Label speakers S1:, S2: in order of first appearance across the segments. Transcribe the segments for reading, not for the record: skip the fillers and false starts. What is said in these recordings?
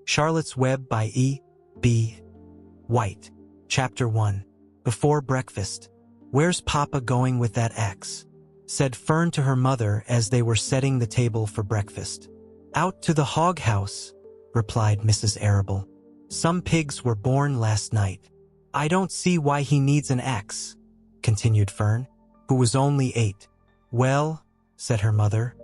S1: Charlotte's Web by E. B. White. Chapter 1. Before breakfast. "Where's Papa going with that axe?" said Fern to her mother as they were setting the table for breakfast. "Out to the hog house," replied Mrs. Arable. "Some pigs were born last night." "I don't see why he needs an axe," continued Fern, who was only 8. "Well," said her mother,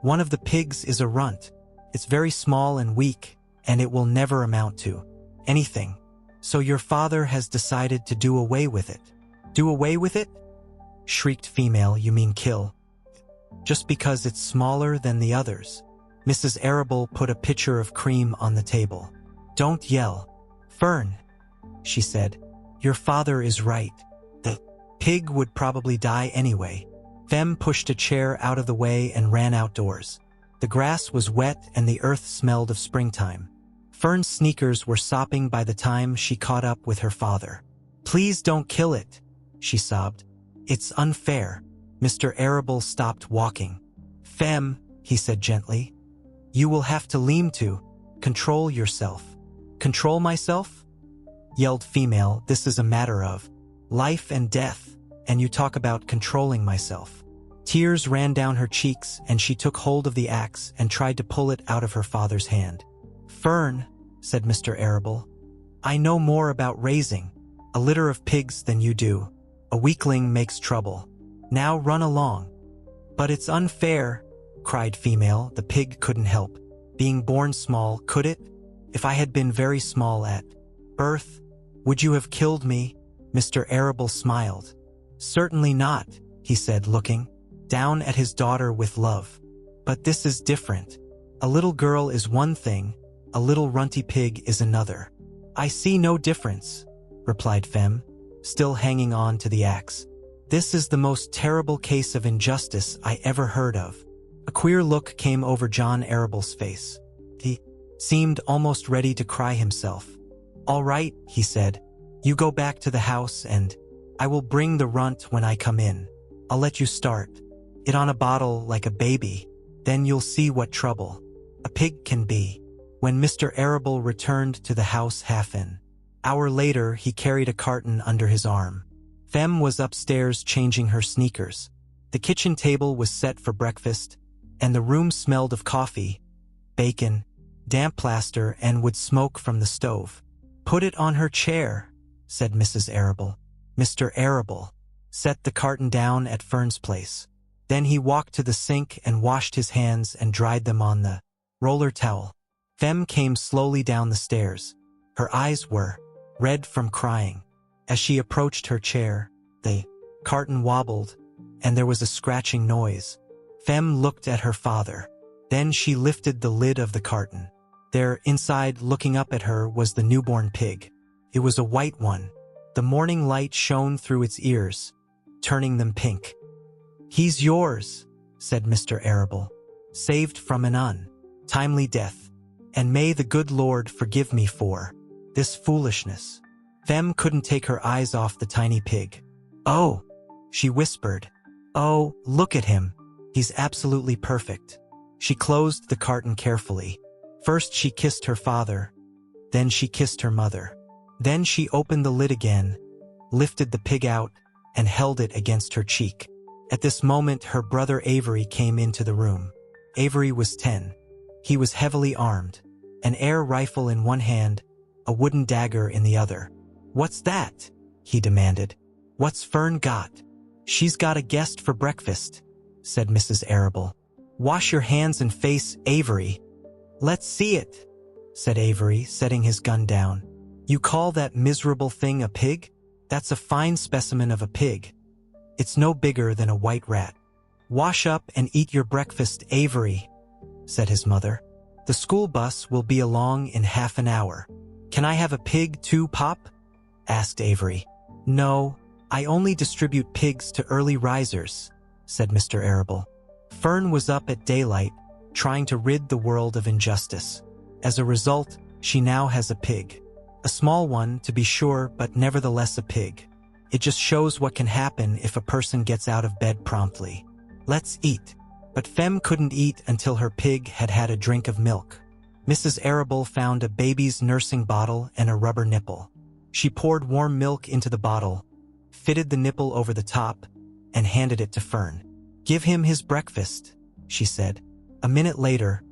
S1: "one of the pigs is a runt. It's very small and weak, and it will never amount to anything. So your father has decided to do away with it." "Do away with it?" shrieked Female. "You mean kill?" "Just because it's smaller than the others." Mrs. Arable put a pitcher of cream on the table. "Don't yell, Fern," she said. "Your father is right. The pig would probably die anyway." Fem pushed a chair out of the way and ran outdoors. The grass was wet and the earth smelled of springtime. Fern's sneakers were sopping by the time she caught up with her father. "Please don't kill it," she sobbed. "It's unfair." Mr. Arable stopped walking. "Fem," he said gently, "you will have to learn to control yourself." "Control myself?" yelled Female. "This is a matter of life and death, and you talk about controlling myself." Tears ran down her cheeks, and she took hold of the axe and tried to pull it out of her father's hand. "Fern," said Mr. Arable, "I know more about raising a litter of pigs than you do. A weakling makes trouble. Now run along." "But it's unfair," cried Female. "The pig couldn't help being born small, could it? If I had been very small at birth, would you have killed me?" Mr. Arable smiled. "Certainly not," he said, looking down at his daughter with love. "But this is different. A little girl is one thing, a little runty pig is another." "I see no difference," replied Fem, still hanging on to the axe. "This is the most terrible case of injustice I ever heard of." A queer look came over John Arable's face. He seemed almost ready to cry himself. "All right," he said. "You go back to the house and I will bring the runt when I come in. I'll let you start it on a bottle like a baby. Then you'll see what trouble a pig can be." When Mr. Arable returned to the house half an hour later, he carried a carton under his arm. Fem was upstairs changing her sneakers. The kitchen table was set for breakfast, and the room smelled of coffee, bacon, damp plaster, and wood smoke from the stove. "Put it on her chair," said Mrs. Arable. Mr. Arable set the carton down at Fern's place. Then he walked to the sink and washed his hands and dried them on the roller towel. Fem came slowly down the stairs. Her eyes were red from crying. As she approached her chair, the carton wobbled, and there was a scratching noise. Fem looked at her father. Then she lifted the lid of the carton. There, inside, looking up at her, was the newborn pig. It was a white one. The morning light shone through its ears, turning them pink. "He's yours," said Mr. Arable, "saved from an untimely death. And may the good Lord forgive me for this foolishness." Fem couldn't take her eyes off the tiny pig. "Oh," she whispered. "Oh, look at him. He's absolutely perfect." She closed the carton carefully. First she kissed her father, then she kissed her mother. Then she opened the lid again, lifted the pig out, and held it against her cheek. At this moment her brother Avery came into the room. Avery was 10. He was heavily armed, an air rifle in one hand, a wooden dagger in the other. "What's that?" he demanded. "What's Fern got?" "She's got a guest for breakfast," said Mrs. Arable. "Wash your hands and face, Avery." "Let's see it," said Avery, setting his gun down. "You call that miserable thing a pig? That's a fine specimen of a pig. It's no bigger than a white rat." "Wash up and eat your breakfast, Avery," said his mother. "The school bus will be along in half an hour." "Can I have a pig too, Pop?" asked Avery. "No, I only distribute pigs to early risers," said Mr. Arable. Fern was up at daylight, trying to rid the world of injustice. As a result, she now has a pig. A small one, to be sure, but nevertheless a pig. It just shows what can happen if a person gets out of bed promptly. "Let's eat." But Fem couldn't eat until her pig had had a drink of milk. Mrs. Arable found a baby's nursing bottle and a rubber nipple. She poured warm milk into the bottle, fitted the nipple over the top, and handed it to Fern. "Give him his breakfast," she said. A minute later,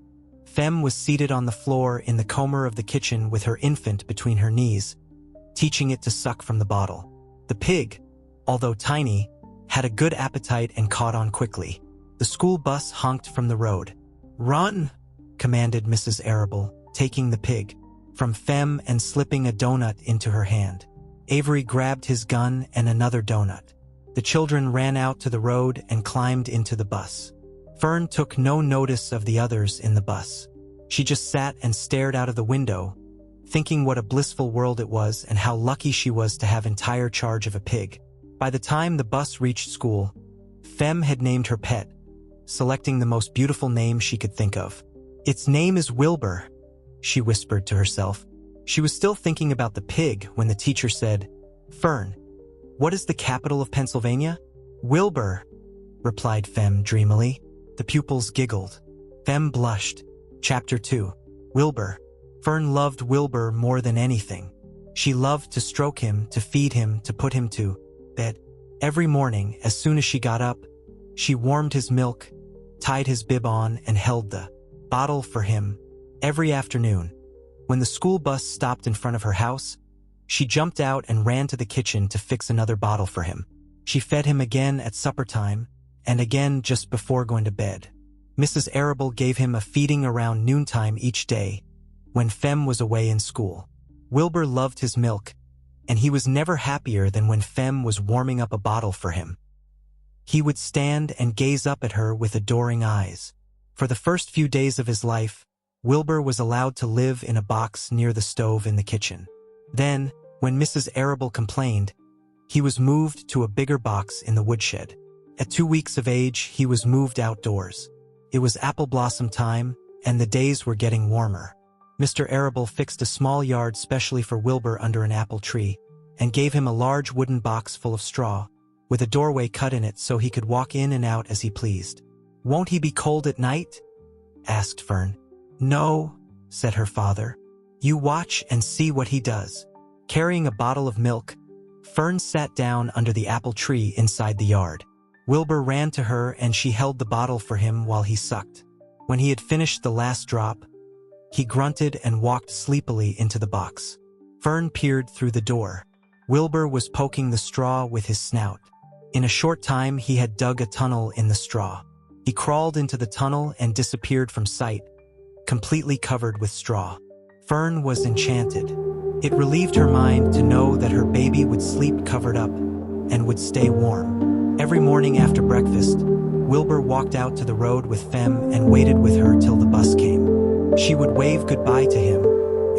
S1: Fem was seated on the floor in the corner of the kitchen with her infant between her knees, teaching it to suck from the bottle. The pig, although tiny, had a good appetite and caught on quickly. The school bus honked from the road. "Run!" commanded Mrs. Arable, taking the pig from Fem and slipping a donut into her hand. Avery grabbed his gun and another donut. The children ran out to the road and climbed into the bus. Fern took no notice of the others in the bus. She just sat and stared out of the window, thinking what a blissful world it was and how lucky she was to have entire charge of a pig. By the time the bus reached school, Fem had named her pet, selecting the most beautiful name she could think of. "Its name is Wilbur," she whispered to herself. She was still thinking about the pig when the teacher said, "Fern, what is the capital of Pennsylvania?" "Wilbur," replied Fem dreamily. The pupils giggled. Fem blushed. Chapter 2. Wilbur. Fern loved Wilbur more than anything. She loved to stroke him, to feed him, to put him to bed. Every morning, as soon as she got up, she warmed his milk, tied his bib on, and held the bottle for him. Every afternoon, when the school bus stopped in front of her house, she jumped out and ran to the kitchen to fix another bottle for him. She fed him again at supper time, and again just before going to bed. Mrs. Arable gave him a feeding around noontime each day, when Fem was away in school. Wilbur loved his milk, and he was never happier than when Fem was warming up a bottle for him. He would stand and gaze up at her with adoring eyes. For the first few days of his life, Wilbur was allowed to live in a box near the stove in the kitchen. Then, when Mrs. Arable complained, he was moved to a bigger box in the woodshed. At 2 weeks of age, he was moved outdoors. It was apple blossom time, and the days were getting warmer. Mr. Arable fixed a small yard specially for Wilbur under an apple tree, and gave him a large wooden box full of straw, with a doorway cut in it so he could walk in and out as he pleased. "Won't he be cold at night?" asked Fern. "No," said her father. "You watch and see what he does." Carrying a bottle of milk, Fern sat down under the apple tree inside the yard. Wilbur ran to her and she held the bottle for him while he sucked. When he had finished the last drop, he grunted and walked sleepily into the box. Fern peered through the door. Wilbur was poking the straw with his snout. In a short time, he had dug a tunnel in the straw. He crawled into the tunnel and disappeared from sight, completely covered with straw. Fern was enchanted. It relieved her mind to know that her baby would sleep covered up and would stay warm. Every morning after breakfast, Wilbur walked out to the road with Fem and waited with her till the bus came. She would wave goodbye to him,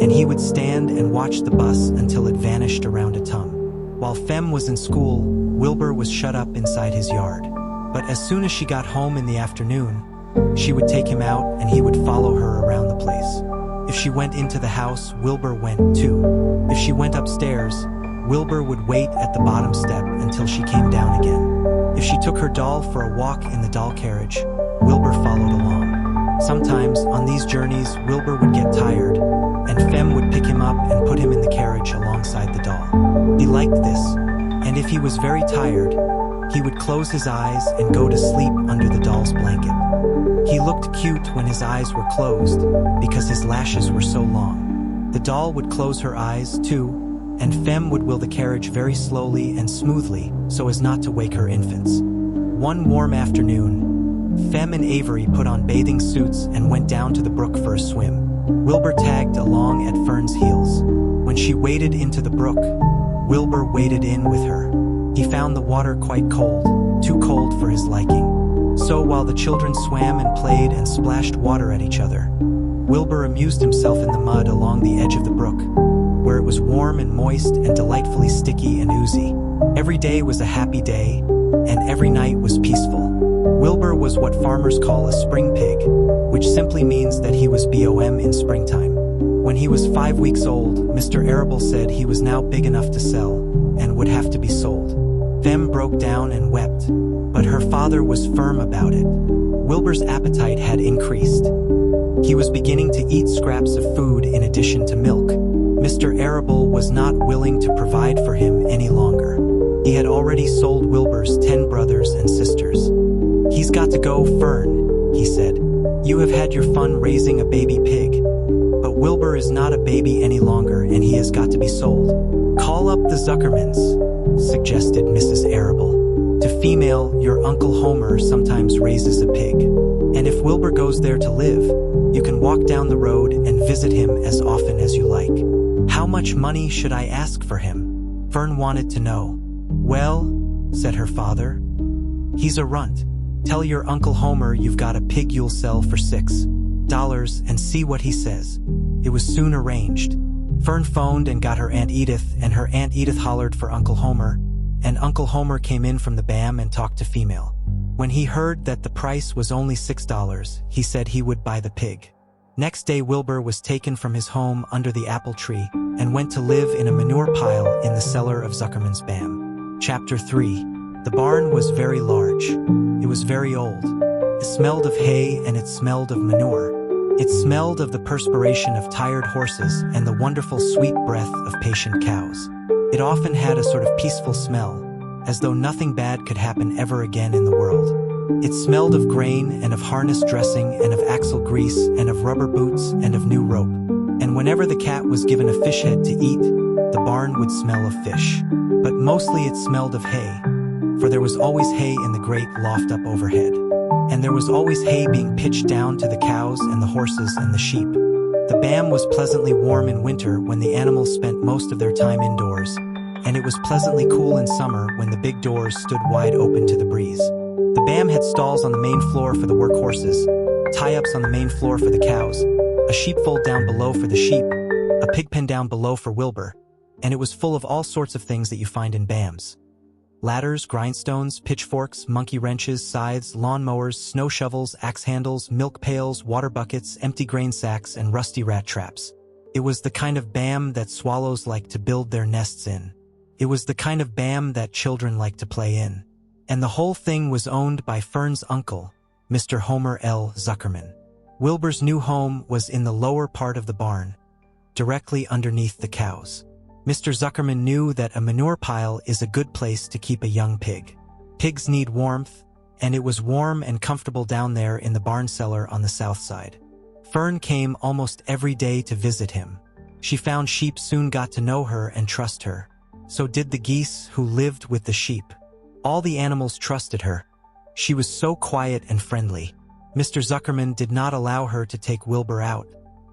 S1: and he would stand and watch the bus until it vanished around a tum. While Fem was in school, Wilbur was shut up inside his yard. But as soon as she got home in the afternoon, she would take him out and he would follow her around the place. If she went into the house, Wilbur went too. If she went upstairs, Wilbur would wait at the bottom step until she came down again. If she took her doll for a walk in the doll carriage, Wilbur followed along. Sometimes, on these journeys, Wilbur would get tired, and Fem would pick him up and put him in the carriage alongside the doll. He liked this, and if he was very tired, he would close his eyes and go to sleep under the doll's blanket. He looked cute when his eyes were closed, because his lashes were so long. The doll would close her eyes, too, and Fem would wheel the carriage very slowly and smoothly so as not to wake her infants. One warm afternoon, Fem and Avery put on bathing suits and went down to the brook for a swim. Wilbur tagged along at Fern's heels. When she waded into the brook, Wilbur waded in with her. He found the water quite cold, too cold for his liking. So while the children swam and played and splashed water at each other, Wilbur amused himself in the mud along the edge of the brook, where it was warm and moist and delightfully sticky and oozy. Every day was a happy day, and every night was peaceful. Wilbur was what farmers call a spring pig, which simply means that he was BOM in springtime. When he was 5 weeks old, Mr. Arable said he was now big enough to sell, and would have to be sold. Fem broke down and wept, but her father was firm about it. Wilbur's appetite had increased. He was beginning to eat scraps of food in addition to milk. Mr. Arable was not willing to provide for him any longer. He had already sold Wilbur's 10 brothers and sisters. "He's got to go, Fern," he said. "You have had your fun raising a baby pig. But Wilbur is not a baby any longer and he has got to be sold." "Call up the Zuckermans," suggested Mrs. Arable. "To female, your Uncle Homer sometimes raises a pig. And if Wilbur goes there to live, you can walk down the road and visit him as often as you like." "How much money should I ask for him?" Fern wanted to know. "Well," said her father, "he's a runt. Tell your Uncle Homer you've got a pig you'll sell for $6 and see what he says." It was soon arranged. Fern phoned and got her Aunt Edith, and her Aunt Edith hollered for Uncle Homer, and Uncle Homer came in from the BAM and talked to female. When he heard that the price was only $6, he said he would buy the pig. Next day Wilbur was taken from his home under the apple tree and went to live in a manure pile in the cellar of Zuckerman's BAM. Chapter 3. The barn was very large. It was very old. It smelled of hay and it smelled of manure. It smelled of the perspiration of tired horses and the wonderful sweet breath of patient cows. It often had a sort of peaceful smell, as though nothing bad could happen ever again in the world. It smelled of grain and of harness dressing and of axle grease and of rubber boots and of new rope. And whenever the cat was given a fish head to eat, the barn would smell of fish. But mostly it smelled of hay, for there was always hay in the great loft up overhead. And there was always hay being pitched down to the cows and the horses and the sheep. The BAM was pleasantly warm in winter when the animals spent most of their time indoors, and it was pleasantly cool in summer when the big doors stood wide open to the breeze. The BAM had stalls on the main floor for the work horses, tie-ups on the main floor for the cows, a sheepfold down below for the sheep, a pig pen down below for Wilbur, and it was full of all sorts of things that you find in BAMs. Ladders, grindstones, pitchforks, monkey wrenches, scythes, lawn mowers, snow shovels, axe handles, milk pails, water buckets, empty grain sacks, and rusty rat traps. It was the kind of BAM that swallows like to build their nests in. It was the kind of BAM that children like to play in. And the whole thing was owned by Fern's uncle, Mr. Homer L. Zuckerman. Wilbur's new home was in the lower part of the barn, directly underneath the cows. Mr. Zuckerman knew that a manure pile is a good place to keep a young pig. Pigs need warmth, and it was warm and comfortable down there in the barn cellar on the south side. Fern came almost every day to visit him. She found sheep soon got to know her and trust her. So did the geese who lived with the sheep. All the animals trusted her. She was so quiet and friendly. Mr. Zuckerman did not allow her to take Wilbur out,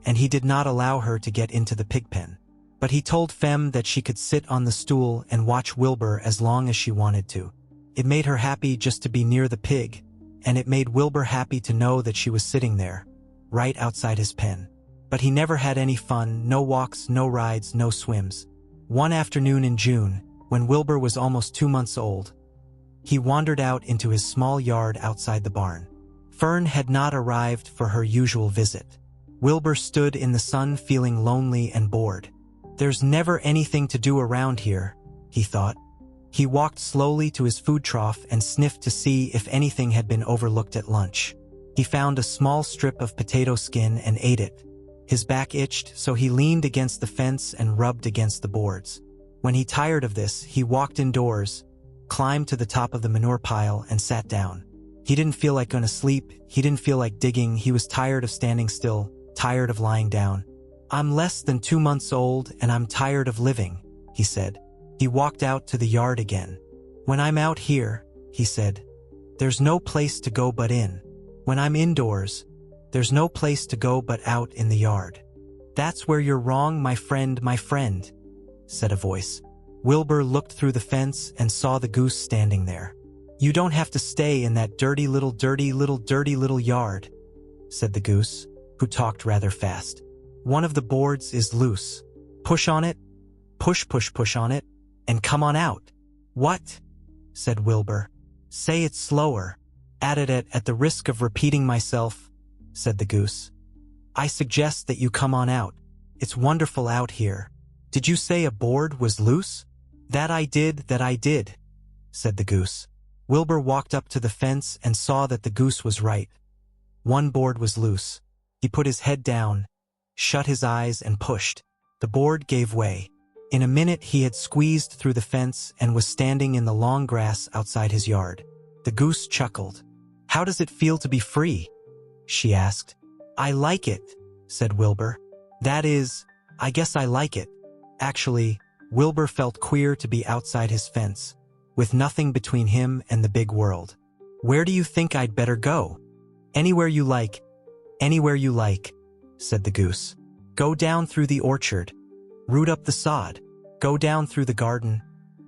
S1: and he did not allow her to get into the pig pen. But he told Fem that she could sit on the stool and watch Wilbur as long as she wanted to. It made her happy just to be near the pig, and it made Wilbur happy to know that she was sitting there, right outside his pen. But he never had any fun, no walks, no rides, no swims. One afternoon in June, when Wilbur was almost 2 months old, he wandered out into his small yard outside the barn. Fern had not arrived for her usual visit. Wilbur stood in the sun feeling lonely and bored. There's never anything to do around here, he thought. He walked slowly to his food trough and sniffed to see if anything had been overlooked at lunch. He found a small strip of potato skin and ate it. His back itched, so he leaned against the fence and rubbed against the boards. When he tired of this, he walked indoors, climbed to the top of the manure pile, and sat down. He didn't feel like going to sleep, he didn't feel like digging, he was tired of standing still, tired of lying down. "I'm less than 2 months old and I'm tired of living," he said. He walked out to the yard again. "When I'm out here," he said, "there's no place to go but in. When I'm indoors, there's no place to go but out in the yard." "That's where you're wrong, my friend, said a voice. Wilbur looked through the fence and saw the goose standing there. "You don't have to stay in that dirty little yard," said the goose, who talked rather fast. "One of the boards is loose. Push on it, push on it, and come on out." "What?" said Wilbur. "Say it slower. Added it at the risk of repeating myself," said the goose. "I suggest that you come on out. It's wonderful out here. Did you say a board was loose?" That I did, said the goose. Wilbur walked up to the fence and saw that the goose was right. One board was loose. He put his head down, shut his eyes and pushed. The board gave way. In a minute he had squeezed through the fence and was standing in the long grass outside his yard. The goose chuckled. "How does it feel to be free?" she asked. "I like it," said Wilbur. "That is, I guess I like it." Actually, Wilbur felt queer to be outside his fence, with nothing between him and the big world. "Where do you think I'd better go?" "Anywhere you like, anywhere you like," said the goose. "Go down through the orchard, root up the sod, go down through the garden,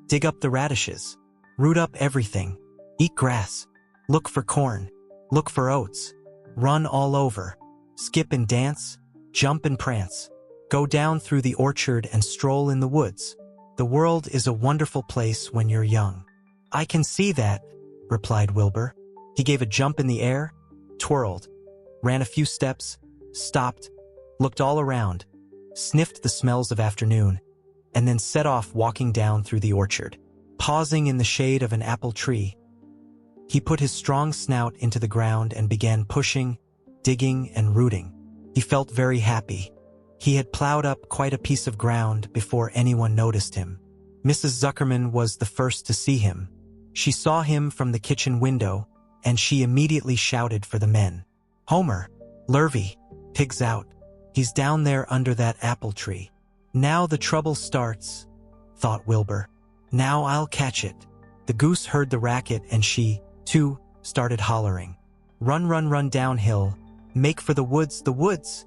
S1: dig up the radishes, root up everything, eat grass, look for corn, look for oats, run all over, skip and dance, jump and prance, go down through the orchard and stroll in the woods. The world is a wonderful place when you're young." "I can see that," replied Wilbur. He gave a jump in the air, twirled, ran a few steps, stopped, looked all around, sniffed the smells of afternoon, and then set off walking down through the orchard. Pausing in the shade of an apple tree, he put his strong snout into the ground and began pushing, digging, and rooting. He felt very happy. He had plowed up quite a piece of ground before anyone noticed him. Mrs. Zuckerman was the first to see him. She saw him from the kitchen window, and she immediately shouted for the men. "Homer, Lurvy, Pig's out. He's down there under that apple tree." "Now the trouble starts," thought Wilbur. "Now I'll catch it." The goose heard the racket and she, too, started hollering. "Run, run, run downhill. Make for the woods,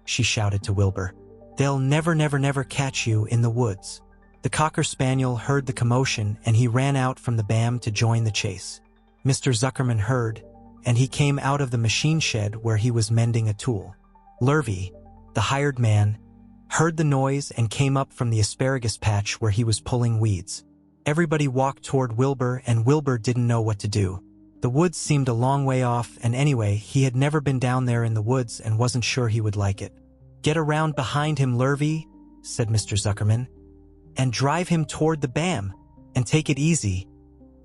S1: she shouted to Wilbur. "They'll never, never, never catch you in the woods." The Cocker Spaniel heard the commotion and he ran out from the BAM to join the chase. Mr. Zuckerman heard, and he came out of the machine shed where he was mending a tool. Lurvy, the hired man, heard the noise and came up from the asparagus patch where he was pulling weeds. Everybody walked toward Wilbur and Wilbur didn't know what to do. The woods seemed a long way off, and anyway, he had never been down there in the woods and wasn't sure he would like it. "Get around behind him, Lurvy," said Mr. Zuckerman, "and drive him toward the BAM, and take it easy.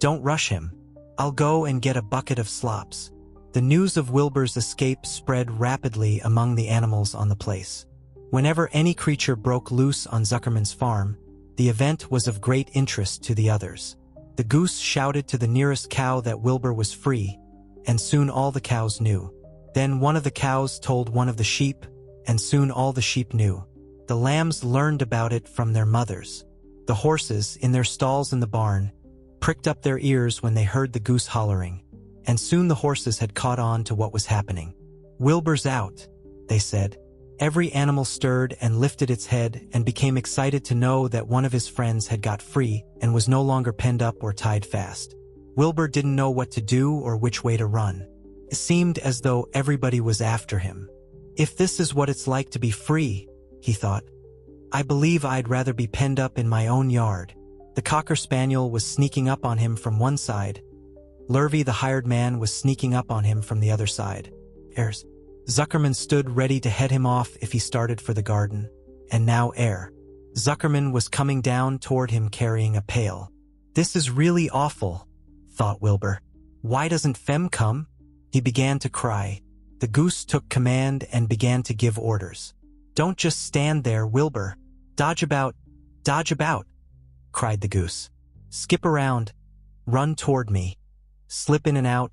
S1: Don't rush him. I'll go and get a bucket of slops." The news of Wilbur's escape spread rapidly among the animals on the place. Whenever any creature broke loose on Zuckerman's farm, the event was of great interest to the others. The goose shouted to the nearest cow that Wilbur was free, and soon all the cows knew. Then one of the cows told one of the sheep, and soon all the sheep knew. The lambs learned about it from their mothers. The horses, in their stalls in the barn, pricked up their ears when they heard the goose hollering, and soon the horses had caught on to what was happening. "Wilbur's out," they said. Every animal stirred and lifted its head and became excited to know that one of his friends had got free and was no longer penned up or tied fast. Wilbur didn't know what to do or which way to run. It seemed as though everybody was after him. "If this is what it's like to be free," he thought, "I believe I'd rather be penned up in my own yard." The Cocker Spaniel was sneaking up on him from one side. Lurvy, the hired man, was sneaking up on him from the other side. Zuckerman stood ready to head him off if he started for the garden, and now Zuckerman was coming down toward him carrying a pail. "This is really awful," thought Wilbur. "Why doesn't Fem come?" He began to cry. The goose took command and began to give orders. "Don't just stand there, Wilbur. Dodge about, cried the goose. "Skip around, run toward me. Slip in and out,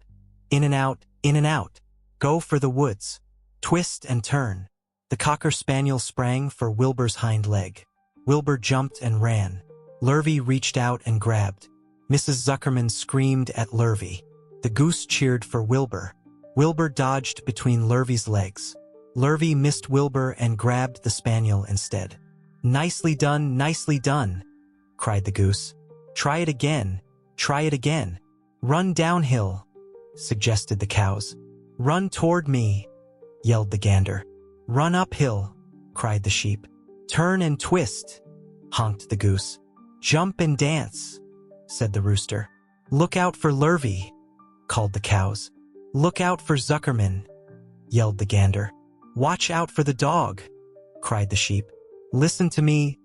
S1: in and out, in and out. Go for the woods. Twist and turn." The Cocker Spaniel sprang for Wilbur's hind leg. Wilbur jumped and ran. Lurvy reached out and grabbed. Mrs. Zuckerman screamed at Lurvy. The goose cheered for Wilbur. Wilbur dodged between Lurvy's legs. Lurvy missed Wilbur and grabbed the spaniel instead. Nicely done, cried the goose. Try it again. Run downhill, suggested the cows. Run toward me, yelled the gander. Run uphill, cried the sheep. Turn and twist, honked the goose. Jump and dance, said the rooster. Look out for Lurvy, called the cows. Look out for Zuckerman, yelled the gander. Watch out for the dog, cried the sheep. Listen to me,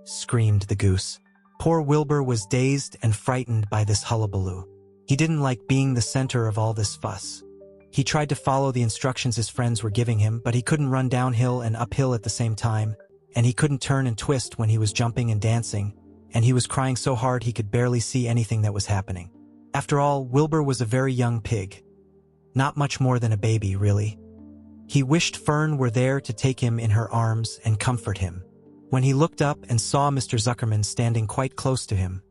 S1: screamed the goose. Poor Wilbur was dazed and frightened by this hullabaloo. He didn't like being the center of all this fuss. He tried to follow the instructions his friends were giving him, but he couldn't run downhill and uphill at the same time, and he couldn't turn and twist when he was jumping and dancing, and he was crying so hard he could barely see anything that was happening. After all, Wilbur was a very young pig. Not much more than a baby, really. He wished Fern were there to take him in her arms and comfort him. When he looked up and saw Mr. Zuckerman standing quite close to him,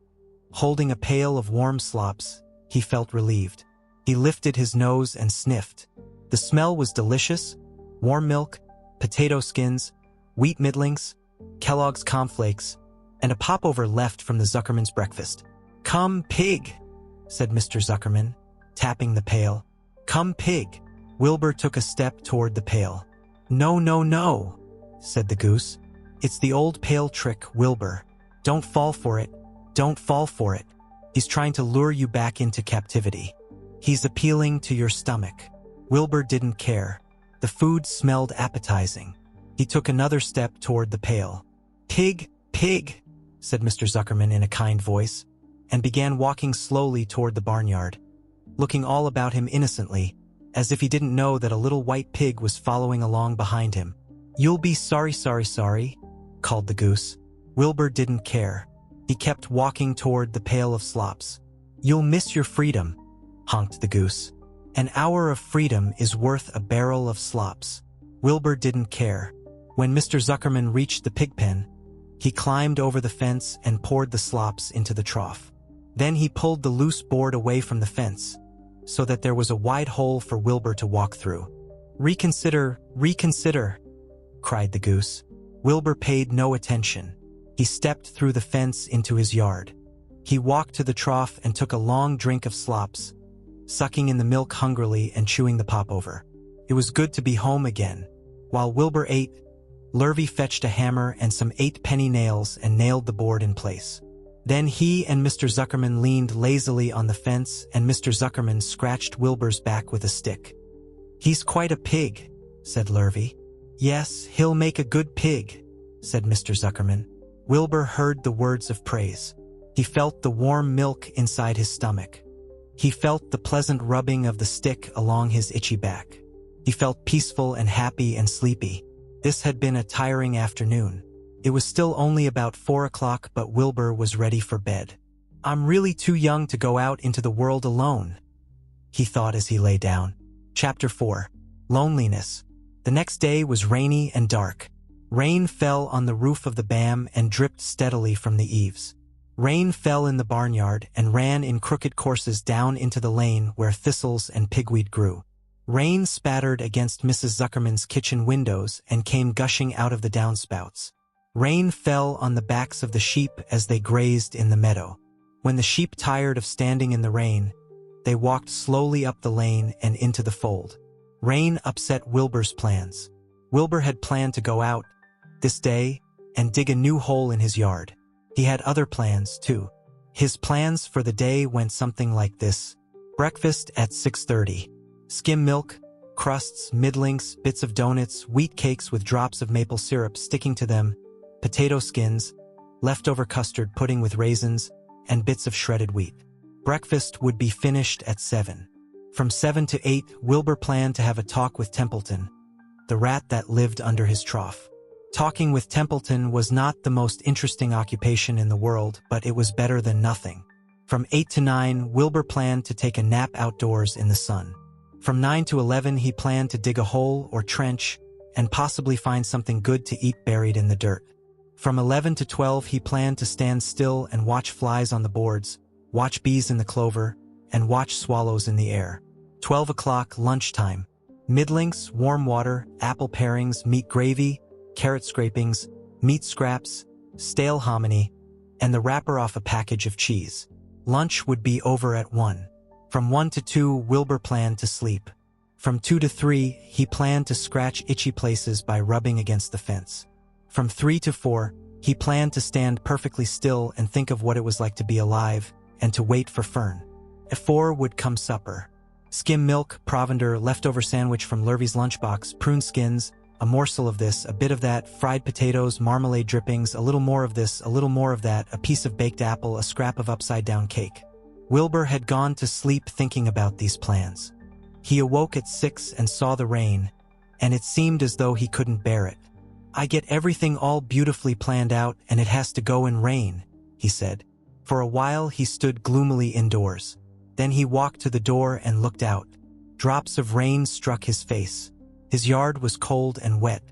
S1: holding a pail of warm slops, he felt relieved. He lifted his nose and sniffed. The smell was delicious: warm milk, potato skins, wheat middlings, Kellogg's cornflakes, and a popover left from the Zuckerman's breakfast. "Come, pig," said Mr. Zuckerman, tapping the pail. "Come, pig." Wilbur took a step toward the pail. "No, no, no," said the goose. "It's the old pail trick, Wilbur. Don't fall for it. Don't fall for it. He's trying to lure you back into captivity. He's appealing to your stomach." Wilbur didn't care. The food smelled appetizing. He took another step toward the pail. "Pig, pig," said Mr. Zuckerman in a kind voice, and began walking slowly toward the barnyard, looking all about him innocently, as if he didn't know that a little white pig was following along behind him. "You'll be sorry, sorry, sorry," called the goose. Wilbur didn't care. He kept walking toward the pail of slops. "You'll miss your freedom," honked the goose. "An hour of freedom is worth a barrel of slops." Wilbur didn't care. When Mr. Zuckerman reached the pig pen, he climbed over the fence and poured the slops into the trough. Then he pulled the loose board away from the fence, so that there was a wide hole for Wilbur to walk through. "Reconsider, reconsider," cried the goose. Wilbur paid no attention. He stepped through the fence into his yard. He walked to the trough and took a long drink of slops, sucking in the milk hungrily and chewing the popover. It was good to be home again. While Wilbur ate, Lurvy fetched a hammer and some 8-penny nails and nailed the board in place. Then he and Mr. Zuckerman leaned lazily on the fence, and Mr. Zuckerman scratched Wilbur's back with a stick. "He's quite a pig," said Lurvy. "Yes, he'll make a good pig," said Mr. Zuckerman. Wilbur heard the words of praise. He felt the warm milk inside his stomach. He felt the pleasant rubbing of the stick along his itchy back. He felt peaceful and happy and sleepy. This had been a tiring afternoon. It was still only about 4 o'clock, but Wilbur was ready for bed. "I'm really too young to go out into the world alone," he thought as he lay down. Chapter 4. Loneliness. The next day was rainy and dark. Rain fell on the roof of the BAM and dripped steadily from the eaves. Rain fell in the barnyard and ran in crooked courses down into the lane where thistles and pigweed grew. Rain spattered against Mrs. Zuckerman's kitchen windows and came gushing out of the downspouts. Rain fell on the backs of the sheep as they grazed in the meadow. When the sheep tired of standing in the rain, they walked slowly up the lane and into the fold. Rain upset Wilbur's plans. Wilbur had planned to go out this day and dig a new hole in his yard. He had other plans, too. His plans for the day went something like this. Breakfast at 6:30. Skim milk, crusts, middlings, bits of donuts, wheat cakes with drops of maple syrup sticking to them, potato skins, leftover custard pudding with raisins, and bits of shredded wheat. Breakfast would be finished at 7. From 7 to 8, Wilbur planned to have a talk with Templeton, the rat that lived under his trough. Talking with Templeton was not the most interesting occupation in the world, but it was better than nothing. From 8 to 9, Wilbur planned to take a nap outdoors in the sun. From 9 to 11, he planned to dig a hole or trench and possibly find something good to eat buried in the dirt. From 11 to 12, he planned to stand still and watch flies on the boards, watch bees in the clover, and watch swallows in the air. 12 o'clock, lunchtime. Middlings, warm water, apple parings, meat gravy, carrot scrapings, meat scraps, stale hominy, and the wrapper off a package of cheese. Lunch would be over at 1. From 1 to 2, Wilbur planned to sleep. From 2 to 3, he planned to scratch itchy places by rubbing against the fence. From 3 to 4, he planned to stand perfectly still and think of what it was like to be alive and to wait for Fern. At 4 would come supper. Skim milk, provender, leftover sandwich from Lurvy's lunchbox, prune skins, a morsel of this, a bit of that, fried potatoes, marmalade drippings, a little more of this, a little more of that, a piece of baked apple, a scrap of upside-down cake. Wilbur had gone to sleep thinking about these plans. He awoke at 6 and saw the rain, and it seemed as though he couldn't bear it. "I get everything all beautifully planned out and it has to go in rain," he said. For a while he stood gloomily indoors. Then he walked to the door and looked out. Drops of rain struck his face. His yard was cold and wet.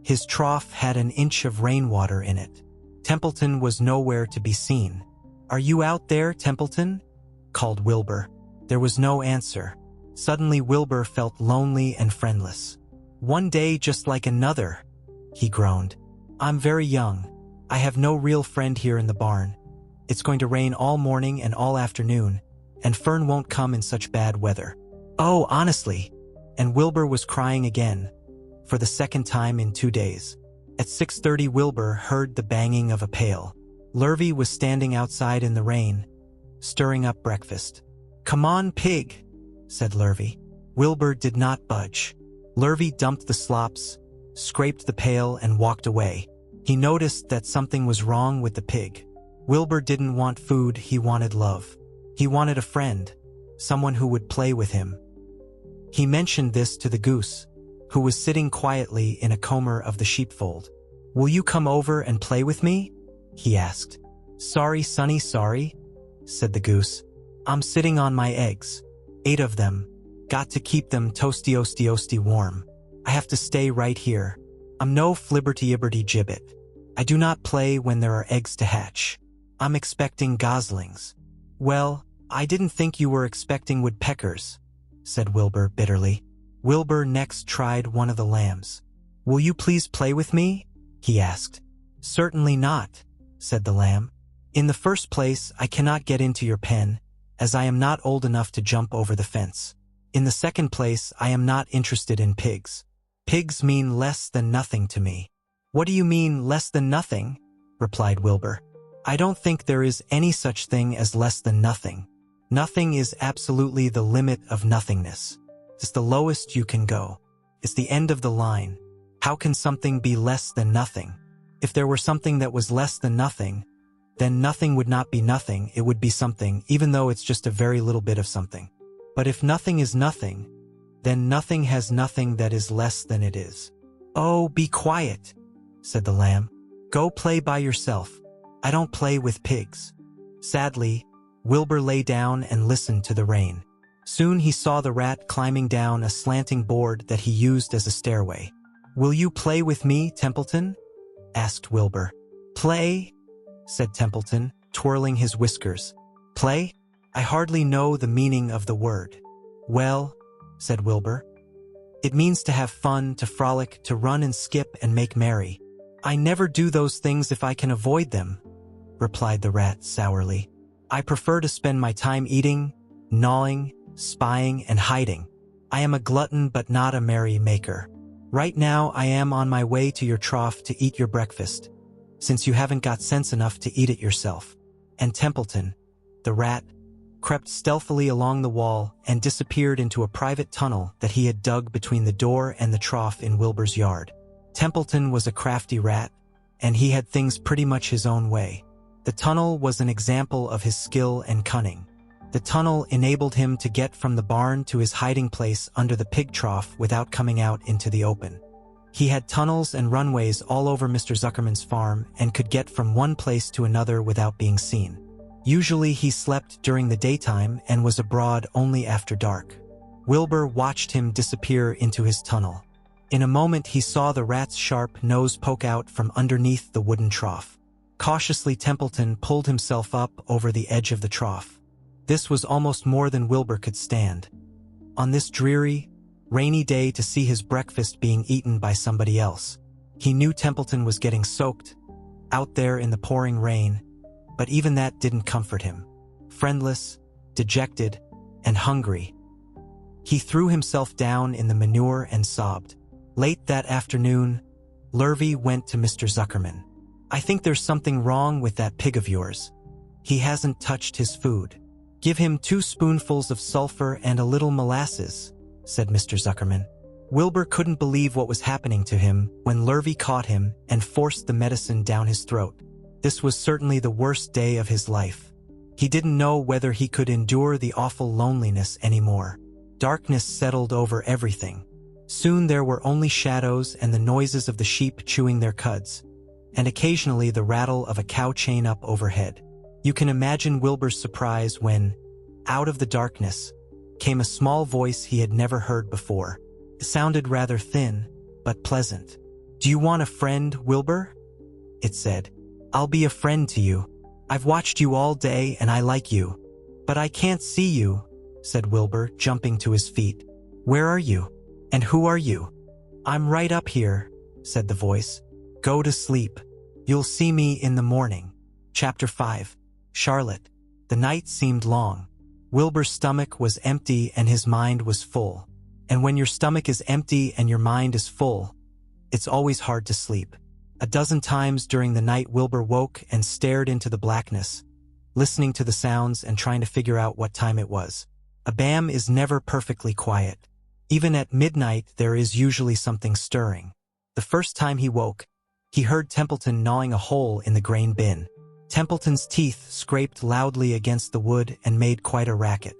S1: His trough had an inch of rainwater in it. Templeton was nowhere to be seen. "Are you out there, Templeton?" called Wilbur. There was no answer. Suddenly Wilbur felt lonely and friendless. "One day just like another," he groaned. "I'm very young. I have no real friend here in the barn. It's going to rain all morning and all afternoon, and Fern won't come in such bad weather. Oh, honestly." And Wilbur was crying again, for the second time in 2 days. At 6:30 Wilbur heard the banging of a pail. Lurvy was standing outside in the rain, stirring up breakfast. "Come on, pig," said Lurvy. Wilbur did not budge. Lurvy dumped the slops, scraped the pail, and walked away. He noticed that something was wrong with the pig. Wilbur didn't want food, he wanted love. He wanted a friend, someone who would play with him. He mentioned this to the goose, who was sitting quietly in a corner of the sheepfold. "Will you come over and play with me?" he asked. "Sorry, Sonny, sorry," said the goose. "I'm sitting on my eggs. 8 of them. Got to keep them toasty warm. I have to stay right here. I'm no flibberty-ibberty-gibbet. I do not play when there are eggs to hatch. I'm expecting goslings." "Well, I didn't think you were expecting woodpeckers," said Wilbur bitterly. Wilbur next tried one of the lambs. "Will you please play with me?" he asked. "Certainly not," said the lamb. "In the first place, I cannot get into your pen, as I am not old enough to jump over the fence. In the second place, I am not interested in pigs. Pigs mean less than nothing to me." "What do you mean, less than nothing?" replied Wilbur. "I don't think there is any such thing as less than nothing. Nothing is absolutely the limit of nothingness. It's the lowest you can go. It's the end of the line. How can something be less than nothing? If there were something that was less than nothing, then nothing would not be nothing, it would be something, even though it's just a very little bit of something. But if nothing is nothing, then nothing has nothing that is less than it is." "Oh, be quiet," said the lamb. "Go play by yourself. I don't play with pigs." Sadly, Wilbur lay down and listened to the rain. Soon he saw the rat climbing down a slanting board that he used as a stairway. "Will you play with me, Templeton?" asked Wilbur. "Play?" said Templeton, twirling his whiskers. "Play? I hardly know the meaning of the word." "Well," said Wilbur, "it means to have fun, to frolic, to run and skip and make merry." "I never do those things if I can avoid them," replied the rat sourly. "I prefer to spend my time eating, gnawing, spying, and hiding. I am a glutton but not a merry maker. Right now I am on my way to your trough to eat your breakfast, since you haven't got sense enough to eat it yourself." And Templeton, the rat, crept stealthily along the wall and disappeared into a private tunnel that he had dug between the door and the trough in Wilbur's yard. Templeton was a crafty rat, and he had things pretty much his own way. The tunnel was an example of his skill and cunning. The tunnel enabled him to get from the barn to his hiding place under the pig trough without coming out into the open. He had tunnels and runways all over Mr. Zuckerman's farm and could get from one place to another without being seen. Usually he slept during the daytime and was abroad only after dark. Wilbur watched him disappear into his tunnel. In a moment he saw the rat's sharp nose poke out from underneath the wooden trough. Cautiously Templeton pulled himself up over the edge of the trough. This was almost more than Wilbur could stand. On this dreary, rainy day to see his breakfast being eaten by somebody else. He knew Templeton was getting soaked, out there in the pouring rain, but even that didn't comfort him. Friendless, dejected, and hungry, he threw himself down in the manure and sobbed. Late that afternoon, Lurvy went to Mr. Zuckerman. "I think there's something wrong with that pig of yours. He hasn't touched his food. Give him 2 spoonfuls of sulfur and a little molasses," said Mr. Zuckerman. Wilbur couldn't believe what was happening to him when Lurvy caught him and forced the medicine down his throat. This was certainly the worst day of his life. He didn't know whether he could endure the awful loneliness anymore. Darkness settled over everything. Soon there were only shadows and the noises of the sheep chewing their cuds, and occasionally the rattle of a cow chain up overhead. You can imagine Wilbur's surprise when, out of the darkness, came a small voice he had never heard before. It sounded rather thin, but pleasant. "Do you want a friend, Wilbur?" it said. "I'll be a friend to you. I've watched you all day and I like you." "But I can't see you," said Wilbur, jumping to his feet. "Where are you? And who are you?" "I'm right up here," said the voice. "Go to sleep. You'll see me in the morning." Chapter 5. Charlotte. The night seemed long. Wilbur's stomach was empty and his mind was full. And when your stomach is empty and your mind is full, it's always hard to sleep. A dozen times during the night Wilbur woke and stared into the blackness, listening to the sounds and trying to figure out what time it was. A BAM is never perfectly quiet. Even at midnight there is usually something stirring. The first time he woke, he heard Templeton gnawing a hole in the grain bin. Templeton's teeth scraped loudly against the wood and made quite a racket.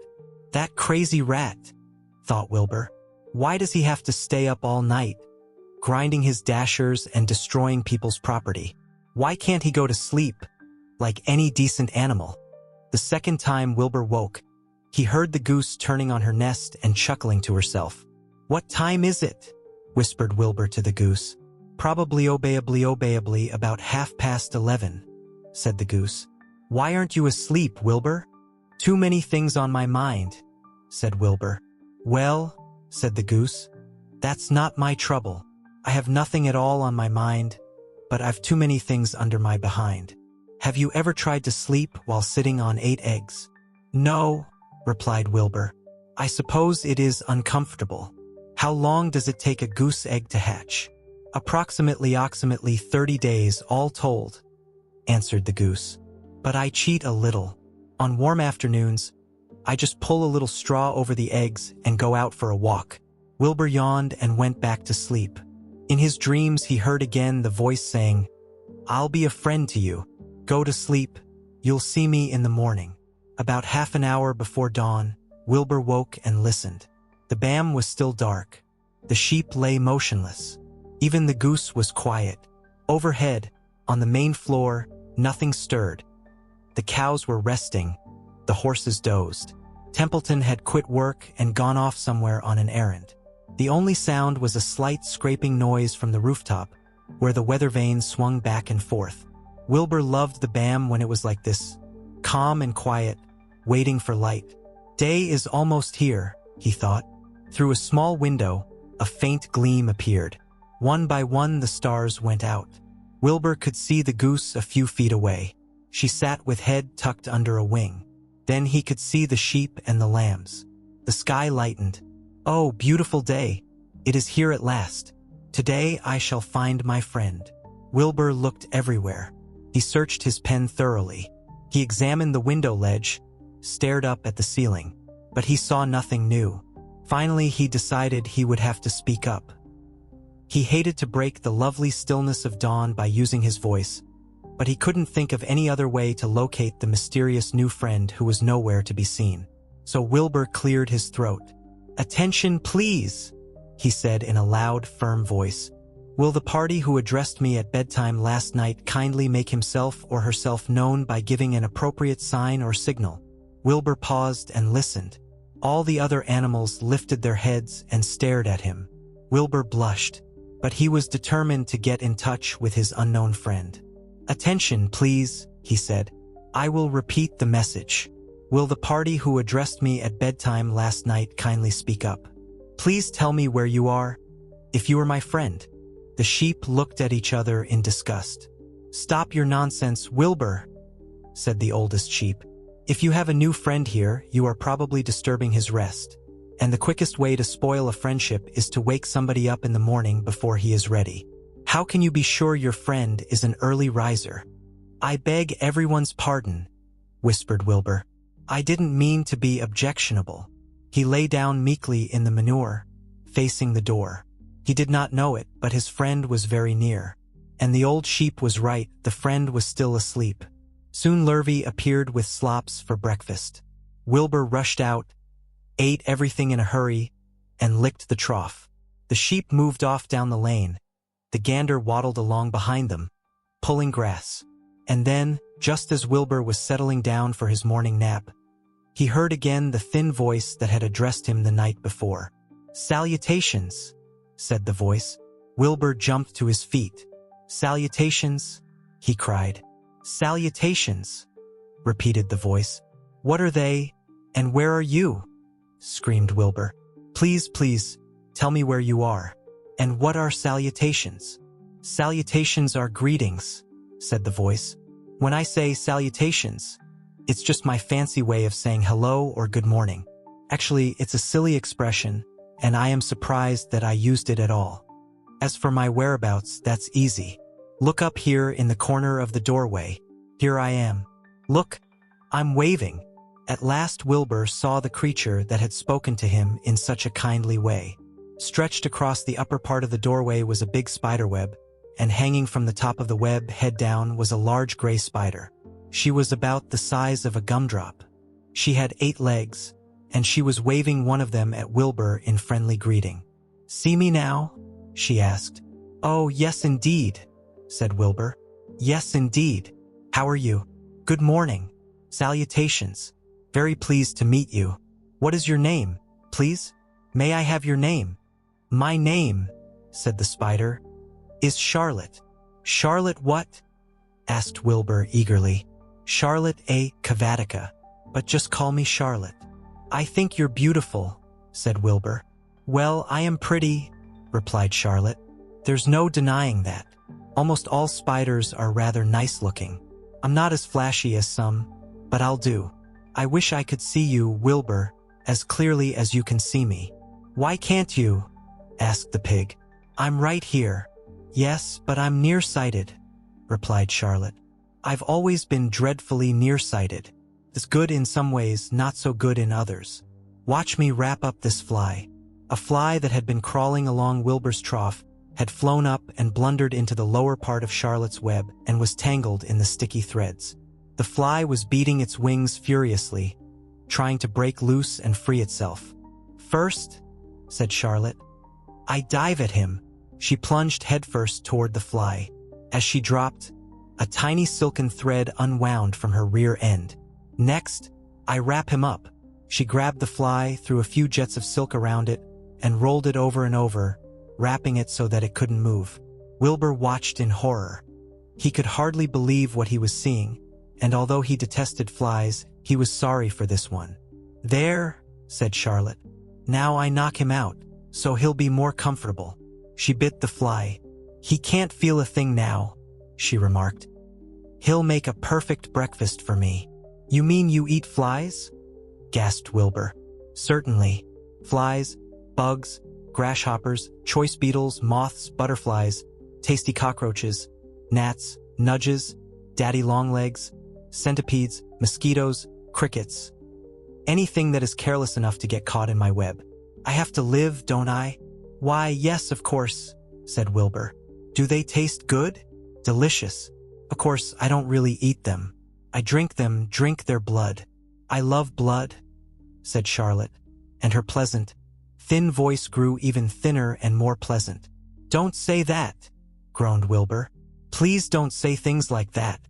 S1: "That crazy rat," thought Wilbur. "Why does he have to stay up all night, grinding his dashers and destroying people's property? Why can't he go to sleep, like any decent animal?" The second time Wilbur woke, he heard the goose turning on her nest and chuckling to herself. "What time is it?" whispered Wilbur to the goose. "Probably obeyably about 11:30, said the goose. "Why aren't you asleep, Wilbur?" "Too many things on my mind," said Wilbur. "Well," said the goose, "that's not my trouble. I have nothing at all on my mind, but I've too many things under my behind. Have you ever tried to sleep while sitting on 8 eggs? "No," replied Wilbur. "I suppose it is uncomfortable." "How long does it take a goose egg to hatch?" Approximately 30 days all told," answered the goose. "But I cheat a little. On warm afternoons, I just pull a little straw over the eggs and go out for a walk." Wilbur yawned and went back to sleep. In his dreams he heard again the voice saying, "I'll be a friend to you. Go to sleep. You'll see me in the morning." About half an hour before dawn, Wilbur woke and listened. The BAM was still dark. The sheep lay motionless. Even the goose was quiet. Overhead, on the main floor, nothing stirred. The cows were resting. The horses dozed. Templeton had quit work and gone off somewhere on an errand. The only sound was a slight scraping noise from the rooftop, where the weather vane swung back and forth. Wilbur loved the BAM when it was like this, calm and quiet, waiting for light. Day is almost here, he thought. Through a small window, a faint gleam appeared. One by one the stars went out. Wilbur could see the goose a few feet away. She sat with head tucked under a wing. Then he could see the sheep and the lambs. The sky lightened. "Oh, beautiful day. It is here at last. Today I shall find my friend." Wilbur looked everywhere. He searched his pen thoroughly. He examined the window ledge, stared up at the ceiling, but he saw nothing new. Finally, he decided he would have to speak up. He hated to break the lovely stillness of dawn by using his voice, but he couldn't think of any other way to locate the mysterious new friend who was nowhere to be seen. So Wilbur cleared his throat. "Attention, please," he said in a loud, firm voice. "Will the party who addressed me at bedtime last night kindly make himself or herself known by giving an appropriate sign or signal?" Wilbur paused and listened. All the other animals lifted their heads and stared at him. Wilbur blushed, but he was determined to get in touch with his unknown friend. "Attention, please," he said. "I will repeat the message. Will the party who addressed me at bedtime last night kindly speak up? Please tell me where you are, if you are my friend." The sheep looked at each other in disgust. "Stop your nonsense, Wilbur," said the oldest sheep. "If you have a new friend here, you are probably disturbing his rest. And the quickest way to spoil a friendship is to wake somebody up in the morning before he is ready. How can you be sure your friend is an early riser?" "I beg everyone's pardon," whispered Wilbur. "I didn't mean to be objectionable." He lay down meekly in the manure, facing the door. He did not know it, but his friend was very near. And the old sheep was right, the friend was still asleep. Soon Lurvy appeared with slops for breakfast. Wilbur rushed out, ate everything in a hurry, and licked the trough. The sheep moved off down the lane. The gander waddled along behind them, pulling grass. And then, just as Wilbur was settling down for his morning nap, he heard again the thin voice that had addressed him the night before. "Salutations," said the voice. Wilbur jumped to his feet. "Salutations," he cried. "Salutations," repeated the voice. "What are they, and where are you?" screamed Wilbur. "Please, please, tell me where you are. And what are salutations?" "Salutations are greetings," said the voice. "When I say salutations, it's just my fancy way of saying hello or good morning. Actually, it's a silly expression, and I am surprised that I used it at all. As for my whereabouts, that's easy. Look up here in the corner of the doorway. Here I am. Look, I'm waving." At last Wilbur saw the creature that had spoken to him in such a kindly way. Stretched across the upper part of the doorway was a big spiderweb, and hanging from the top of the web, head down, was a large gray spider. She was about the size of a gumdrop. She had 8 legs, and she was waving one of them at Wilbur in friendly greeting. "See me now?" she asked. "Oh, yes indeed," said Wilbur. "Yes indeed. How are you?" "Good morning. Salutations. Very pleased to meet you. What is your name, please? May I have your name?" "My name," said the spider, "is Charlotte." "Charlotte what?" asked Wilbur eagerly. "Charlotte A. Cavatica, but just call me Charlotte." "I think you're beautiful," said Wilbur. "Well, I am pretty," replied Charlotte. "There's no denying that. Almost all spiders are rather nice-looking. I'm not as flashy as some, but I'll do. I wish I could see you, Wilbur, as clearly as you can see me." "Why can't you?" asked the pig. "I'm right here." "Yes, but I'm nearsighted," replied Charlotte. "I've always been dreadfully nearsighted. It's good in some ways, not so good in others. Watch me wrap up this fly." A fly that had been crawling along Wilbur's trough had flown up and blundered into the lower part of Charlotte's web and was tangled in the sticky threads. The fly was beating its wings furiously, trying to break loose and free itself. "First," said Charlotte, "I dive at him." She plunged headfirst toward the fly. As she dropped, a tiny silken thread unwound from her rear end. "Next, I wrap him up." She grabbed the fly, threw a few jets of silk around it, and rolled it over and over, wrapping it so that it couldn't move. Wilbur watched in horror. He could hardly believe what he was seeing, and although he detested flies, he was sorry for this one. "There," said Charlotte. "Now I knock him out, so he'll be more comfortable." She bit the fly. "He can't feel a thing now," she remarked. "He'll make a perfect breakfast for me." "You mean you eat flies?" gasped Wilbur. "Certainly. Flies, bugs, grasshoppers, choice beetles, moths, butterflies, tasty cockroaches, gnats, nudges, daddy longlegs, centipedes, mosquitoes, crickets. Anything that is careless enough to get caught in my web. I have to live, don't I?" "Why, yes, of course," said Wilbur. "Do they taste good?" "Delicious. Of course, I don't really eat them. I drink them, drink their blood." "I love blood," said Charlotte, and her pleasant, thin voice grew even thinner and more pleasant. "Don't say that," groaned Wilbur. "Please don't say things like that."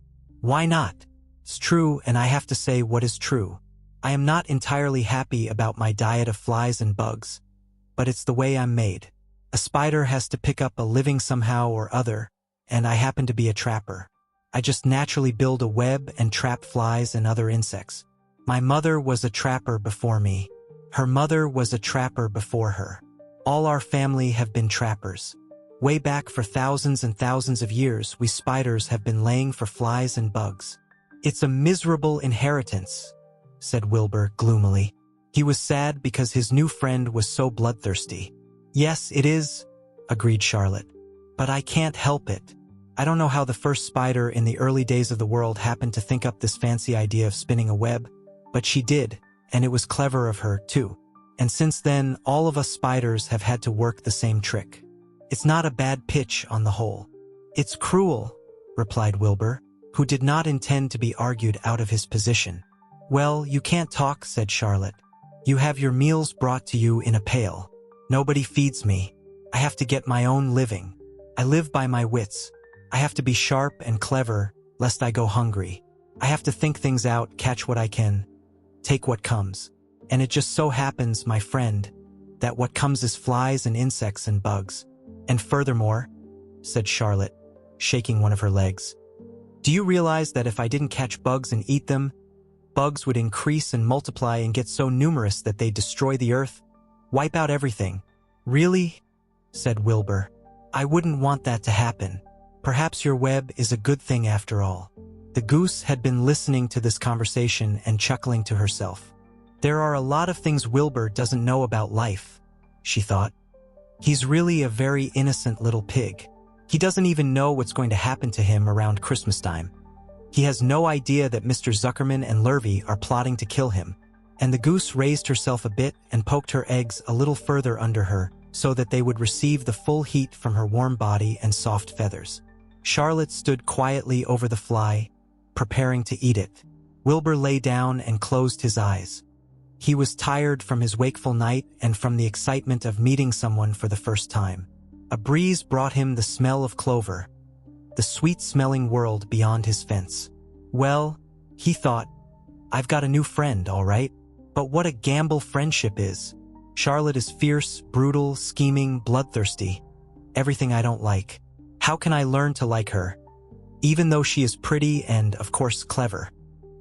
S1: "Why not? It's true, and I have to say what is true. I am not entirely happy about my diet of flies and bugs, but it's the way I'm made. A spider has to pick up a living somehow or other, and I happen to be a trapper. I just naturally build a web and trap flies and other insects. My mother was a trapper before me. Her mother was a trapper before her. All our family have been trappers. Way back for thousands and thousands of years, we spiders have been laying for flies and bugs. It's a miserable inheritance," said Wilbur gloomily. He was sad because his new friend was so bloodthirsty. "Yes, it is," agreed Charlotte. "But I can't help it. I don't know how the first spider in the early days of the world happened to think up this fancy idea of spinning a web, but she did, and it was clever of her, too. And since then, all of us spiders have had to work the same trick. It's not a bad pitch on the whole." "It's cruel," replied Wilbur, who did not intend to be argued out of his position. "Well, you can't talk," said Charlotte. You have your meals brought to you in a pail. Nobody feeds me. I have to get my own living. I live by my wits. I have to be sharp and clever, lest I go hungry. I have to think things out, catch what I can, take what comes. And it just so happens, my friend, that what comes is flies and insects and bugs. And furthermore, said Charlotte, shaking one of her legs, do you realize that if I didn't catch bugs and eat them, bugs would increase and multiply and get so numerous that they'd destroy the earth, wipe out everything? Really? Said Wilbur. I wouldn't want that to happen. Perhaps your web is a good thing after all. The goose had been listening to this conversation and chuckling to herself. There are a lot of things Wilbur doesn't know about life, she thought. He's really a very innocent little pig. He doesn't even know what's going to happen to him around Christmas time. He has no idea that Mr. Zuckerman and Lurvy are plotting to kill him. And the goose raised herself a bit and poked her eggs a little further under her so that they would receive the full heat from her warm body and soft feathers. Charlotte stood quietly over the fly, preparing to eat it. Wilbur lay down and closed his eyes. He was tired from his wakeful night and from the excitement of meeting someone for the first time. A breeze brought him the smell of clover, the sweet-smelling world beyond his fence. Well, he thought, I've got a new friend, all right. But what a gamble friendship is. Charlotte is fierce, brutal, scheming, bloodthirsty. Everything I don't like. How can I learn to like her? Even though she is pretty and, of course, clever.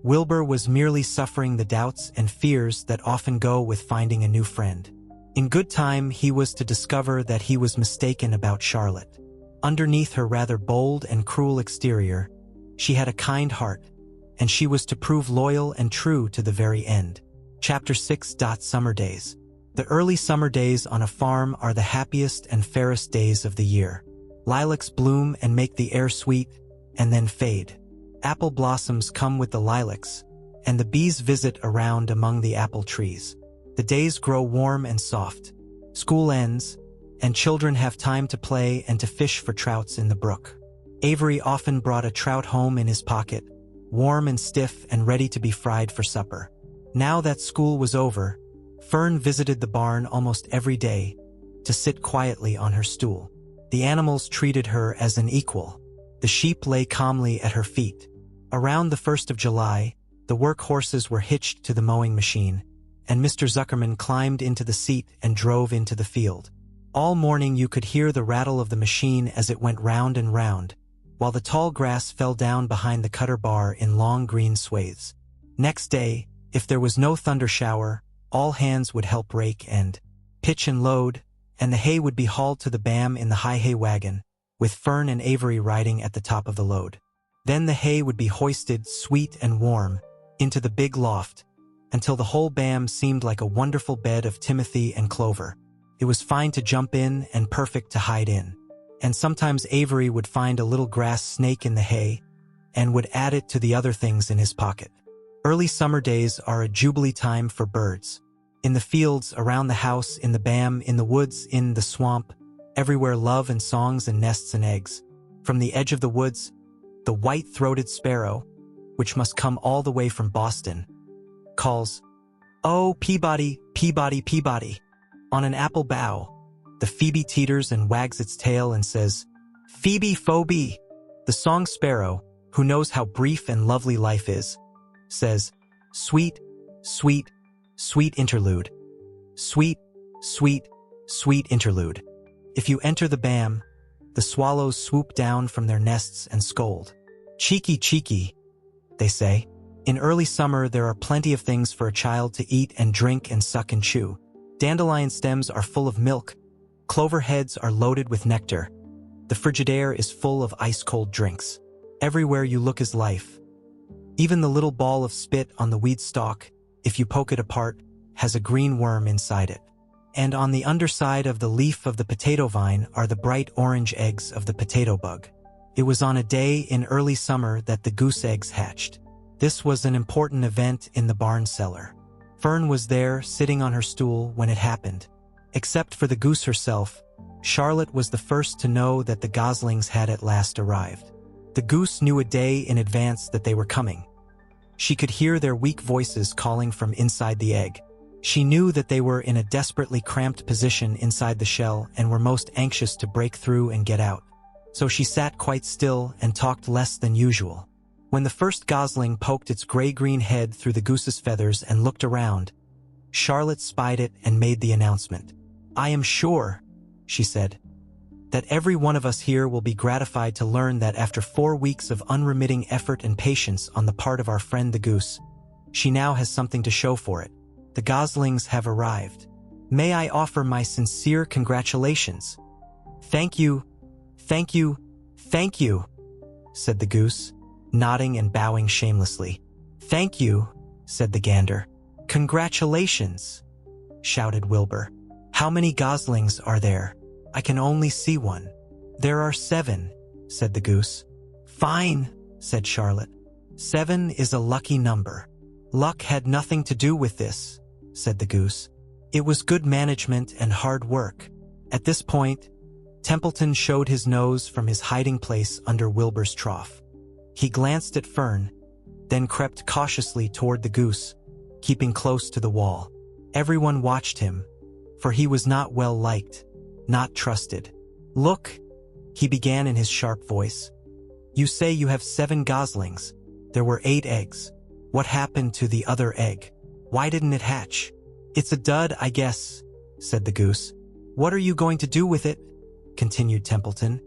S1: Wilbur was merely suffering the doubts and fears that often go with finding a new friend. In good time, he was to discover that he was mistaken about Charlotte. Underneath her rather bold and cruel exterior, she had a kind heart, and she was to prove loyal and true to the very end. Chapter 6. Summer days. The early summer days on a farm are the happiest and fairest days of the year. Lilacs bloom and make the air sweet, and then fade. Apple blossoms come with the lilacs, and the bees visit around among the apple trees. The days grow warm and soft. School ends, and children have time to play and to fish for trouts in the brook. Avery often brought a trout home in his pocket, warm and stiff and ready to be fried for supper. Now that school was over, Fern visited the barn almost every day to sit quietly on her stool. The animals treated her as an equal. The sheep lay calmly at her feet. Around the 1st of July, the work horses were hitched to the mowing machine, and Mr. Zuckerman climbed into the seat and drove into the field. All morning you could hear the rattle of the machine as it went round and round, while the tall grass fell down behind the cutter bar in long green swathes. Next day, if there was no thunder shower, all hands would help rake and pitch and load, and the hay would be hauled to the bam in the high hay wagon, with Fern and Avery riding at the top of the load. Then the hay would be hoisted, sweet and warm, into the big loft, until the whole bam seemed like a wonderful bed of timothy and clover. It was fine to jump in and perfect to hide in. And sometimes Avery would find a little grass snake in the hay and would add it to the other things in his pocket. Early summer days are a jubilee time for birds. In the fields, around the house, in the bam, in the woods, in the swamp, everywhere love and songs and nests and eggs. From the edge of the woods, the white-throated sparrow, which must come all the way from Boston, calls, "Oh, Peabody, Peabody, Peabody." On an apple bough, the phoebe teeters and wags its tail and says, "Phoebe, Phoebe." The song sparrow, who knows how brief and lovely life is, says, "Sweet, sweet, sweet interlude. Sweet, sweet, sweet interlude." If you enter the bam, the swallows swoop down from their nests and scold. "Cheeky, cheeky," they say. In early summer, there are plenty of things for a child to eat and drink and suck and chew. Dandelion stems are full of milk. Clover heads are loaded with nectar. The Frigidaire is full of ice-cold drinks. Everywhere you look is life. Even the little ball of spit on the weed stalk, if you poke it apart, has a green worm inside it. And on the underside of the leaf of the potato vine are the bright orange eggs of the potato bug. It was on a day in early summer that the goose eggs hatched. This was an important event in the barn cellar. Fern was there, sitting on her stool, when it happened. Except for the goose herself, Charlotte was the first to know that the goslings had at last arrived. The goose knew a day in advance that they were coming. She could hear their weak voices calling from inside the egg. She knew that they were in a desperately cramped position inside the shell and were most anxious to break through and get out. So she sat quite still and talked less than usual. When the first gosling poked its gray-green head through the goose's feathers and looked around, Charlotte spied it and made the announcement. "I am sure," she said, "that every one of us here will be gratified to learn that after 4 weeks of unremitting effort and patience on the part of our friend the goose, she now has something to show for it. The goslings have arrived. May I offer my sincere congratulations?" "Thank you, thank you, thank you," said the goose, nodding and bowing shamelessly. "Thank you," said the gander. "Congratulations," shouted Wilbur. "How many goslings are there? I can only see one." "There are 7, said the goose. "Fine," said Charlotte. "7 is a lucky number." "Luck had nothing to do with this," said the goose. "It was good management and hard work." At this point, Templeton showed his nose from his hiding place under Wilbur's trough. He glanced at Fern, then crept cautiously toward the goose, keeping close to the wall. Everyone watched him, for he was not well liked, not trusted. "Look," he began in his sharp voice. "You say you have 7 goslings. There were 8 eggs. What happened to the other egg? Why didn't it hatch?" "It's a dud, I guess," said the goose. "What are you going to do with it?" continued Templeton,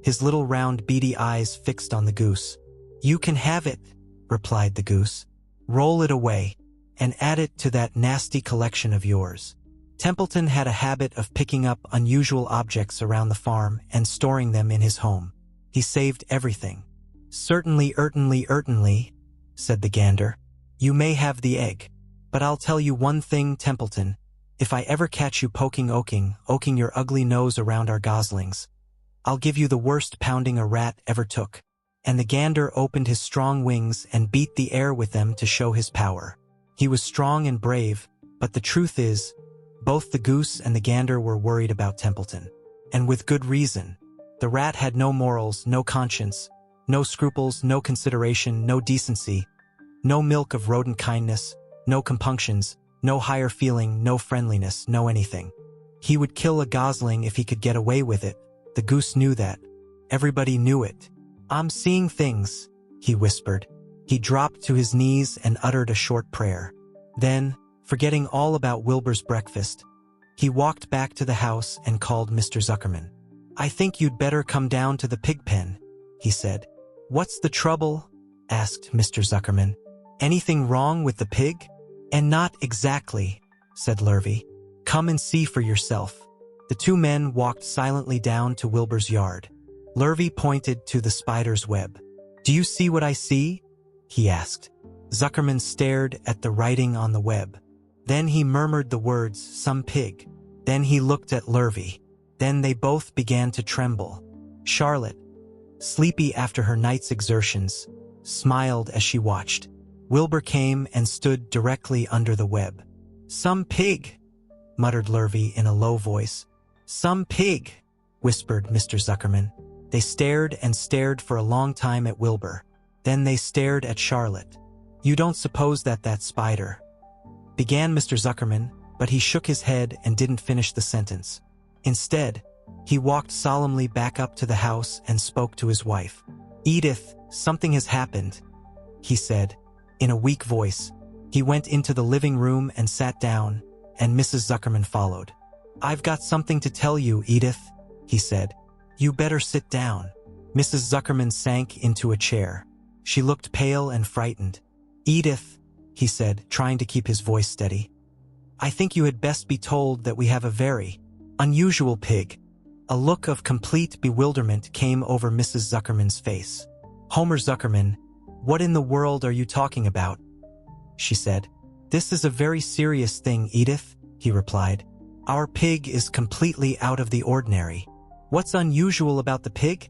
S1: his little round beady eyes fixed on the goose. "You can have it," replied the goose. "Roll it away, and add it to that nasty collection of yours." Templeton had a habit of picking up unusual objects around the farm and storing them in his home. He saved everything. Certainly, said the gander. "You may have the egg. But I'll tell you one thing, Templeton. If I ever catch you poking your ugly nose around our goslings, I'll give you the worst pounding a rat ever took." And the gander opened his strong wings and beat the air with them to show his power. He was strong and brave, but the truth is, both the goose and the gander were worried about Templeton. And with good reason. The rat had no morals, no conscience, no scruples, no consideration, no decency, no milk of rodent kindness, no compunctions, no higher feeling, no friendliness, no anything. He would kill a gosling if he could get away with it. The goose knew that. Everybody knew it. "I'm seeing things," he whispered. He dropped to his knees and uttered a short prayer. Then, forgetting all about Wilbur's breakfast, he walked back to the house and called Mr. Zuckerman. "I think you'd better come down to the pig pen," he said. "What's the trouble?" asked Mr. Zuckerman. "Anything wrong with the pig?" "And not exactly," said Lurvy. "Come and see for yourself." The 2 men walked silently down to Wilbur's yard. Lurvy pointed to the spider's web. "Do you see what I see?" he asked. Zuckerman stared at the writing on the web. Then he murmured the words, "Some pig." Then he looked at Lurvy. Then they both began to tremble. Charlotte, sleepy after her night's exertions, smiled as she watched. Wilbur came and stood directly under the web. "Some pig," muttered Lurvy in a low voice. "Some pig," whispered Mr. Zuckerman. They stared and stared for a long time at Wilbur. Then they stared at Charlotte. "You don't suppose that spider," began Mr. Zuckerman, but he shook his head and didn't finish the sentence. Instead, he walked solemnly back up to the house and spoke to his wife. "Edith, something has happened," he said, in a weak voice. He went into the living room and sat down, and Mrs. Zuckerman followed. "I've got something to tell you, Edith," he said. "You better sit down." Mrs. Zuckerman sank into a chair. She looked pale and frightened. "Edith," he said, trying to keep his voice steady, "I think you had best be told that we have a very unusual pig." A look of complete bewilderment came over Mrs. Zuckerman's face. "Homer Zuckerman, what in the world are you talking about?" she said. "This is a very serious thing, Edith," he replied. "Our pig is completely out of the ordinary." "What's unusual about the pig?"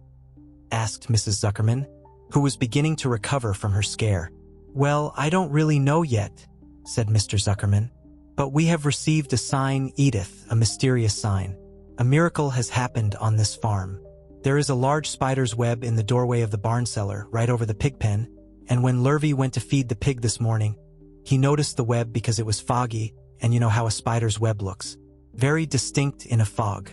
S1: asked Mrs. Zuckerman, who was beginning to recover from her scare. "Well, I don't really know yet," said Mr. Zuckerman. "But we have received a sign, Edith, a mysterious sign. A miracle has happened on this farm. There is a large spider's web in the doorway of the barn cellar, right over the pig pen, and when Lurvy went to feed the pig this morning, he noticed the web because it was foggy, and you know how a spider's web looks. Very distinct in a fog.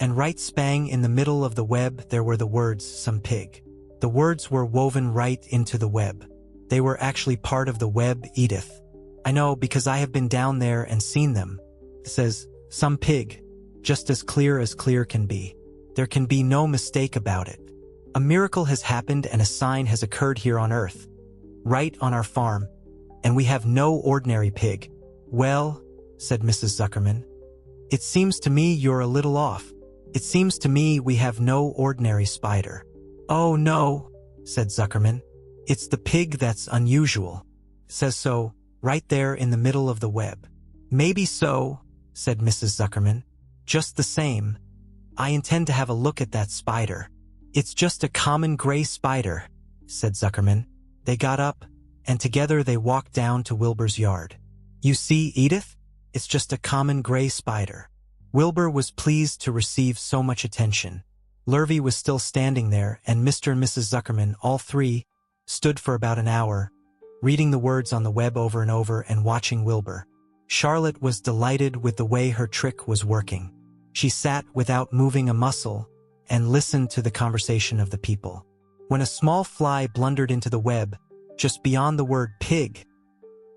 S1: And right spang in the middle of the web there were the words, "Some pig." The words were woven right into the web. They were actually part of the web, Edith. I know because I have been down there and seen them. It says, "Some pig," just as clear can be. There can be no mistake about it. A miracle has happened and a sign has occurred here on Earth. Right on our farm. And we have no ordinary pig. "Well," said Mrs. Zuckerman, "it seems to me you're a little off. It seems to me we have no ordinary spider." "Oh no," said Zuckerman. "It's the pig that's unusual. It says so, right there in the middle of the web." "Maybe so," said Mrs. Zuckerman. "Just the same, I intend to have a look at that spider." "It's just a common gray spider," said Zuckerman. They got up, and together they walked down to Wilbur's yard. "You see, Edith? It's just a common gray spider." Wilbur was pleased to receive so much attention. Lurvy was still standing there, and Mr. and Mrs. Zuckerman, all three, stood for about an hour, reading the words on the web over and over and watching Wilbur. Charlotte was delighted with the way her trick was working. She sat without moving a muscle and listened to the conversation of the people. When a small fly blundered into the web, just beyond the word pig,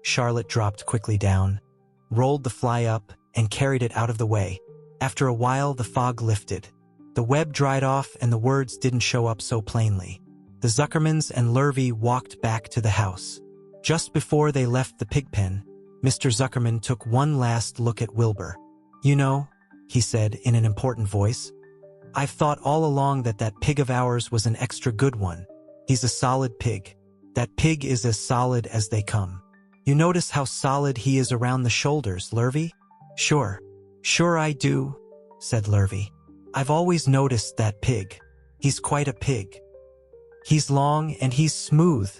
S1: Charlotte dropped quickly down, rolled the fly up, and carried it out of the way. After a while, the fog lifted. The web dried off and the words didn't show up so plainly. The Zuckermans and Lurvy walked back to the house. Just before they left the pig pen, Mr. Zuckerman took one last look at Wilbur. "You know," he said in an important voice, "I've thought all along that that pig of ours was an extra good one. He's a solid pig. That pig is as solid as they come. You notice how solid he is around the shoulders, Lurvy?" Sure I do," said Lurvy. "I've always noticed that pig. He's quite a pig." "He's long and he's smooth,"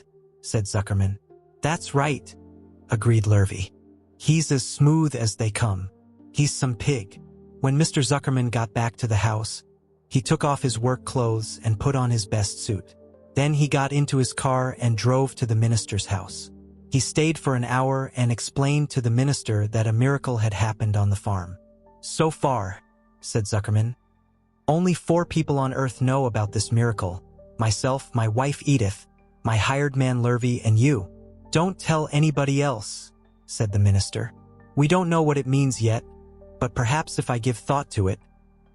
S1: said Zuckerman. "That's right," agreed Lurvy. "He's as smooth as they come. He's some pig." When Mr. Zuckerman got back to the house, he took off his work clothes and put on his best suit. Then he got into his car and drove to the minister's house. He stayed for an hour and explained to the minister that a miracle had happened on the farm. "So far," said Zuckerman, "only 4 people on Earth know about this miracle. Myself, my wife Edith, my hired man Lurvy, and you. Don't tell anybody else," said the minister. "We don't know what it means yet, but perhaps if I give thought to it,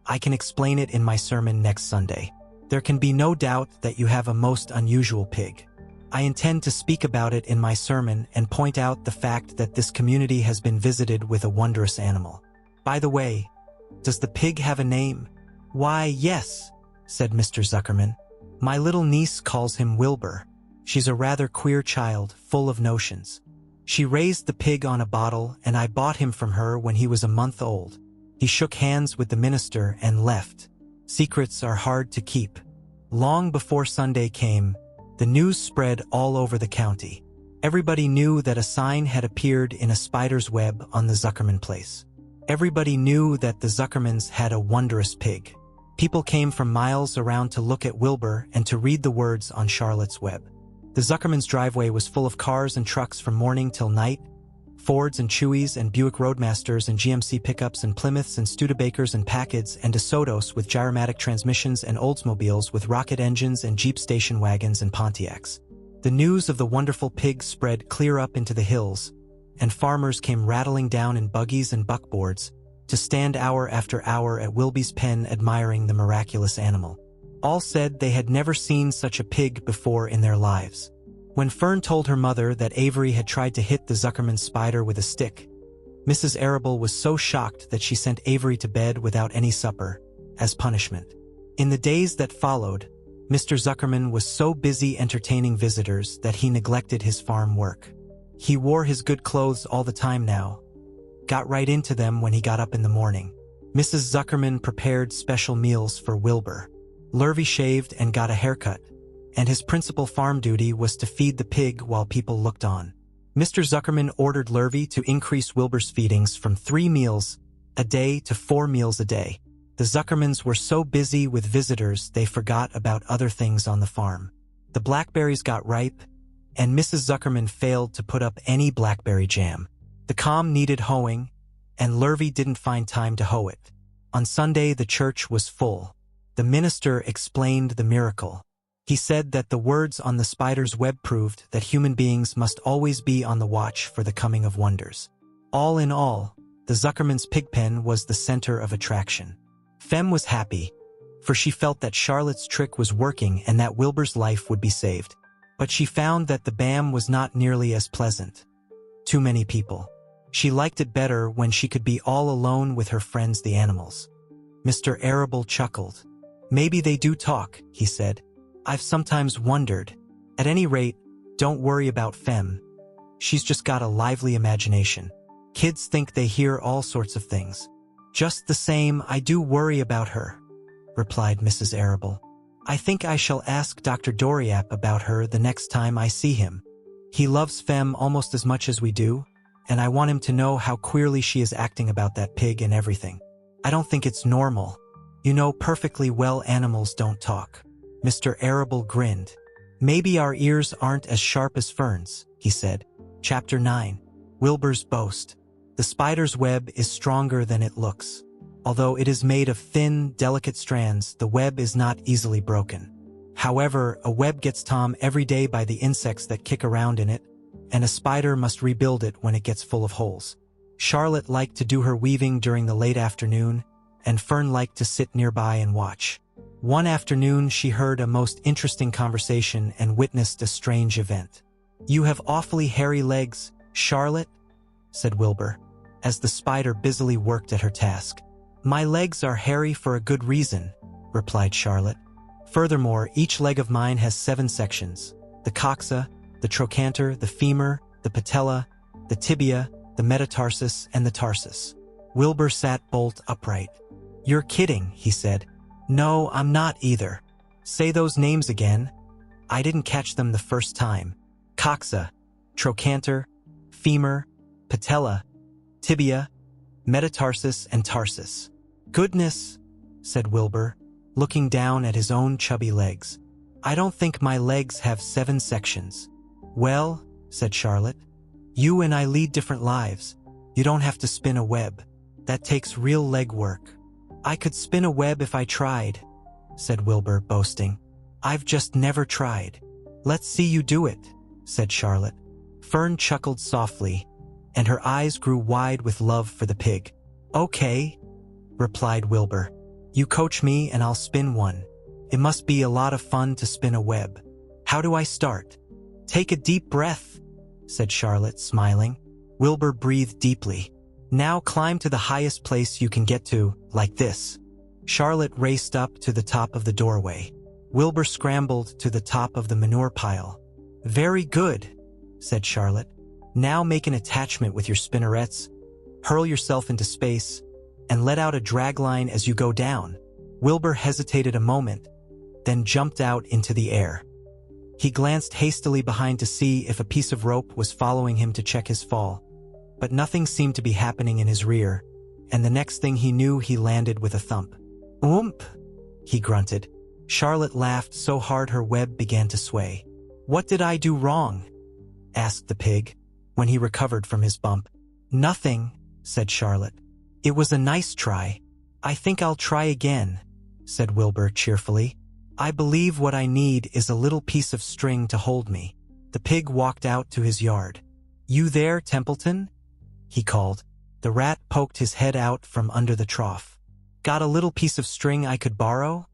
S1: I can explain it in my sermon next Sunday. There can be no doubt that you have a most unusual pig. I intend to speak about it in my sermon and point out the fact that this community has been visited with a wondrous animal. By the way, does the pig have a name?" "Why, yes," said Mr. Zuckerman. "My little niece calls him Wilbur. She's a rather queer child, full of notions. She raised the pig on a bottle, and I bought him from her when he was a month old." He shook hands with the minister and left. Secrets are hard to keep. Long before Sunday came, the news spread all over the county. Everybody knew that a sign had appeared in a spider's web on the Zuckerman place. Everybody knew that the Zuckermans had a wondrous pig. People came from miles around to look at Wilbur and to read the words on Charlotte's web. The Zuckermans' driveway was full of cars and trucks from morning till night. Fords and Chewies and Buick Roadmasters and GMC pickups and Plymouths and Studebakers and Packards and DeSotos with gyromatic transmissions and Oldsmobiles with rocket engines and Jeep station wagons and Pontiacs. The news of the wonderful pig spread clear up into the hills, and farmers came rattling down in buggies and buckboards to stand hour after hour at Wilby's pen admiring the miraculous animal. All said they had never seen such a pig before in their lives. When Fern told her mother that Avery had tried to hit the Zuckerman spider with a stick, Mrs. Arable was so shocked that she sent Avery to bed without any supper, as punishment. In the days that followed, Mr. Zuckerman was so busy entertaining visitors that he neglected his farm work. He wore his good clothes all the time now, got right into them when he got up in the morning. Mrs. Zuckerman prepared special meals for Wilbur. Lurvy shaved and got a haircut, and his principal farm duty was to feed the pig while people looked on. Mr. Zuckerman ordered Lurvy to increase Wilbur's feedings from 3 meals a day to 4 meals a day. The Zuckermans were so busy with visitors they forgot about other things on the farm. The blackberries got ripe, and Mrs. Zuckerman failed to put up any blackberry jam. The comm needed hoeing, and Lurvy didn't find time to hoe it. On Sunday, the church was full. The minister explained the miracle. He said that the words on the spider's web proved that human beings must always be on the watch for the coming of wonders. All in all, the Zuckerman's pigpen was the center of attraction. Fem was happy, for she felt that Charlotte's trick was working and that Wilbur's life would be saved. But she found that the BAM was not nearly as pleasant. Too many people. She liked it better when she could be all alone with her friends the animals. Mr. Arable chuckled. "Maybe they do talk," he said. "I've sometimes wondered. At any rate, don't worry about Fem. She's just got a lively imagination. Kids think they hear all sorts of things." "Just the same, I do worry about her," replied Mrs. Arable. "I think I shall ask Dr. Doriap about her the next time I see him. He loves Fem almost as much as we do, and I want him to know how queerly she is acting about that pig and everything. I don't think it's normal. You know perfectly well animals don't talk." Mr. Arable grinned. "Maybe our ears aren't as sharp as Fern's," he said. Chapter 9. Wilbur's Boast. The spider's web is stronger than it looks. Although it is made of thin, delicate strands, the web is not easily broken. However, a web gets torn every day by the insects that kick around in it, and a spider must rebuild it when it gets full of holes. Charlotte liked to do her weaving during the late afternoon, and Fern liked to sit nearby and watch. One afternoon, she heard a most interesting conversation and witnessed a strange event. "You have awfully hairy legs, Charlotte," said Wilbur, as the spider busily worked at her task. "My legs are hairy for a good reason," replied Charlotte. "Furthermore, each leg of mine has 7 sections: the coxa, the trochanter, the femur, the patella, the tibia, the metatarsus, and the tarsus." Wilbur sat bolt upright. "You're kidding," he said. "No, I'm not either. Say those names again. I didn't catch them the first time. Coxa, trochanter, femur, patella, tibia, metatarsus, and tarsus." "Goodness," said Wilbur, looking down at his own chubby legs. "I don't think my legs have 7 sections." "Well," said Charlotte, "you and I lead different lives. You don't have to spin a web. That takes real leg work." "I could spin a web if I tried," said Wilbur, boasting. "I've just never tried." "Let's see you do it," said Charlotte. Fern chuckled softly, and her eyes grew wide with love for the pig. "Okay," replied Wilbur. "You coach me and I'll spin one. It must be a lot of fun to spin a web. How do I start?" "Take a deep breath," said Charlotte, smiling. Wilbur breathed deeply. "Now climb to the highest place you can get to, like this." Charlotte raced up to the top of the doorway. Wilbur scrambled to the top of the manure pile. "Very good," said Charlotte. "Now make an attachment with your spinnerets, hurl yourself into space, and let out a dragline as you go down." Wilbur hesitated a moment, then jumped out into the air. He glanced hastily behind to see if a piece of rope was following him to check his fall, but nothing seemed to be happening in his rear, and the next thing he knew he landed with a thump. "Oomp," he grunted. Charlotte laughed so hard her web began to sway. "What did I do wrong?" asked the pig, when he recovered from his bump. "Nothing," said Charlotte. "It was a nice try. I think I'll try again," said Wilbur cheerfully. "I believe what I need is a little piece of string to hold me." The pig walked out to his yard. "You there, Templeton?" he called. The rat poked his head out from under the trough. "Got a little piece of string I could borrow?"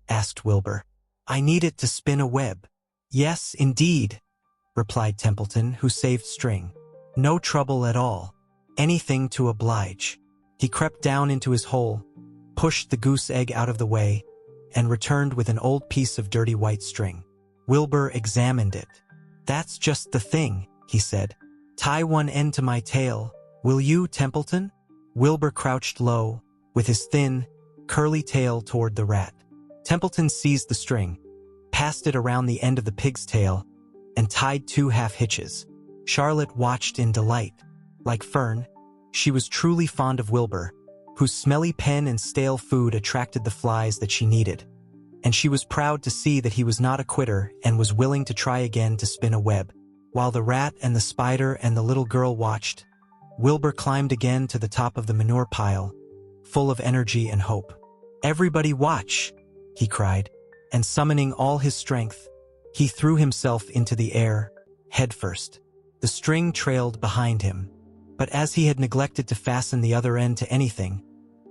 S1: asked Wilbur. "I need it to spin a web." "Yes, indeed," replied Templeton, who saved string. "No trouble at all. Anything to oblige." He crept down into his hole, pushed the goose egg out of the way, and returned with an old piece of dirty white string. Wilbur examined it. "That's just the thing," he said. "Tie one end to my tail, will you, Templeton?" Wilbur crouched low, with his thin, curly tail toward the rat. Templeton seized the string, passed it around the end of the pig's tail, and tied 2 half hitches. Charlotte watched in delight. Like Fern, she was truly fond of Wilbur, whose smelly pen and stale food attracted the flies that she needed. And she was proud to see that he was not a quitter and was willing to try again to spin a web. While the rat and the spider and the little girl watched, Wilbur climbed again to the top of the manure pile, full of energy and hope. "Everybody watch!" he cried, and summoning all his strength, he threw himself into the air, headfirst. The string trailed behind him, but as he had neglected to fasten the other end to anything,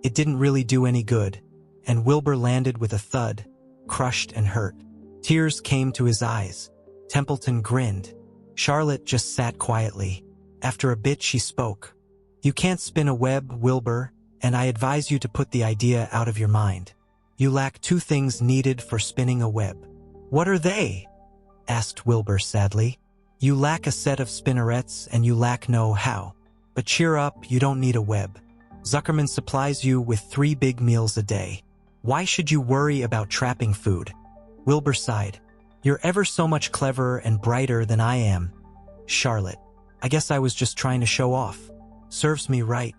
S1: it didn't really do any good, and Wilbur landed with a thud, crushed and hurt. Tears came to his eyes. Templeton grinned. Charlotte just sat quietly. After a bit she spoke. "You can't spin a web, Wilbur, and I advise you to put the idea out of your mind. You lack two things needed for spinning a web." "What are they?" asked Wilbur sadly. "You lack a set of spinnerets and you lack know-how. But cheer up, you don't need a web. Zuckerman supplies you with 3 big meals a day. Why should you worry about trapping food?" Wilbur sighed. "You're ever so much cleverer and brighter than I am, Charlotte. I guess I was just trying to show off. Serves me right."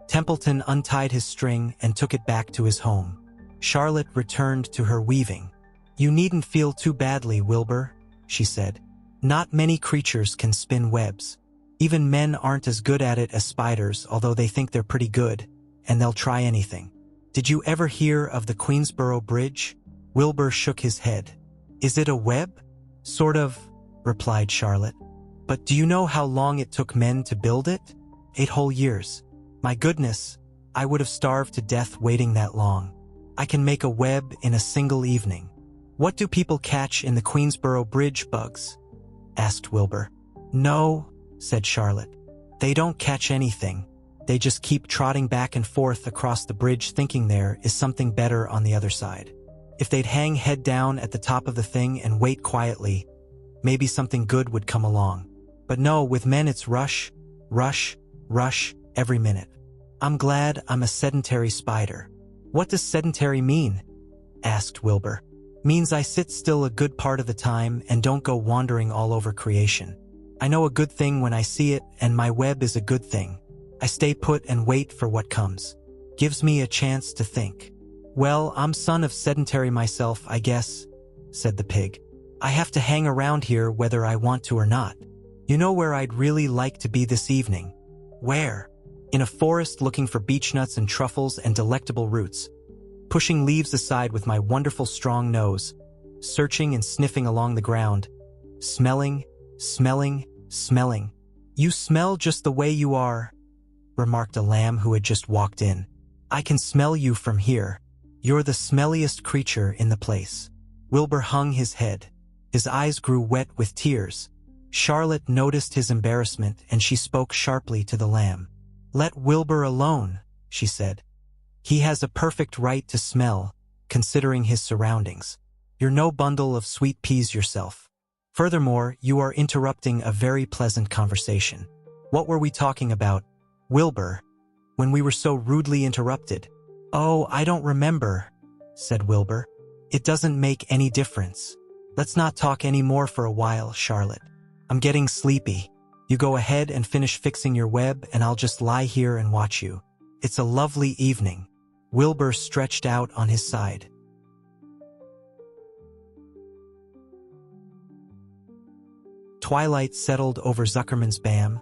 S1: Templeton untied his string and took it back to his home. Charlotte returned to her weaving. "You needn't feel too badly, Wilbur," she said. "Not many creatures can spin webs. Even men aren't as good at it as spiders, although they think they're pretty good, and they'll try anything. Did you ever hear of the Queensboro Bridge?" Wilbur shook his head. "Is it a web?" "Sort of," replied Charlotte. "But do you know how long it took men to build it? 8 whole years. My goodness, I would have starved to death waiting that long. I can make a web in a single evening." "What do people catch in the Queensboro Bridge, bugs?" asked Wilbur. "No," said Charlotte. "They don't catch anything. They just keep trotting back and forth across the bridge thinking there is something better on the other side. If they'd hang head down at the top of the thing and wait quietly, maybe something good would come along. But no, with men it's rush, rush, rush every minute. I'm glad I'm a sedentary spider." "What does sedentary mean?" asked Wilbur. "Means I sit still a good part of the time and don't go wandering all over creation. I know a good thing when I see it, and my web is a good thing. I stay put and wait for what comes. Gives me a chance to think." "Well, I'm son of sedentary myself, I guess," said the pig. "I have to hang around here whether I want to or not. You know where I'd really like to be this evening?" "Where?" "In a forest looking for beechnuts and truffles and delectable roots. Pushing leaves aside with my wonderful strong nose, searching and sniffing along the ground. Smelling, smelling, smelling." "You smell just the way you are," remarked a lamb who had just walked in. "I can smell you from here. You're the smelliest creature in the place." Wilbur hung his head. His eyes grew wet with tears. Charlotte noticed his embarrassment and she spoke sharply to the lamb. "Let Wilbur alone," she said. "He has a perfect right to smell, considering his surroundings. You're no bundle of sweet peas yourself. Furthermore, you are interrupting a very pleasant conversation." "What were we talking about, Wilbur, when we were so rudely interrupted?" "Oh, I don't remember," said Wilbur. "It doesn't make any difference. Let's not talk any more for a while, Charlotte. I'm getting sleepy. You go ahead and finish fixing your web and I'll just lie here and watch you. It's a lovely evening." Wilbur stretched out on his side. Twilight settled over Zuckerman's BAM,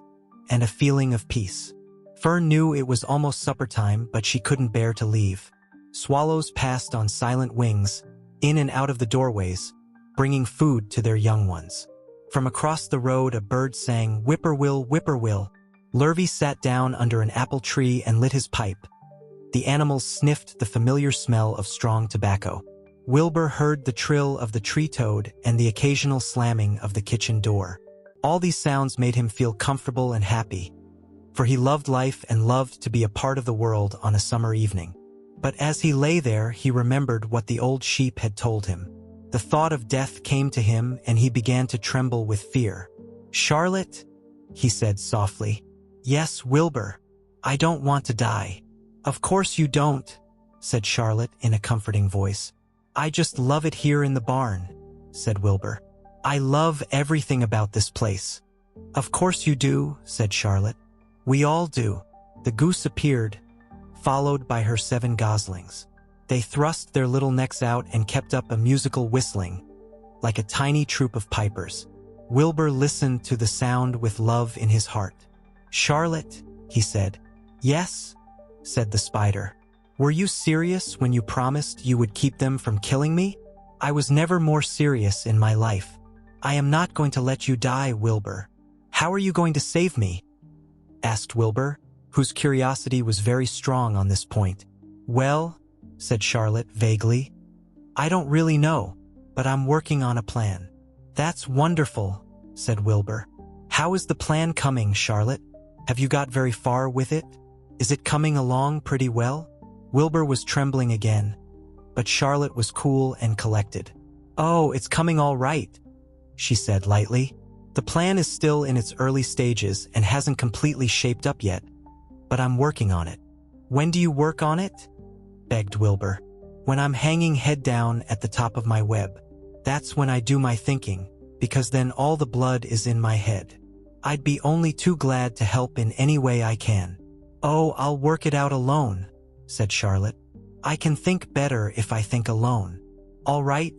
S1: and a feeling of peace. Fern knew it was almost supper time, but she couldn't bear to leave. Swallows passed on silent wings, in and out of the doorways, bringing food to their young ones. From across the road a bird sang, "Whippoorwill, whippoorwill." Lurvy sat down under an apple tree and lit his pipe. The animals sniffed the familiar smell of strong tobacco. Wilbur heard the trill of the tree toad and the occasional slamming of the kitchen door. All these sounds made him feel comfortable and happy, for he loved life and loved to be a part of the world on a summer evening. But as he lay there, he remembered what the old sheep had told him. The thought of death came to him and he began to tremble with fear. "Charlotte," he said softly. "Yes, Wilbur. I don't want to die." "Of course you don't," said Charlotte in a comforting voice. "I just love it here in the barn," said Wilbur. "I love everything about this place." "Of course you do," said Charlotte. "We all do." The goose appeared, followed by her 7 goslings. They thrust their little necks out and kept up a musical whistling, like a tiny troop of pipers. Wilbur listened to the sound with love in his heart. "Charlotte," he said. Yes, said the spider. Were you serious when you promised you would keep them from killing me? I was never more serious in my life. I am not going to let you die, Wilbur. How are you going to save me? Asked Wilbur, whose curiosity was very strong on this point. Well, said Charlotte vaguely, I don't really know, but I'm working on a plan. That's wonderful, said Wilbur. How is the plan coming, Charlotte? Have you got very far with it? Is it coming along pretty well? Wilbur was trembling again, but Charlotte was cool and collected. Oh, it's coming all right, she said lightly. The plan is still in its early stages and hasn't completely shaped up yet, but I'm working on it. When do you work on it? Begged Wilbur. When I'm hanging head down at the top of my web. That's when I do my thinking, because then all the blood is in my head. I'd be only too glad to help in any way I can. Oh, I'll work it out alone, said Charlotte. I can think better if I think alone. All right,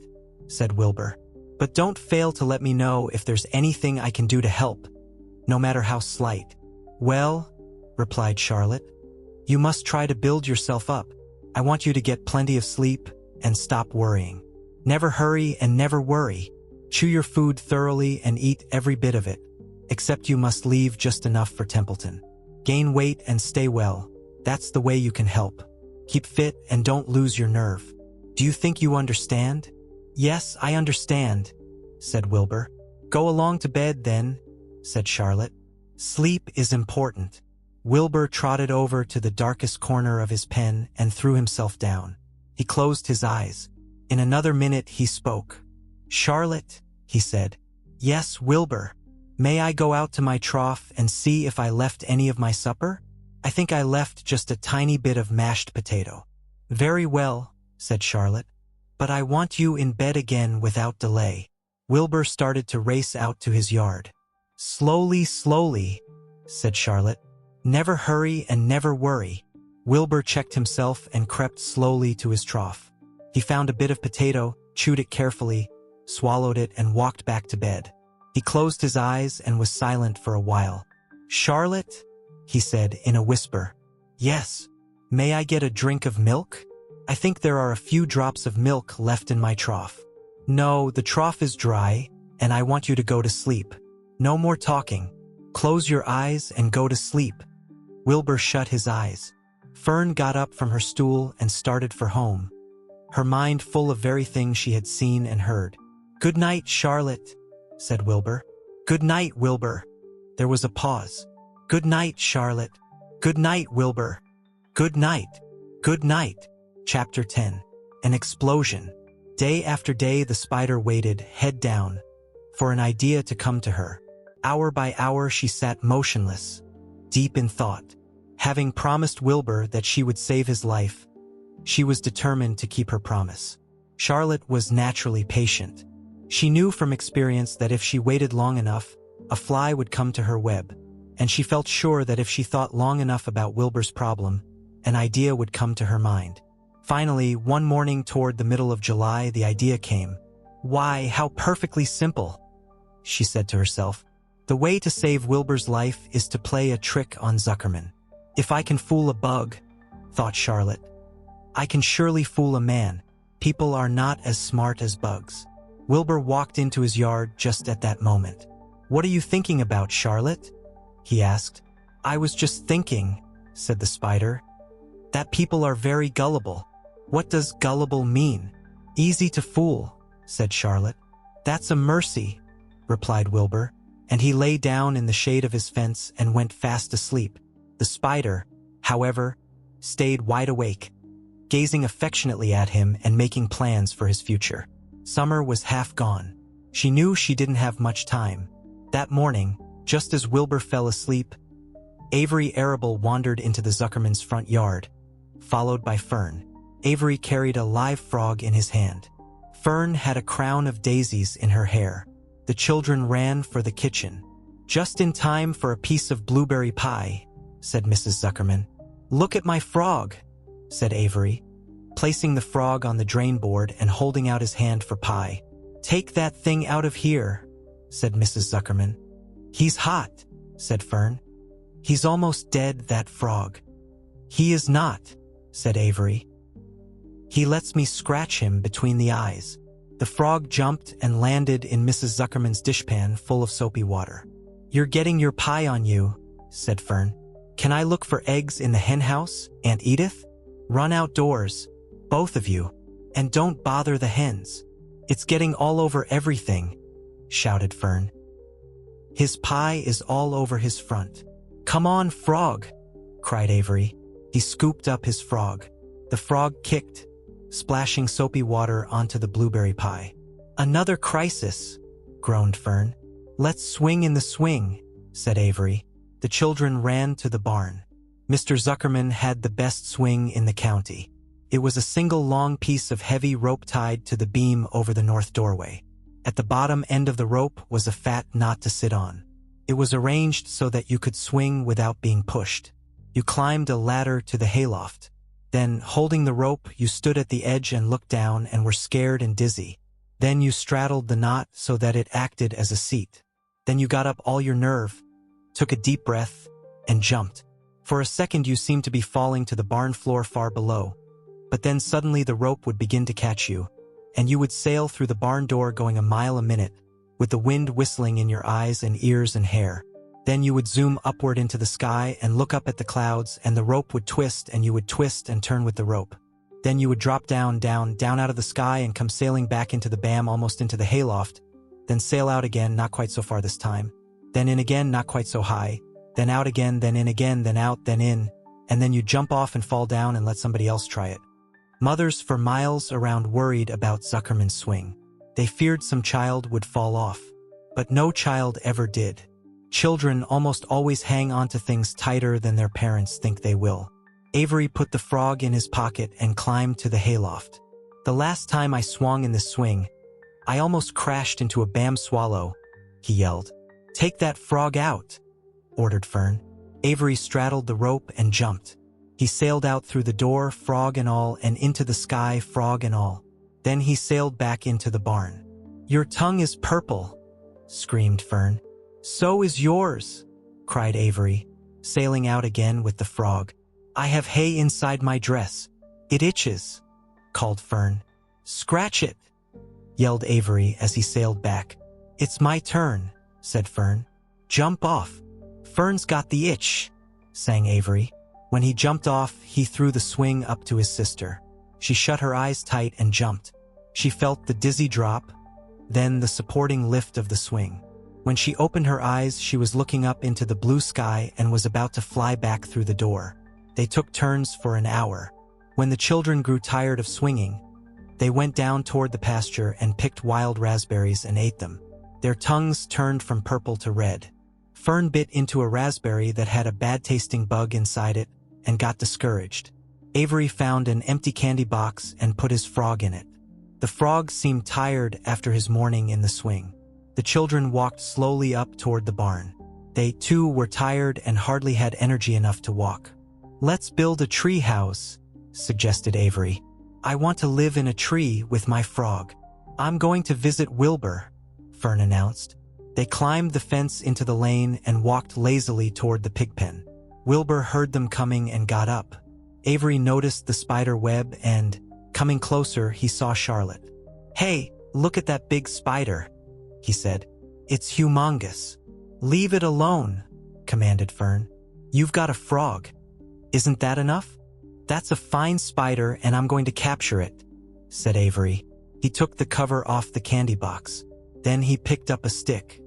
S1: said Wilbur. But don't fail to let me know if there's anything I can do to help, no matter how slight. Well, replied Charlotte, you must try to build yourself up. I want you to get plenty of sleep and stop worrying. Never hurry and never worry. Chew your food thoroughly and eat every bit of it, except you must leave just enough for Templeton. Gain weight and stay well. That's the way you can help. Keep fit and don't lose your nerve. Do you think you understand? Yes, I understand, said Wilbur. Go along to bed then, said Charlotte. Sleep is important. Wilbur trotted over to the darkest corner of his pen and threw himself down. He closed his eyes. In another minute he spoke. Charlotte, he said. Yes, Wilbur. May I go out to my trough and see if I left any of my supper? I think I left just a tiny bit of mashed potato. Very well, said Charlotte. But I want you in bed again without delay. Wilbur started to race out to his yard. Slowly, slowly, said Charlotte. Never hurry and never worry. Wilbur checked himself and crept slowly to his trough. He found a bit of potato, chewed it carefully, swallowed it, and walked back to bed. He closed his eyes and was silent for a while. Charlotte, he said in a whisper. Yes. May I get a drink of milk? I think there are a few drops of milk left in my trough. No, the trough is dry, and I want you to go to sleep. No more talking. Close your eyes and go to sleep. Wilbur shut his eyes. Fern got up from her stool and started for home, her mind full of very things she had seen and heard. Good night, Charlotte, said Wilbur. Good night, Wilbur. There was a pause. Good night, Charlotte. Good night, Wilbur. Good night. Good night. Chapter 10. An explosion. Day after day the spider waited, head down, for an idea to come to her. Hour by hour she sat motionless, deep in thought. Having promised Wilbur that she would save his life, she was determined to keep her promise. Charlotte was naturally patient. She knew from experience that if she waited long enough, a fly would come to her web, and she felt sure that if she thought long enough about Wilbur's problem, an idea would come to her mind. Finally, one morning toward the middle of July, the idea came. Why, how perfectly simple, she said to herself. The way to save Wilbur's life is to play a trick on Zuckerman. If I can fool a bug, thought Charlotte, I can surely fool a man. People are not as smart as bugs. Wilbur walked into his yard just at that moment. What are you thinking about, Charlotte? He asked. I was just thinking, said the spider, that people are very gullible. What does gullible mean? Easy to fool, said Charlotte. That's a mercy, replied Wilbur, and he lay down in the shade of his fence and went fast asleep. The spider, however, stayed wide awake, gazing affectionately at him and making plans for his future. Summer was half gone. She knew she didn't have much time. That morning, just as Wilbur fell asleep, Avery Arable wandered into the Zuckerman's front yard, followed by Fern. Avery carried a live frog in his hand. Fern had a crown of daisies in her hair. The children ran for the kitchen. Just in time for a piece of blueberry pie, said Mrs. Zuckerman. Look at my frog, said Avery, placing the frog on the drain board and holding out his hand for pie. Take that thing out of here, said Mrs. Zuckerman. He's hot, said Fern. "He's almost dead, that frog." "He is not," said Avery. "He lets me scratch him between the eyes." The frog jumped and landed in Mrs. Zuckerman's dishpan full of soapy water. "You're getting your pie on you," said Fern. "Can I look for eggs in the henhouse, Aunt Edith? Run outdoors, both of you, and don't bother the hens. It's getting all over everything," shouted Fern. "His pie is all over his front." "Come on, frog," cried Avery. He scooped up his frog. The frog kicked, splashing soapy water onto the blueberry pie. "Another crisis," groaned Fern. "Let's swing in the swing," said Avery. The children ran to the barn. Mr. Zuckerman had the best swing in the county. It was a single long piece of heavy rope tied to the beam over the north doorway. At the bottom end of the rope was a fat knot to sit on. It was arranged so that you could swing without being pushed. You climbed a ladder to the hayloft. Then, holding the rope, you stood at the edge and looked down and were scared and dizzy. Then you straddled the knot so that it acted as a seat. Then you got up all your nerve, took a deep breath, and jumped. For a second you seemed to be falling to the barn floor far below. But then suddenly the rope would begin to catch you, and you would sail through the barn door going a mile a minute, with the wind whistling in your eyes and ears and hair. Then you would zoom upward into the sky and look up at the clouds, and the rope would twist and you would twist and turn with the rope. Then you would drop down out of the sky and come sailing back into the BAM, almost into the hayloft, then sail out again, not quite so far this time, then in again, not quite so high, then out again, then in again, then out, then in, and then you jump off and fall down and let somebody else try it. Mothers for miles around worried about Zuckerman's swing. They feared some child would fall off. But no child ever did. Children almost always hang on to things tighter than their parents think they will. Avery put the frog in his pocket and climbed to the hayloft. "The last time I swung in this swing, I almost crashed into a BAM swallow," he yelled. "Take that frog out," ordered Fern. Avery straddled the rope and jumped. He sailed out through the door, frog and all, and into the sky, frog and all. Then he sailed back into the barn. "Your tongue is purple," screamed Fern. "So is yours," cried Avery, sailing out again with the frog. "I have hay inside my dress. It itches," called Fern. "Scratch it," yelled Avery as he sailed back. "It's my turn," said Fern. "Jump off." "Fern's got the itch," sang Avery. When he jumped off, he threw the swing up to his sister. She shut her eyes tight and jumped. She felt the dizzy drop, then the supporting lift of the swing. When she opened her eyes, she was looking up into the blue sky and was about to fly back through the door. They took turns for an hour. When the children grew tired of swinging, they went down toward the pasture and picked wild raspberries and ate them. Their tongues turned from purple to red. Fern bit into a raspberry that had a bad-tasting bug inside it and got discouraged. Avery found an empty candy box and put his frog in it. The frog seemed tired after his morning in the swing. The children walked slowly up toward the barn. They, too, were tired and hardly had energy enough to walk. "Let's build a tree house," suggested Avery. "I want to live in a tree with my frog." "I'm going to visit Wilbur," Fern announced. They climbed the fence into the lane and walked lazily toward the pig pen. Wilbur heard them coming and got up. Avery noticed the spider web and, coming closer, he saw Charlotte. "Hey, look at that big spider," he said. "It's humongous." "Leave it alone," commanded Fern. "You've got a frog. Isn't that enough?" "That's a fine spider and I'm going to capture it," said Avery. He took the cover off the candy box. Then he picked up a stick.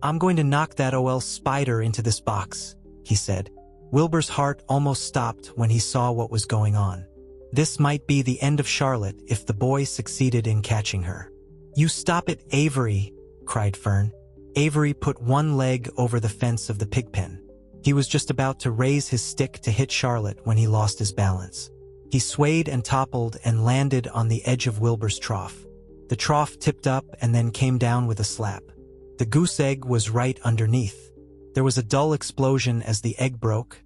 S1: "I'm going to knock that OL spider into this box," he said. Wilbur's heart almost stopped when he saw what was going on. This might be the end of Charlotte if the boy succeeded in catching her. "You stop it, Avery," cried Fern. Avery put one leg over the fence of the pig pen. He was just about to raise his stick to hit Charlotte when he lost his balance. He swayed and toppled and landed on the edge of Wilbur's trough. The trough tipped up and then came down with a slap. The goose egg was right underneath. There was a dull explosion as the egg broke,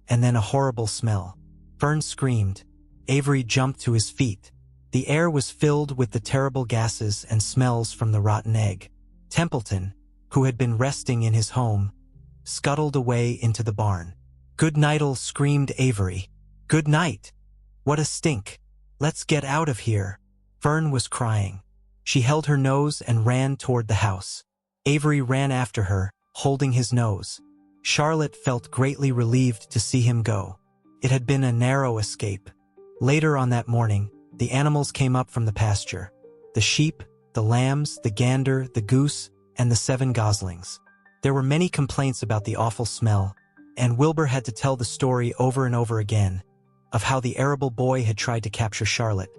S1: and then a horrible smell. Fern screamed. Avery jumped to his feet. The air was filled with the terrible gases and smells from the rotten egg. Templeton, who had been resting in his home, scuttled away into the barn. "Good night'll," screamed Avery. "Good night. What a stink. Let's get out of here." Fern was crying. She held her nose and ran toward the house. Avery ran after her, holding his nose. Charlotte felt greatly relieved to see him go. It had been a narrow escape. Later on that morning, the animals came up from the pasture. The sheep, the lambs, the gander, the goose, and the 7 goslings. There were many complaints about the awful smell, and Wilbur had to tell the story over and over again of how the arable boy had tried to capture Charlotte,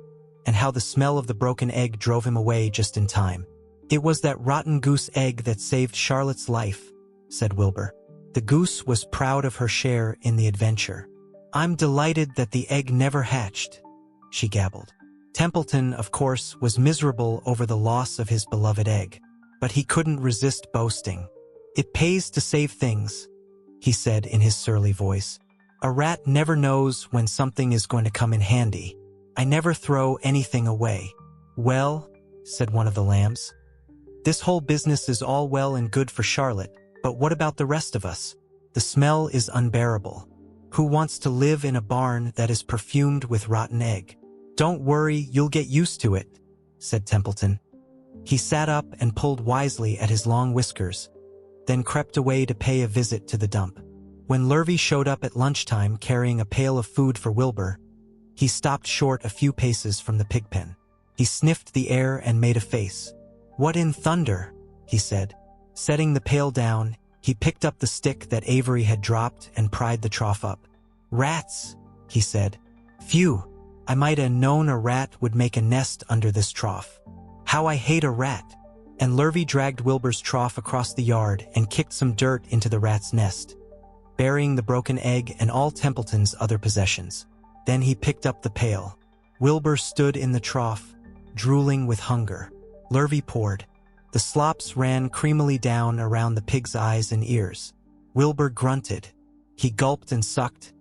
S1: and how the smell of the broken egg drove him away just in time. "It was that rotten goose egg that saved Charlotte's life," said Wilbur. The goose was proud of her share in the adventure. "I'm delighted that the egg never hatched," she gabbled. Templeton, of course, was miserable over the loss of his beloved egg, but he couldn't resist boasting. "It pays to save things," he said in his surly voice. "A rat never knows when something is going to come in handy. I never throw anything away." "Well," said one of the lambs, "this whole business is all well and good for Charlotte, but what about the rest of us? The smell is unbearable. Who wants to live in a barn that is perfumed with rotten egg?" "Don't worry, you'll get used to it," said Templeton. He sat up and pulled wisely at his long whiskers, then crept away to pay a visit to the dump. When Lurvy showed up at lunchtime carrying a pail of food for Wilbur, he stopped short a few paces from the pig pen. He sniffed the air and made a face. "What in thunder?" he said. Setting the pail down, he picked up the stick that Avery had dropped and pried the trough up. "Rats," he said. "Phew, I might have known a rat would make a nest under this trough. How I hate a rat." And Lurvy dragged Wilbur's trough across the yard and kicked some dirt into the rat's nest, burying the broken egg and all Templeton's other possessions. Then he picked up the pail. Wilbur stood in the trough, drooling with hunger. Lurvy poured. The slops ran creamily down around the pig's eyes and ears. Wilbur grunted. He gulped and sucked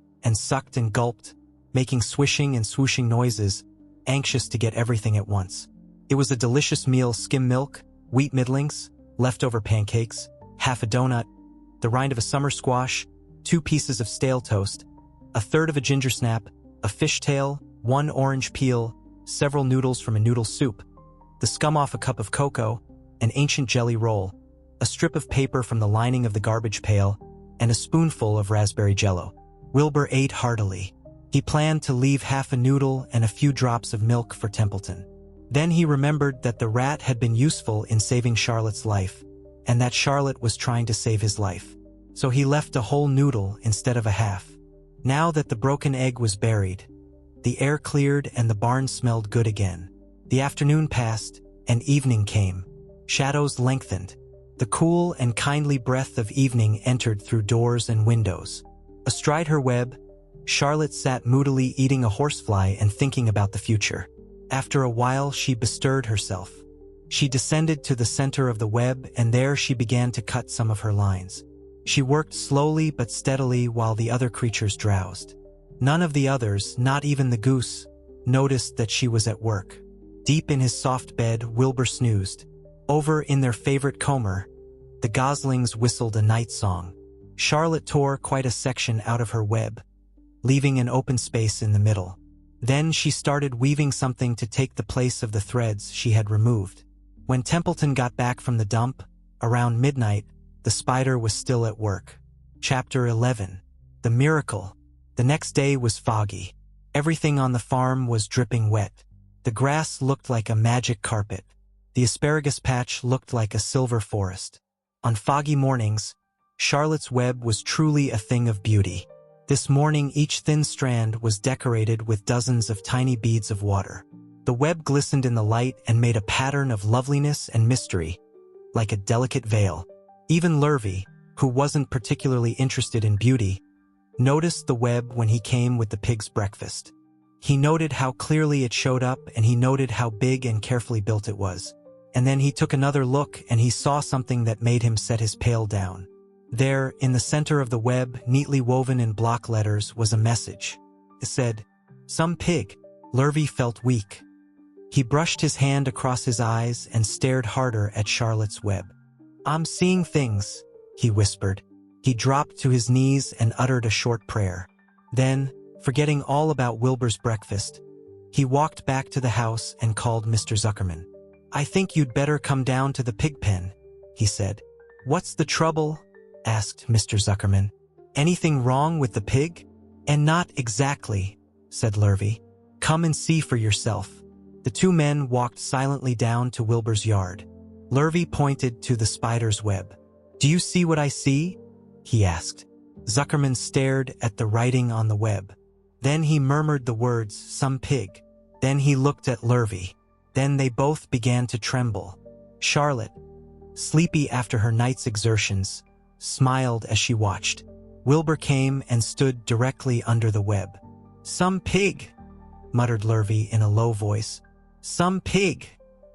S1: and gulped, making swishing and swooshing noises, anxious to get everything at once. It was a delicious meal: skim milk, wheat middlings, leftover pancakes, half a donut, the rind of a summer squash, 2 pieces of stale toast, a third of a ginger snap, a fishtail, 1 orange peel, several noodles from a noodle soup, the scum off a cup of cocoa, an ancient jelly roll, a strip of paper from the lining of the garbage pail, and a spoonful of raspberry jello. Wilbur ate heartily. He planned to leave half a noodle and a few drops of milk for Templeton. Then he remembered that the rat had been useful in saving Charlotte's life, and that Charlotte was trying to save his life. So he left a whole noodle instead of a half. Now that the broken egg was buried, the air cleared and the barn smelled good again. The afternoon passed, and evening came. Shadows lengthened. The cool and kindly breath of evening entered through doors and windows. Astride her web, Charlotte sat moodily eating a horsefly and thinking about the future. After a while, she bestirred herself. She descended to the center of the web, and there she began to cut some of her lines. She worked slowly but steadily while the other creatures drowsed. None of the others, not even the goose, noticed that she was at work. Deep in his soft bed, Wilbur snoozed. Over in their favorite comber, the goslings whistled a night song. Charlotte tore quite a section out of her web, leaving an open space in the middle. Then she started weaving something to take the place of the threads she had removed. When Templeton got back from the dump, around midnight, the spider was still at work. Chapter 11. The Miracle. The next day was foggy. Everything on the farm was dripping wet. The grass looked like a magic carpet. The asparagus patch looked like a silver forest. On foggy mornings, Charlotte's web was truly a thing of beauty. This morning, each thin strand was decorated with dozens of tiny beads of water. The web glistened in the light and made a pattern of loveliness and mystery, like a delicate veil. Even Lurvy, who wasn't particularly interested in beauty, noticed the web when he came with the pig's breakfast. He noted how clearly it showed up, and he noted how big and carefully built it was. And then he took another look, and he saw something that made him set his pail down. There, in the center of the web, neatly woven in block letters, was a message. It said, "Some pig." Lurvy felt weak. He brushed his hand across his eyes and stared harder at Charlotte's web. "I'm seeing things," he whispered. He dropped to his knees and uttered a short prayer. Then, forgetting all about Wilbur's breakfast, he walked back to the house and called Mr. Zuckerman. "I think you'd better come down to the pig pen," he said. "What's the trouble?" asked Mr. Zuckerman. "Anything wrong with the pig?" "And not exactly," said Lurvy. "Come and see for yourself." The two men walked silently down to Wilbur's yard. Lurvy pointed to the spider's web. "Do you see what I see?" he asked. Zuckerman stared at the writing on the web. Then he murmured the words, "Some pig." Then he looked at Lurvy. Then they both began to tremble. Charlotte, sleepy after her night's exertions, smiled as she watched. Wilbur came and stood directly under the web. "Some pig," muttered Lurvy in a low voice. "Some pig,"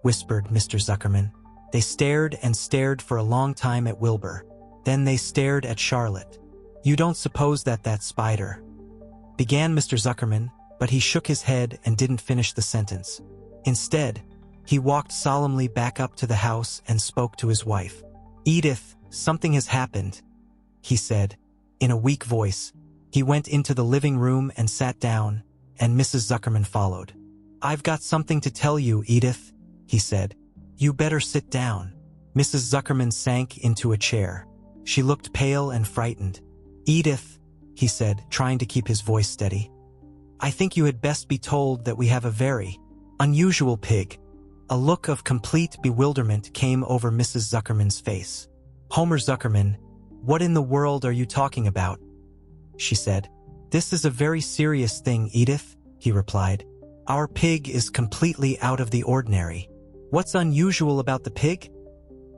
S1: whispered Mr. Zuckerman. They stared and stared for a long time at Wilbur. Then they stared at Charlotte. "You don't suppose that spider—" began Mr. Zuckerman, but he shook his head and didn't finish the sentence. Instead, he walked solemnly back up to the house and spoke to his wife. "Edith, something has happened," he said, in a weak voice. He went into the living room and sat down, and Mrs. Zuckerman followed. "I've got something to tell you, Edith," he said. "You better sit down." Mrs. Zuckerman sank into a chair. She looked pale and frightened. "Edith," he said, trying to keep his voice steady, "I think you had best be told that we have a very unusual pig." A look of complete bewilderment came over Mrs. Zuckerman's face. "Homer Zuckerman, what in the world are you talking about?" she said. "This is a very serious thing, Edith," he replied. "Our pig is completely out of the ordinary." "What's unusual about the pig?"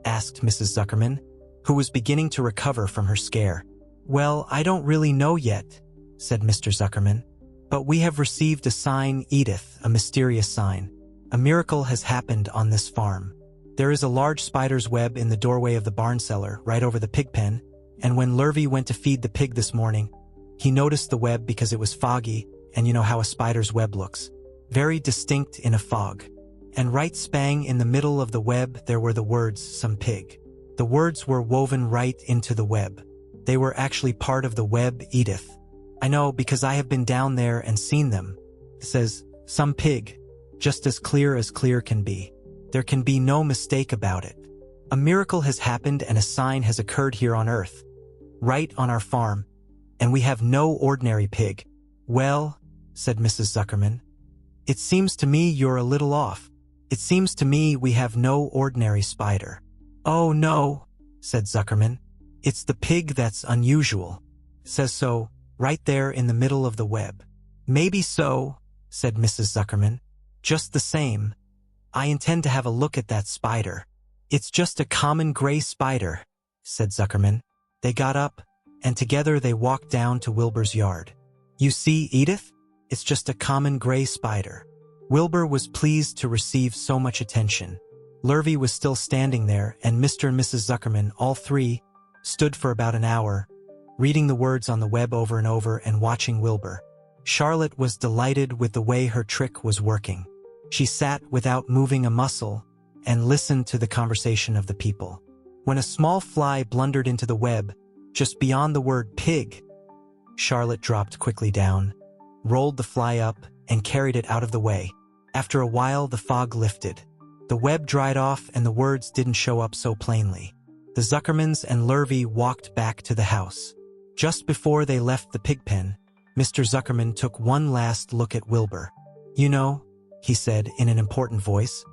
S1: asked Mrs. Zuckerman, who was beginning to recover from her scare. "Well, I don't really know yet," said Mr. Zuckerman. "But we have received a sign, Edith, a mysterious sign. A miracle has happened on this farm. There is a large spider's web in the doorway of the barn cellar, right over the pig pen, and when Lurvy went to feed the pig this morning, he noticed the web because it was foggy, and you know how a spider's web looks. Very distinct in a fog. And right spang in the middle of the web there were the words, 'Some pig.' The words were woven right into the web. They were actually part of the web, Edith. I know because I have been down there and seen them. It says, 'Some pig,' just as clear can be. There can be no mistake about it. A miracle has happened and a sign has occurred here on Earth, right on our farm, and we have no ordinary pig." "Well," said Mrs. Zuckerman, "it seems to me you're a little off. It seems to me we have no ordinary spider." "Oh no," said Zuckerman. "It's the pig that's unusual. It says so, right there in the middle of the web." "Maybe so," said Mrs. Zuckerman. "Just the same, I intend to have a look at that spider." "It's just a common gray spider," said Zuckerman. They got up, and together they walked down to Wilbur's yard. "You see, Edith? It's just a common gray spider." Wilbur was pleased to receive so much attention. Lurvy was still standing there, and Mr. and Mrs. Zuckerman, all three, stood for about an hour, reading the words on the web over and over and watching Wilbur. Charlotte was delighted with the way her trick was working. She sat without moving a muscle and listened to the conversation of the people. When a small fly blundered into the web, just beyond the word pig, Charlotte dropped quickly down, rolled the fly up, and carried it out of the way. After a while, the fog lifted. The web dried off and the words didn't show up so plainly. The Zuckermans and Lurvy walked back to the house. Just before they left the pig pen, Mr. Zuckerman took one last look at Wilbur. "You know," he said in an important voice,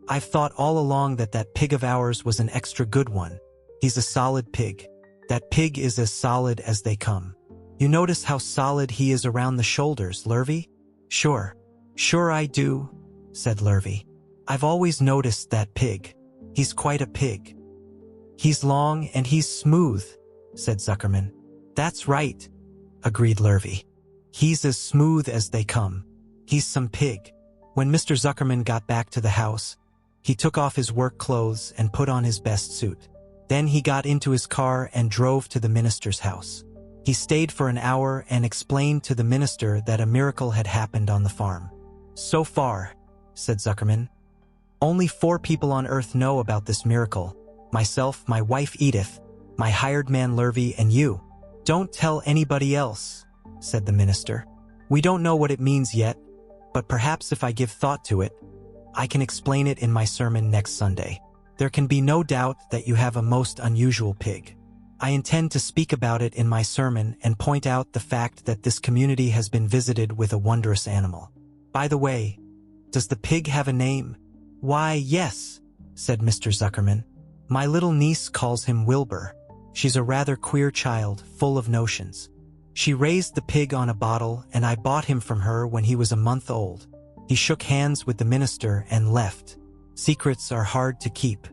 S1: "I've thought all along that pig of ours was an extra good one. He's a solid pig. That pig is as solid as they come. You notice how solid he is around the shoulders, Lurvy?" Sure I do," said Lurvy. "I've always noticed that pig. He's quite a pig." "He's long and he's smooth," said Zuckerman. "That's right," agreed Lurvy. "He's as smooth as they come. He's some pig." When Mr. Zuckerman got back to the house, he took off his work clothes and put on his best suit. Then he got into his car and drove to the minister's house. He stayed for an hour and explained to the minister that a miracle had happened on the farm. "So far," said Zuckerman, "only 4 people on Earth know about this miracle. Myself, my wife Edith, my hired man Lurvy and you. Don't tell anybody else, said the minister. We don't know what it means yet, but perhaps if I give thought to it, I can explain it in my sermon next Sunday. There can be no doubt that you have a most unusual pig. I intend to speak about it in my sermon and point out the fact that this community has been visited with a wondrous animal. By the way, does the pig have a name? Why, yes, said Mr. Zuckerman. My little niece calls him Wilbur. She's a rather queer child, full of notions. She raised the pig on a bottle, and I bought him from her when he was a month old. He shook hands with the minister and left. Secrets are hard to keep.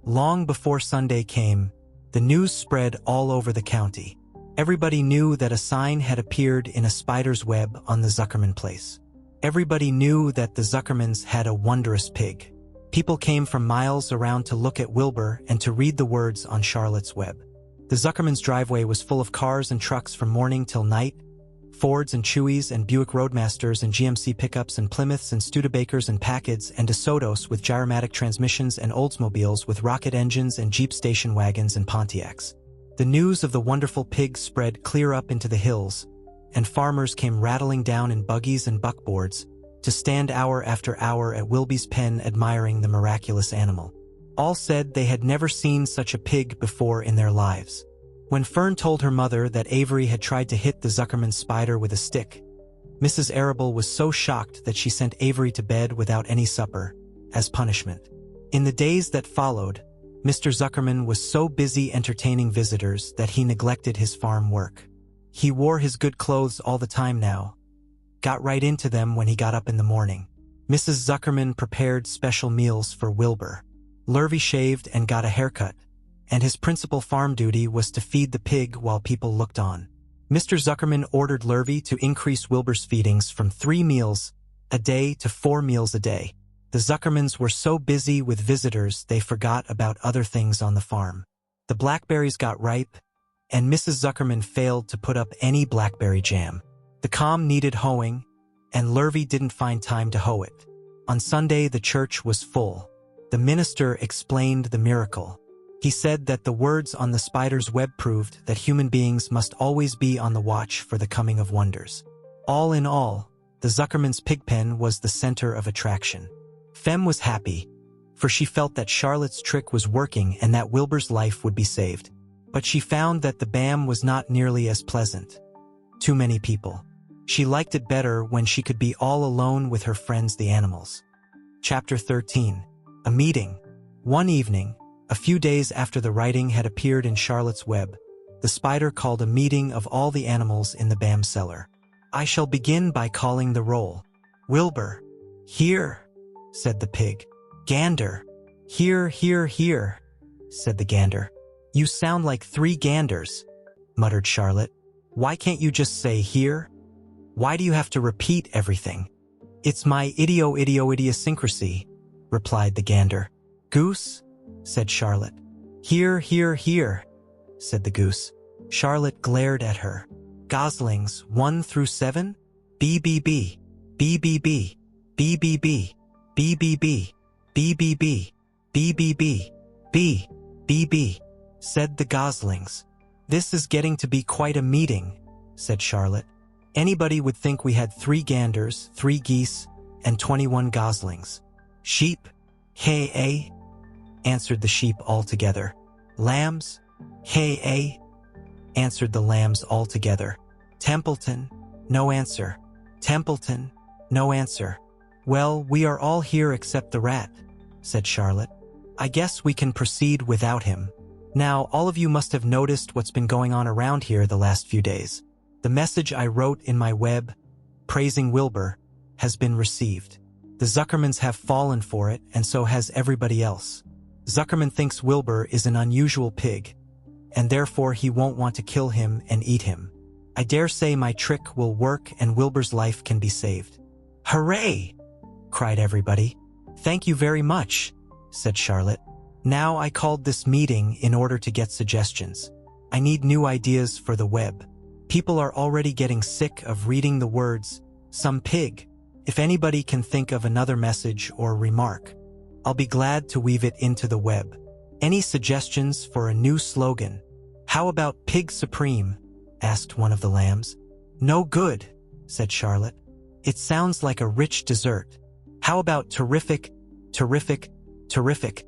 S1: Long before Sunday came, the news spread all over the county. Everybody knew that a sign had appeared in a spider's web on the Zuckerman place. Everybody knew that the Zuckermans had a wondrous pig. People came from miles around to look at Wilbur and to read the words on Charlotte's web. The Zuckermans' driveway was full of cars and trucks from morning till night. Fords and Chewies and Buick Roadmasters and GMC pickups and Plymouths and Studebakers and Packards and DeSotos with gyromatic transmissions and Oldsmobiles with rocket engines and Jeep station wagons and Pontiacs. The news of the wonderful pig spread clear up into the hills, and farmers came rattling down in buggies and buckboards to stand hour after hour at Wilby's pen admiring the miraculous animal. All said they had never seen such a pig before in their lives. When Fern told her mother that Avery had tried to hit the Zuckerman spider with a stick, Mrs. Arable was so shocked that she sent Avery to bed without any supper, as punishment. In the days that followed, Mr. Zuckerman was so busy entertaining visitors that he neglected his farm work. He wore his good clothes all the time now, got right into them when he got up in the morning. Mrs. Zuckerman prepared special meals for Wilbur. Lurvy shaved and got a haircut, and his principal farm duty was to feed the pig while people looked on. Mr. Zuckerman ordered Lurvy to increase Wilbur's feedings from 3 meals a day to 4 meals a day. The Zuckermans were so busy with visitors they forgot about other things on the farm. The blackberries got ripe, and Mrs. Zuckerman failed to put up any blackberry jam. The comm needed hoeing, and Lurvy didn't find time to hoe it. On Sunday, the church was full. The minister explained the miracle. He said that the words on the spider's web proved that human beings must always be on the watch for the coming of wonders. All in all, the Zuckerman's pigpen was the center of attraction. Fem was happy, for she felt that Charlotte's trick was working and that Wilbur's life would be saved. But she found that the BAM was not nearly as pleasant. Too many people. She liked it better when she could be all alone with her friends the animals. Chapter 13. A meeting. One evening, a few days after the writing had appeared in Charlotte's web, the spider called a meeting of all the animals in the BAM cellar. I shall begin by calling the roll. Wilbur. Here, said the pig. Gander. Here, here, here, said the gander. You sound like 3 ganders, muttered Charlotte. Why can't you just say here? Why do you have to repeat everything? It's my idiosyncrasy, replied the gander. Goose, said Charlotte. Here, here, here, said the goose. Charlotte glared at her. Goslings 1 through 7? BBB, BBB, BBB, BBB, BBB, BBB, B, BB, said the goslings. This is getting to be quite a meeting, said Charlotte. Anybody would think we had 3 ganders, 3 geese, and 21 goslings. Sheep? Hey, answered the sheep all together. Lambs? Hey, answered the lambs all together. Templeton? No answer. Templeton? No answer. Well, we are all here except the rat, said Charlotte. I guess we can proceed without him. Now, all of you must have noticed what's been going on around here the last few days. The message I wrote in my web, praising Wilbur, has been received. The Zuckermans have fallen for it, and so has everybody else. Zuckerman thinks Wilbur is an unusual pig, and therefore he won't want to kill him and eat him. I dare say my trick will work and Wilbur's life can be saved. Hooray! Cried everybody. Thank you very much, said Charlotte. Now I called this meeting in order to get suggestions. I need new ideas for the web. People are already getting sick of reading the words, some pig. If anybody can think of another message or remark, I'll be glad to weave it into the web. Any suggestions for a new slogan? How about Pig Supreme? Asked one of the lambs. No good, said Charlotte. It sounds like a rich dessert. How about Terrific, Terrific, Terrific?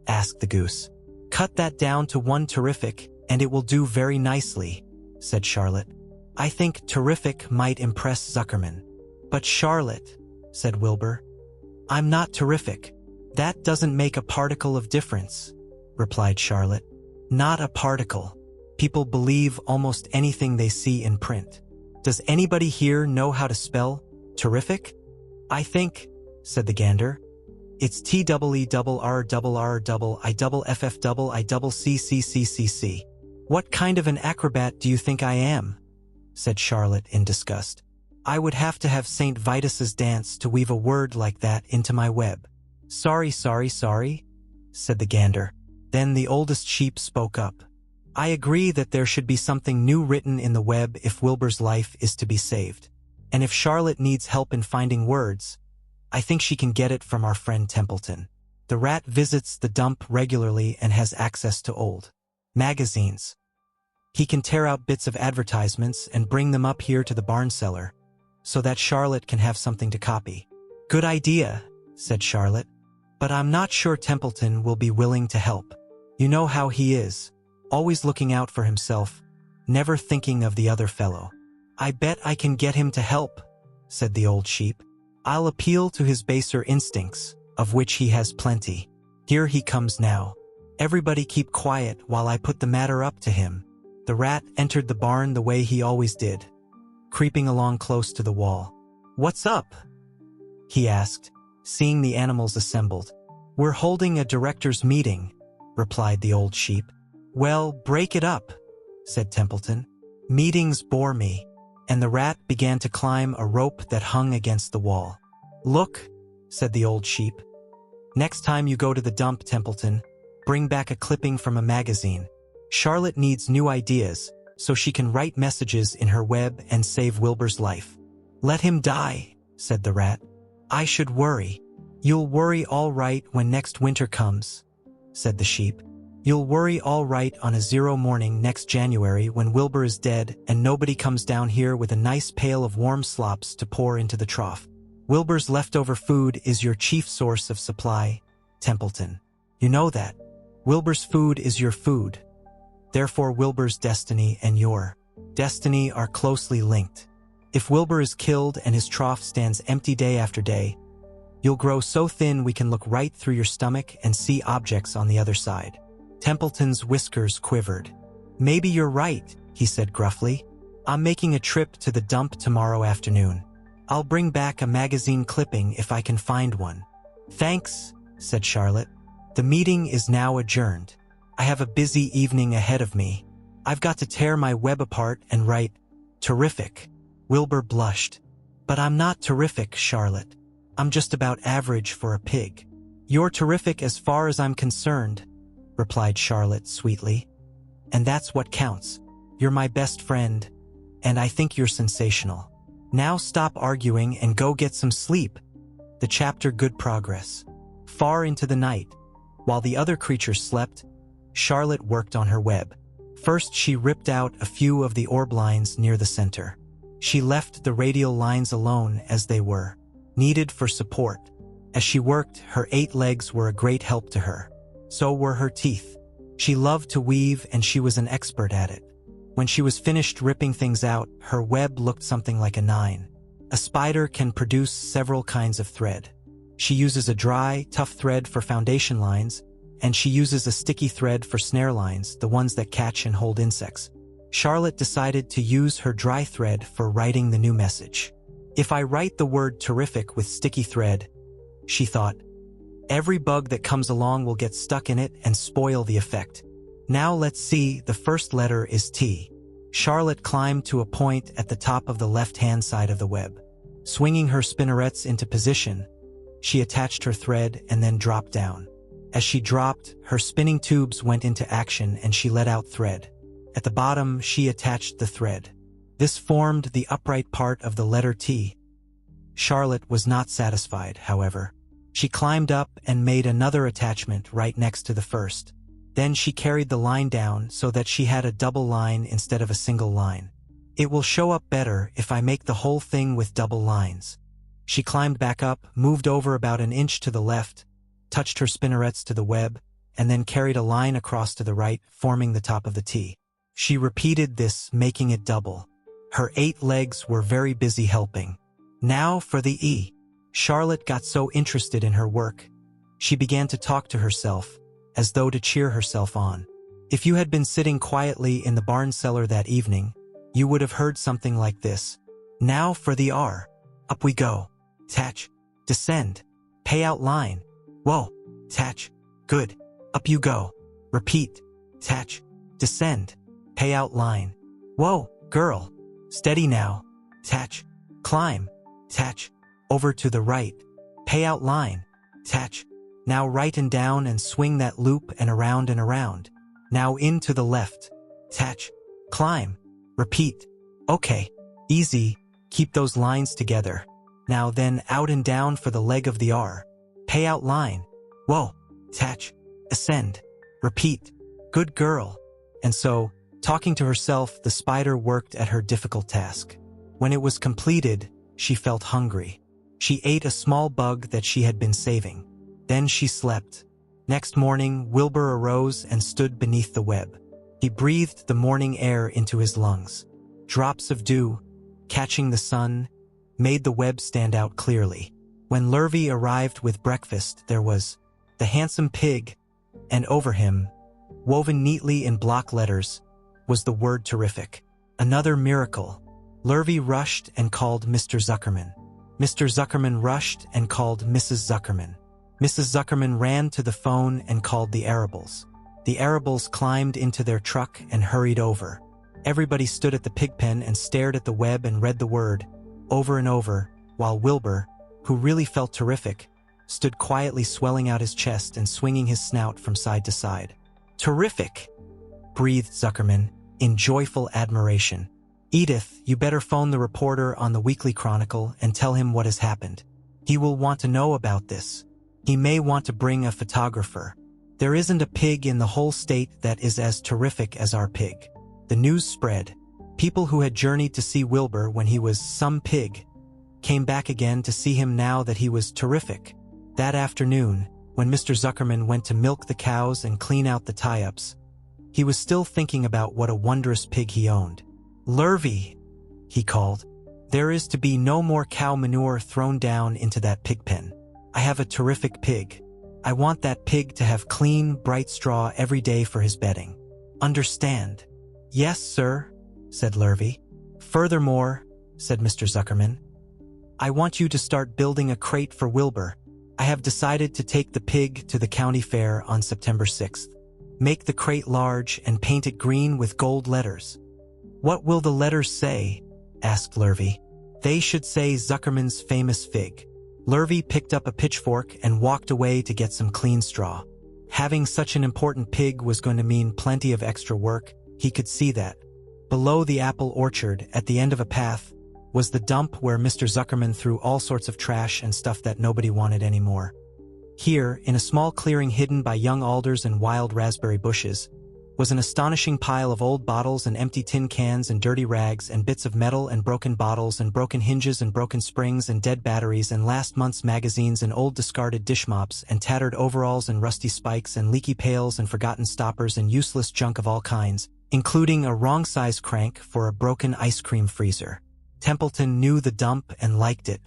S1: Asked the goose. Cut that down to one Terrific, and it will do very nicely, said Charlotte. I think Terrific might impress Zuckerman. But Charlotte, said Wilbur, I'm not terrific. That doesn't make a particle of difference, replied Charlotte. Not a particle. People believe almost anything they see in print. Does anybody here know how to spell terrific? I think, said the gander. It's TEERRRIIIFFICCCCC. What kind of an acrobat do you think I am? Said Charlotte in disgust. I would have to have St. Vitus's dance to weave a word like that into my web. Sorry, said the gander. Then the oldest sheep spoke up. I agree that there should be something new written in the web if Wilbur's life is to be saved. And if Charlotte needs help in finding words, I think she can get it from our friend Templeton. The rat visits the dump regularly and has access to old magazines. He can tear out bits of advertisements and bring them up here to the barn cellar, so that Charlotte can have something to copy. Good idea, said Charlotte, but I'm not sure Templeton will be willing to help. You know how he is, always looking out for himself, never thinking of the other fellow. I bet I can get him to help, said the old sheep. I'll appeal to his baser instincts, of which he has plenty. Here he comes now. Everybody keep quiet while I put the matter up to him. The rat entered the barn the way he always did, creeping along close to the wall. What's up? He asked, seeing the animals assembled. We're holding a director's meeting, replied the old sheep. Well, break it up, said Templeton. Meetings bore me. And the rat began to climb a rope that hung against the wall. Look, said the old sheep. Next time you go to the dump, Templeton, bring back a clipping from a magazine. Charlotte needs new ideas, so she can write messages in her web and save Wilbur's life. Let him die, said the rat. I should worry. You'll worry all right when next winter comes, said the sheep. You'll worry all right on a 0 morning next January when Wilbur is dead and nobody comes down here with a nice pail of warm slops to pour into the trough. Wilbur's leftover food is your chief source of supply, Templeton. You know that. Wilbur's food is your food. Therefore, Wilbur's destiny and your destiny are closely linked. If Wilbur is killed and his trough stands empty day after day, you'll grow so thin we can look right through your stomach and see objects on the other side. Templeton's whiskers quivered. Maybe you're right, he said gruffly. I'm making a trip to the dump tomorrow afternoon. I'll bring back a magazine clipping if I can find one. Thanks, said Charlotte. The meeting is now adjourned. I have a busy evening ahead of me. I've got to tear my web apart and write terrific. Wilbur blushed. But I'm not terrific, Charlotte. I'm just about average for a pig. You're terrific as far as I'm concerned, replied Charlotte sweetly. And that's what counts. You're my best friend, and I think you're sensational. Now stop arguing and go get some sleep. The chapter Good Progress. Far into the night, while the other creatures slept, Charlotte worked on her web. First, she ripped out a few of the orb lines near the center. She left the radial lines alone as they were, needed for support. As she worked, her 8 legs were a great help to her. So were her teeth. She loved to weave and she was an expert at it. When she was finished ripping things out, her web looked something like a 9. A spider can produce several kinds of thread. She uses a dry, tough thread for foundation lines, and she uses a sticky thread for snare lines, the ones that catch and hold insects. Charlotte decided to use her dry thread for writing the new message. If I write the word terrific with sticky thread, she thought, every bug that comes along will get stuck in it and spoil the effect. Now let's see, the first letter is T. Charlotte climbed to a point at the top of the left-hand side of the web. Swinging her spinnerets into position, she attached her thread and then dropped down. As she dropped, her spinning tubes went into action and she let out thread. At the bottom, she attached the thread. This formed the upright part of the letter T. Charlotte was not satisfied, however. She climbed up and made another attachment right next to the first. Then she carried the line down so that she had a double line instead of a single line. It will show up better if I make the whole thing with double lines. She climbed back up, moved over about an inch to the left, touched her spinnerets to the web, and then carried a line across to the right, forming the top of the T. She repeated this, making it double. Her 8 legs were very busy helping. Now for the E. Charlotte got so interested in her work. She began to talk to herself, as though to cheer herself on. If you had been sitting quietly in the barn cellar that evening, you would have heard something like this. Now for the R. Up we go. Tatch. Descend. Pay out line. Whoa. Tatch. Good. Up you go. Repeat. Tatch. Descend. Pay out line. Whoa, girl. Steady now. Tatch. Climb. Tatch. Over to the right. Pay out line. Tatch. Now right and down and swing that loop and around and around. Now in to the left. Tatch. Climb. Repeat. Okay. Easy. Keep those lines together. Now then out and down for the leg of the R. Pay out line. Whoa. Tatch. Ascend. Repeat. Good girl. And so, talking to herself, the spider worked at her difficult task. When it was completed, she felt hungry. She ate a small bug that she had been saving. Then she slept. Next morning, Wilbur arose and stood beneath the web. He breathed the morning air into his lungs. Drops of dew, catching the sun, made the web stand out clearly. When Lurvy arrived with breakfast, there was the handsome pig, and over him, woven neatly in block letters, was the word terrific. Another miracle. Lurvy rushed and called Mr. Zuckerman. Mr. Zuckerman rushed and called Mrs. Zuckerman. Mrs. Zuckerman ran to the phone and called the Arables. The Arables climbed into their truck and hurried over. Everybody stood at the pig pen and stared at the web and read the word, over and over, while Wilbur, who really felt terrific, stood quietly swelling out his chest and swinging his snout from side to side. Terrific, breathed Zuckerman, in joyful admiration. Edith, you better phone the reporter on the Weekly Chronicle and tell him what has happened. He will want to know about this. He may want to bring a photographer. There isn't a pig in the whole state that is as terrific as our pig. The news spread. People who had journeyed to see Wilbur when he was some pig came back again to see him now that he was terrific. That afternoon, when Mr. Zuckerman went to milk the cows and clean out the tie-ups, he was still thinking about what a wondrous pig he owned. Lurvy, he called, there is to be no more cow manure thrown down into that pig pen. I have a terrific pig. I want that pig to have clean, bright straw every day for his bedding. Understand? Yes, sir, said Lurvy. Furthermore, said Mr. Zuckerman, I want you to start building a crate for Wilbur. I have decided to take the pig to the county fair on September 6th. Make the crate large and paint it green with gold letters. What will the letters say? Asked Lurvy. They should say Zuckerman's famous fig. Lurvy picked up a pitchfork and walked away to get some clean straw. Having such an important pig was going to mean plenty of extra work. He could see that. Below the apple orchard, at the end of a path, was the dump where Mr. Zuckerman threw all sorts of trash and stuff that nobody wanted anymore. Here, in a small clearing hidden by young alders and wild raspberry bushes, was an astonishing pile of old bottles and empty tin cans and dirty rags and bits of metal and broken bottles and broken hinges and broken springs and dead batteries and last month's magazines and old discarded dish mops and tattered overalls and rusty spikes and leaky pails and forgotten stoppers and useless junk of all kinds, including a wrong-size crank for a broken ice cream freezer. Templeton knew the dump and liked it.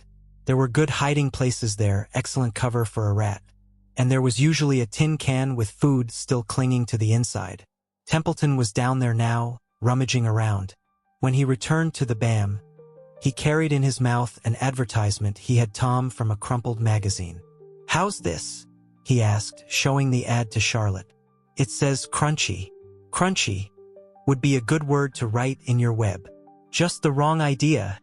S1: There were good hiding places there, excellent cover for a rat. And there was usually a tin can with food still clinging to the inside. Templeton was down there now, rummaging around. When he returned to the BAM, he carried in his mouth an advertisement he had torn from a crumpled magazine. How's this? He asked, showing the ad to Charlotte. It says crunchy. Crunchy would be a good word to write in your web. Just the wrong idea,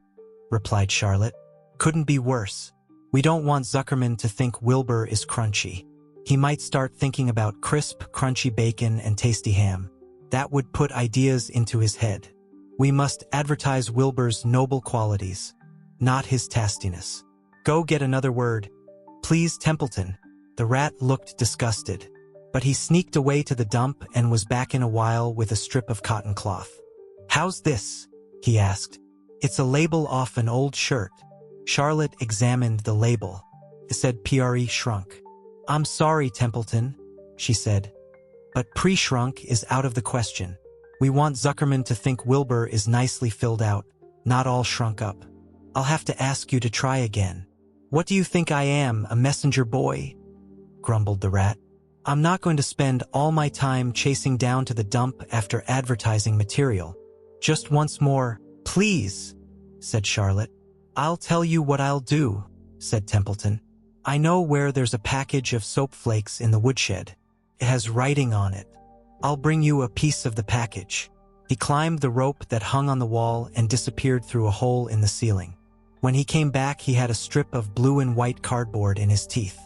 S1: replied Charlotte. Couldn't be worse. We don't want Zuckerman to think Wilbur is crunchy. He might start thinking about crisp, crunchy bacon and tasty ham. That would put ideas into his head. We must advertise Wilbur's noble qualities, not his tastiness. Go get another word. Please, Templeton. The rat looked disgusted. But he sneaked away to the dump and was back in a while with a strip of cotton cloth. "How's this?" he asked. "It's a label off an old shirt." Charlotte examined the label. It said PRE shrunk. "I'm sorry, Templeton," she said, "but pre-shrunk is out of the question. We want Zuckerman to think Wilbur is nicely filled out, not all shrunk up. I'll have to ask you to try again." "What do you think I am, a messenger boy?" grumbled the rat. "I'm not going to spend all my time chasing down to the dump after advertising material. Just once more, please," said Charlotte. "I'll tell you what I'll do," said Templeton. "I know where there's a package of soap flakes in the woodshed. It has writing on it. I'll bring you a piece of the package." He climbed the rope that hung on the wall and disappeared through a hole in the ceiling. When he came back, he had a strip of blue and white cardboard in his teeth.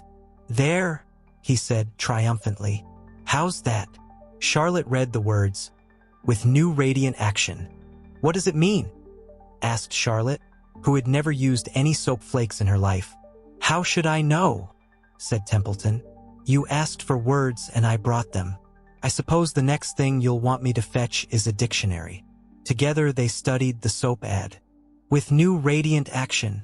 S1: "There," he said triumphantly. "How's that?" Charlotte read the words, "With new radiant action." "What does it mean?" asked Charlotte, who had never used any soap flakes in her life. "How should I know?" said Templeton. "You asked for words and I brought them. I suppose the next thing you'll want me to fetch is a dictionary." Together they studied the soap ad. "With new radiant action,"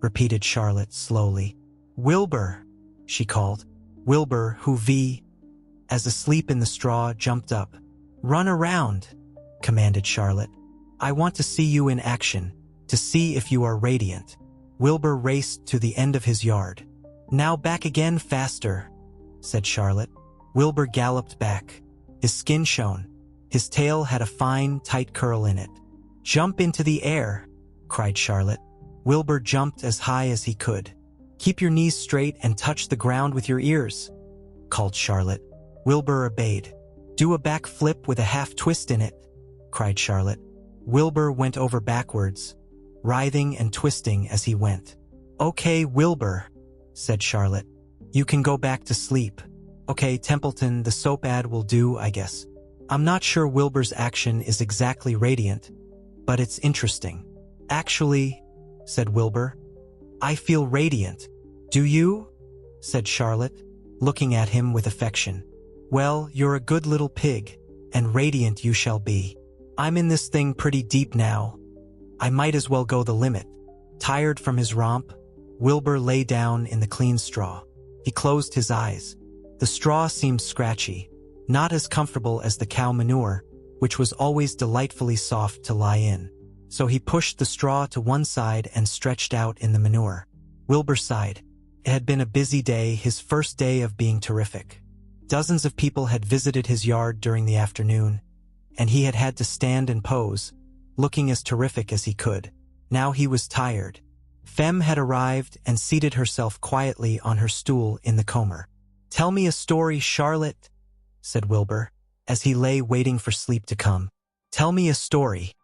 S1: repeated Charlotte slowly. "Wilbur," she called. Wilbur, who as asleep in the straw, jumped up. "Run around," commanded Charlotte. "I want to see you in action, to see if you are radiant." Wilbur raced to the end of his yard. "Now back again faster," said Charlotte. Wilbur galloped back. His skin shone. His tail had a fine, tight curl in it. "Jump into the air," cried Charlotte. Wilbur jumped as high as he could. "Keep your knees straight and touch the ground with your ears," called Charlotte. Wilbur obeyed. "Do a back flip with a half twist in it," cried Charlotte. Wilbur went over backwards, writhing and twisting as he went. "Okay, Wilbur," said Charlotte. "You can go back to sleep." "Okay, Templeton, the soap ad will do, I guess. I'm not sure Wilbur's action is exactly radiant, but it's interesting." "Actually," said Wilbur, "I feel radiant." "Do you?" said Charlotte, looking at him with affection. "Well, you're a good little pig, and radiant you shall be. I'm in this thing pretty deep now. I might as well go the limit." Tired from his romp, Wilbur lay down in the clean straw. He closed his eyes. The straw seemed scratchy, not as comfortable as the cow manure, which was always delightfully soft to lie in. So he pushed the straw to one side and stretched out in the manure. Wilbur sighed. It had been a busy day, his first day of being terrific. Dozens of people had visited his yard during the afternoon, and he had had to stand and pose, looking as terrific as he could. Now he was tired. Femme had arrived and seated herself quietly on her stool in the comber. "Tell me a story, Charlotte," said Wilbur, as he lay waiting for sleep to come. "Tell me a story."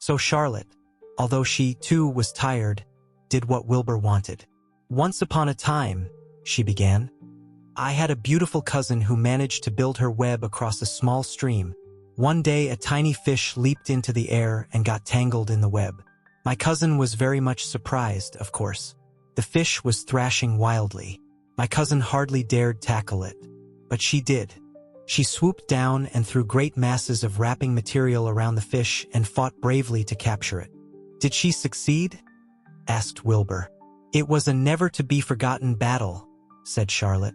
S1: So Charlotte, although she too was tired, did what Wilbur wanted. "Once upon a time," she began, "I had a beautiful cousin who managed to build her web across a small stream. One day a tiny fish leaped into the air and got tangled in the web. My cousin was very much surprised, of course. The fish was thrashing wildly. My cousin hardly dared tackle it, but she did. She swooped down and threw great masses of wrapping material around the fish and fought bravely to capture it." "Did she succeed?" asked Wilbur. "It was a never-to-be-forgotten battle," said Charlotte.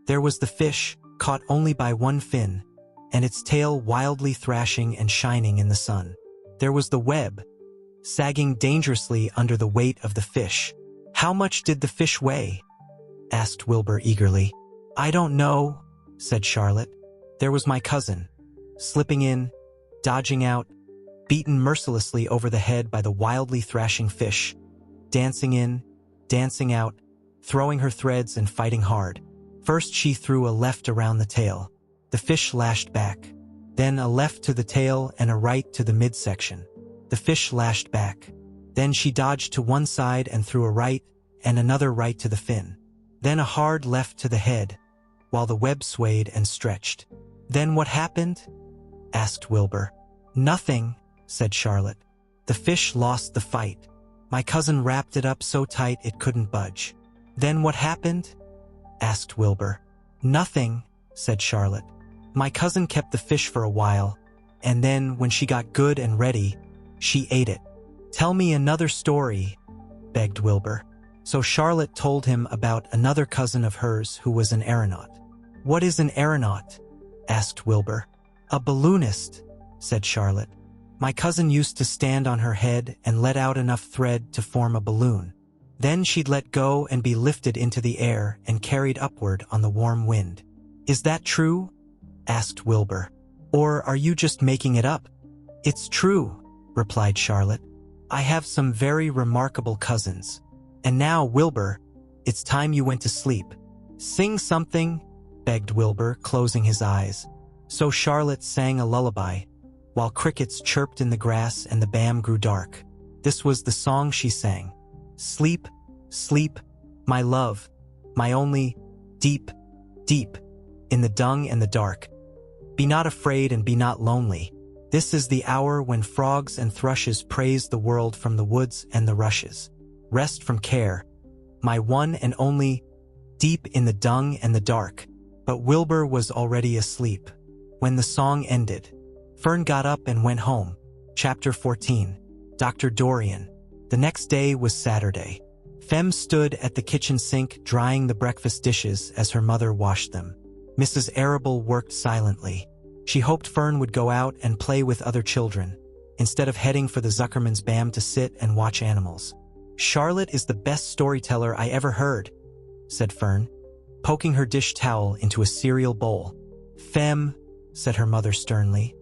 S1: "There was the fish, caught only by one fin, and its tail wildly thrashing and shining in the sun. There was the web, sagging dangerously under the weight of the fish." "How much did the fish weigh?" asked Wilbur eagerly. "I don't know," said Charlotte. "There was my cousin, slipping in, dodging out, beaten mercilessly over the head by the wildly thrashing fish, dancing in, dancing out, throwing her threads and fighting hard. First she threw a left around the tail. The fish lashed back. Then a left to the tail and a right to the midsection. The fish lashed back. Then she dodged to one side and threw a right and another right to the fin. Then a hard left to the head, while the web swayed and stretched." "Then what happened?" asked Wilbur. "Nothing," said Charlotte. "The fish lost the fight. My cousin wrapped it up so tight it couldn't budge." "Then what happened?" asked Wilbur. "Nothing," said Charlotte. My cousin kept the fish for a while, and then when she got good and ready, she ate it. Tell me another story, begged Wilbur. So Charlotte told him about another cousin of hers who was an aeronaut. What is an aeronaut? Asked Wilbur. A balloonist, said Charlotte. My cousin used to stand on her head and let out enough thread to form a balloon. Then she'd let go and be lifted into the air and carried upward on the warm wind. Is that true? Asked Wilbur. Or are you just making it up? It's true, replied Charlotte. I have some very remarkable cousins. And now, Wilbur, it's time you went to sleep. Sing something, begged Wilbur, closing his eyes. So Charlotte sang a lullaby, while crickets chirped in the grass and the bam grew dark. This was the song she sang. Sleep, sleep, my love, my only, deep, deep, in the dung and the dark. Be not afraid and be not lonely. This is the hour when frogs and thrushes praise the world from the woods and the rushes. Rest from care, my one and only, deep in the dung and the dark. But Wilbur was already asleep. When the song ended, Fern got up and went home. Chapter 14. Dr. Dorian. The next day was Saturday. Fem stood at the kitchen sink drying the breakfast dishes as her mother washed them. Mrs. Arable worked silently. She hoped Fern would go out and play with other children, instead of heading for the Zuckerman's BAM to sit and watch animals. Charlotte is the best storyteller I ever heard, said Fern, poking her dish towel into a cereal bowl. Fem, said her mother sternly,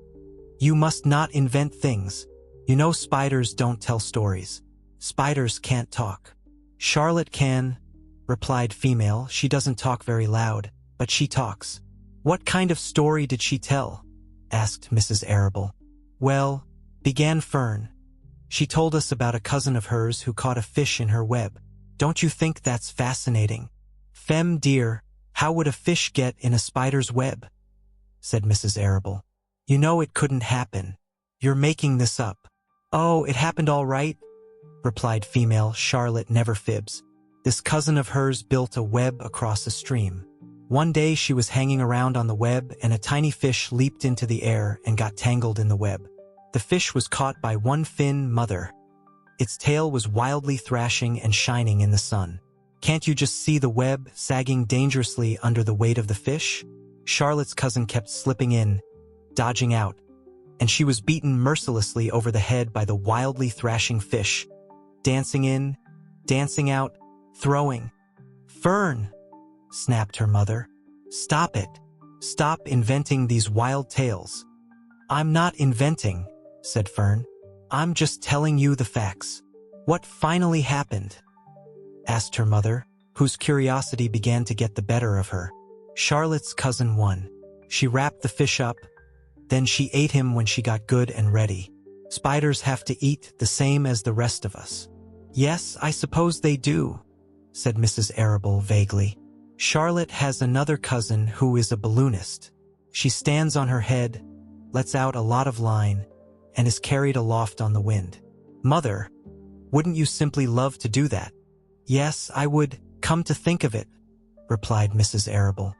S1: you must not invent things. You know spiders don't tell stories. Spiders can't talk. Charlotte can, replied Female. She doesn't talk very loud, but she talks. What kind of story did she tell? Asked Mrs. Arable. Well, began Fern. She told us about a cousin of hers who caught a fish in her web. Don't you think that's fascinating? Fem dear, how would a fish get in a spider's web? Said Mrs. Arable. You know it couldn't happen. You're making this up. Oh, it happened all right, replied Female. Charlotte never fibs. This cousin of hers built a web across a stream. One day she was hanging around on the web and a tiny fish leaped into the air and got tangled in the web. The fish was caught by one fin mother. Its tail was wildly thrashing and shining in the sun. Can't you just see the web sagging dangerously under the weight of the fish? Charlotte's cousin kept slipping in, dodging out, and she was beaten mercilessly over the head by the wildly thrashing fish, dancing in, dancing out, throwing. Fern, snapped her mother. Stop it. Stop inventing these wild tales. I'm not inventing, said Fern. I'm just telling you the facts. What finally happened? Asked her mother, whose curiosity began to get the better of her. Charlotte's cousin won. She wrapped the fish up, then she ate him when she got good and ready. Spiders have to eat the same as the rest of us. Yes, I suppose they do, said Mrs. Arable vaguely. Charlotte has another cousin who is a balloonist. She stands on her head, lets out a lot of line, and is carried aloft on the wind. Mother, wouldn't you simply love to do that? Yes, I would, come to think of it, replied Mrs. Arable.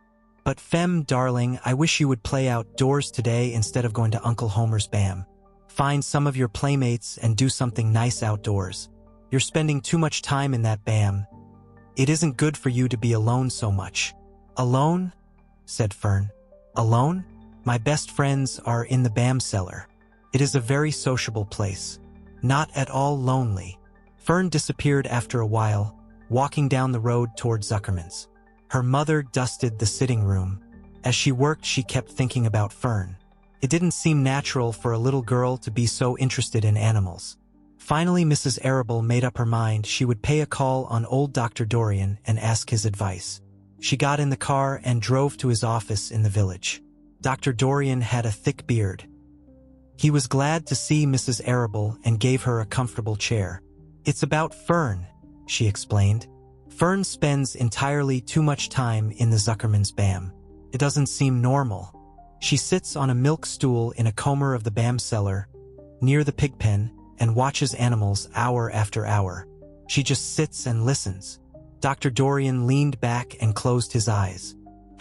S1: But Fem, darling, I wish you would play outdoors today instead of going to Uncle Homer's BAM. Find some of your playmates and do something nice outdoors. You're spending too much time in that BAM. It isn't good for you to be alone so much. Alone? Said Fern. Alone? My best friends are in the BAM cellar. It is a very sociable place. Not at all lonely. Fern disappeared after a while, walking down the road toward Zuckerman's. Her mother dusted the sitting room. As she worked, she kept thinking about Fern. It didn't seem natural for a little girl to be so interested in animals. Finally, Mrs. Arable made up her mind she would pay a call on old Dr. Dorian and ask his advice. She got in the car and drove to his office in the village. Dr. Dorian had a thick beard. He was glad to see Mrs. Arable and gave her a comfortable chair. It's about Fern, she explained. Fern spends entirely too much time in the Zuckerman's BAM. It doesn't seem normal. She sits on a milk stool in a comber of the BAM cellar, near the pig pen, and watches animals hour after hour. She just sits and listens. Dr. Dorian leaned back and closed his eyes.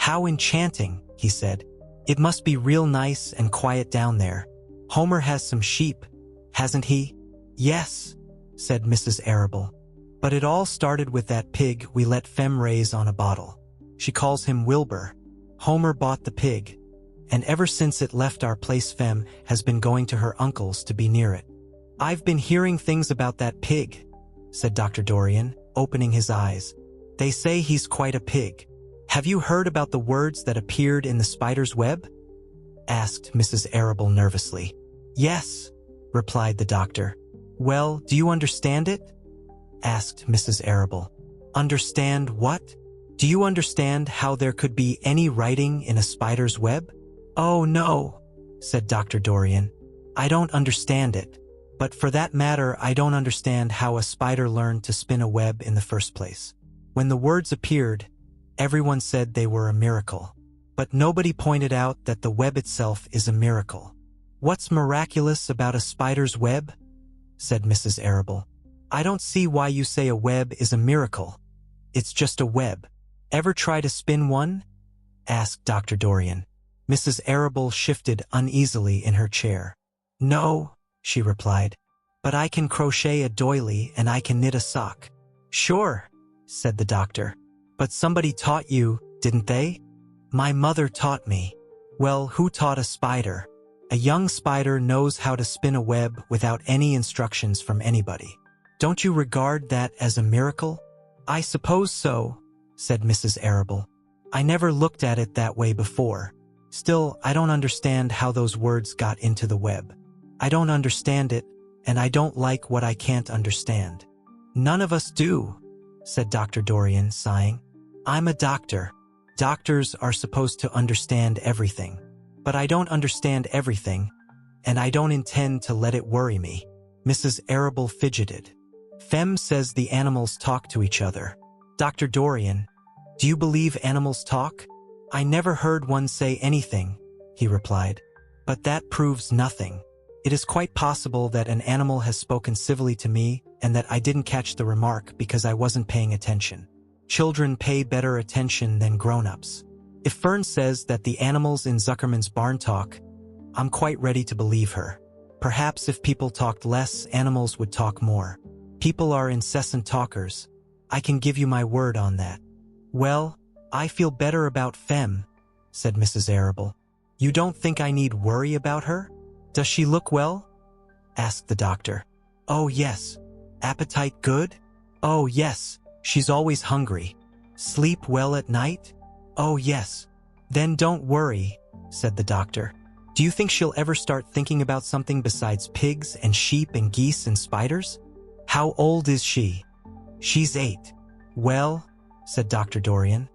S1: How enchanting, he said. It must be real nice and quiet down there. Homer has some sheep, hasn't he? Yes, said Mrs. Arable. But it all started with that pig we let Fem raise on a bottle. She calls him Wilbur. Homer bought the pig, and ever since it left our place Fem has been going to her uncle's to be near it. I've been hearing things about that pig, said Dr. Dorian, opening his eyes. They say he's quite a pig. Have you heard about the words that appeared in the spider's web? Asked Mrs. Arable nervously. Yes, replied the doctor. Well, do you understand it? Asked Mrs. Arable. Understand what? Do you understand how there could be any writing in a spider's web? Oh no, said Dr. Dorian. I don't understand it. But for that matter, I don't understand how a spider learned to spin a web in the first place. When the words appeared, everyone said they were a miracle. But nobody pointed out that the web itself is a miracle. What's miraculous about a spider's web? Said Mrs. Arable. I don't see why you say a web is a miracle. It's just a web. Ever try to spin one? Asked Dr. Dorian. Mrs. Arable shifted uneasily in her chair. No, she replied, but I can crochet a doily and I can knit a sock. Sure, said the doctor. But somebody taught you, didn't they? My mother taught me. Well, who taught a spider? A young spider knows how to spin a web without any instructions from anybody. Don't you regard that as a miracle? I suppose so, said Mrs. Arable. I never looked at it that way before. Still, I don't understand how those words got into the web. I don't understand it, and I don't like what I can't understand. None of us do, said Dr. Dorian, sighing. I'm a doctor. Doctors are supposed to understand everything. But I don't understand everything, and I don't intend to let it worry me. Mrs. Arable fidgeted. Fem says the animals talk to each other. Dr. Dorian, do you believe animals talk? I never heard one say anything, he replied. But that proves nothing. It is quite possible that an animal has spoken civilly to me and that I didn't catch the remark because I wasn't paying attention. Children pay better attention than grown-ups. If Fern says that the animals in Zuckerman's barn talk, I'm quite ready to believe her. Perhaps if people talked less, animals would talk more. People are incessant talkers. I can give you my word on that. Well, I feel better about Fem, said Mrs. Arable. You don't think I need worry about her? Does she look well? Asked the doctor. Oh yes. Appetite good? Oh yes. She's always hungry. Sleep well at night? Oh yes. Then don't worry, said the doctor. Do you think she'll ever start thinking about something besides pigs and sheep and geese and spiders? How old is she? She's 8. Well, said Dr. Dorian,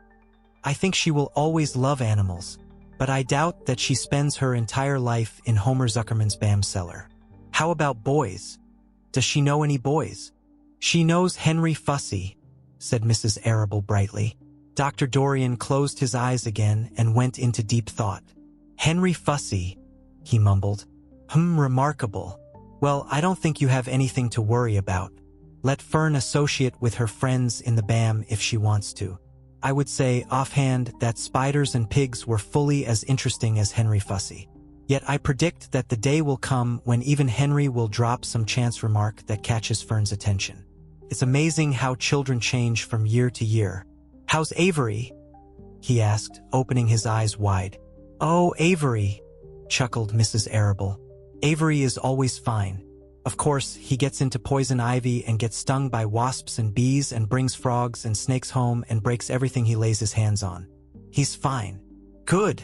S1: I think she will always love animals, but I doubt that she spends her entire life in Homer Zuckerman's BAM cellar. How about boys? Does she know any boys? She knows Henry Fussy, said Mrs. Arable brightly. Dr. Dorian closed his eyes again and went into deep thought. Henry Fussy, he mumbled. Remarkable. Well, I don't think you have anything to worry about. Let Fern associate with her friends in the BAM if she wants to. I would say offhand that spiders and pigs were fully as interesting as Henry Fussy. Yet I predict that the day will come when even Henry will drop some chance remark that catches Fern's attention. It's amazing how children change from year to year. How's Avery? He asked, opening his eyes wide. Oh, Avery, chuckled Mrs. Arable. Avery is always fine. Of course, he gets into poison ivy and gets stung by wasps and bees and brings frogs and snakes home and breaks everything he lays his hands on. He's fine. Good,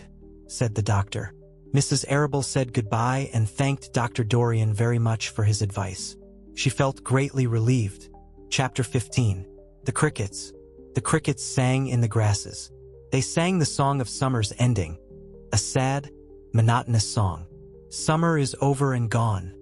S1: said the doctor. Mrs. Arable said goodbye and thanked Dr. Dorian very much for his advice. She felt greatly relieved. Chapter 15. The Crickets. The crickets sang in the grasses. They sang the song of summer's ending, a sad, monotonous song. Summer is over and gone,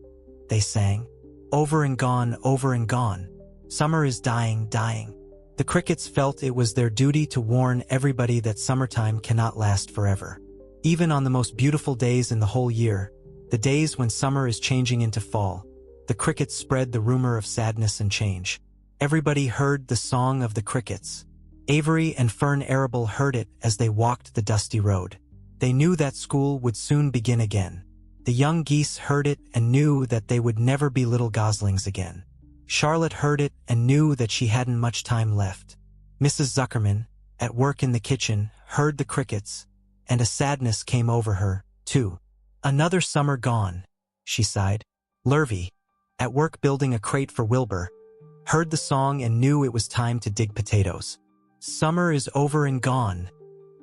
S1: they sang. Over and gone, over and gone. Summer is dying, dying. The crickets felt it was their duty to warn everybody that summertime cannot last forever. Even on the most beautiful days in the whole year, the days when summer is changing into fall, the crickets spread the rumor of sadness and change. Everybody heard the song of the crickets. Avery and Fern Arable heard it as they walked the dusty road. They knew that school would soon begin again. The young geese heard it and knew that they would never be little goslings again. Charlotte heard it and knew that she hadn't much time left. Mrs. Zuckerman, at work in the kitchen, heard the crickets, and a sadness came over her, too. Another summer gone, she sighed. Lurvy, at work building a crate for Wilbur, heard the song and knew it was time to dig potatoes. Summer is over and gone,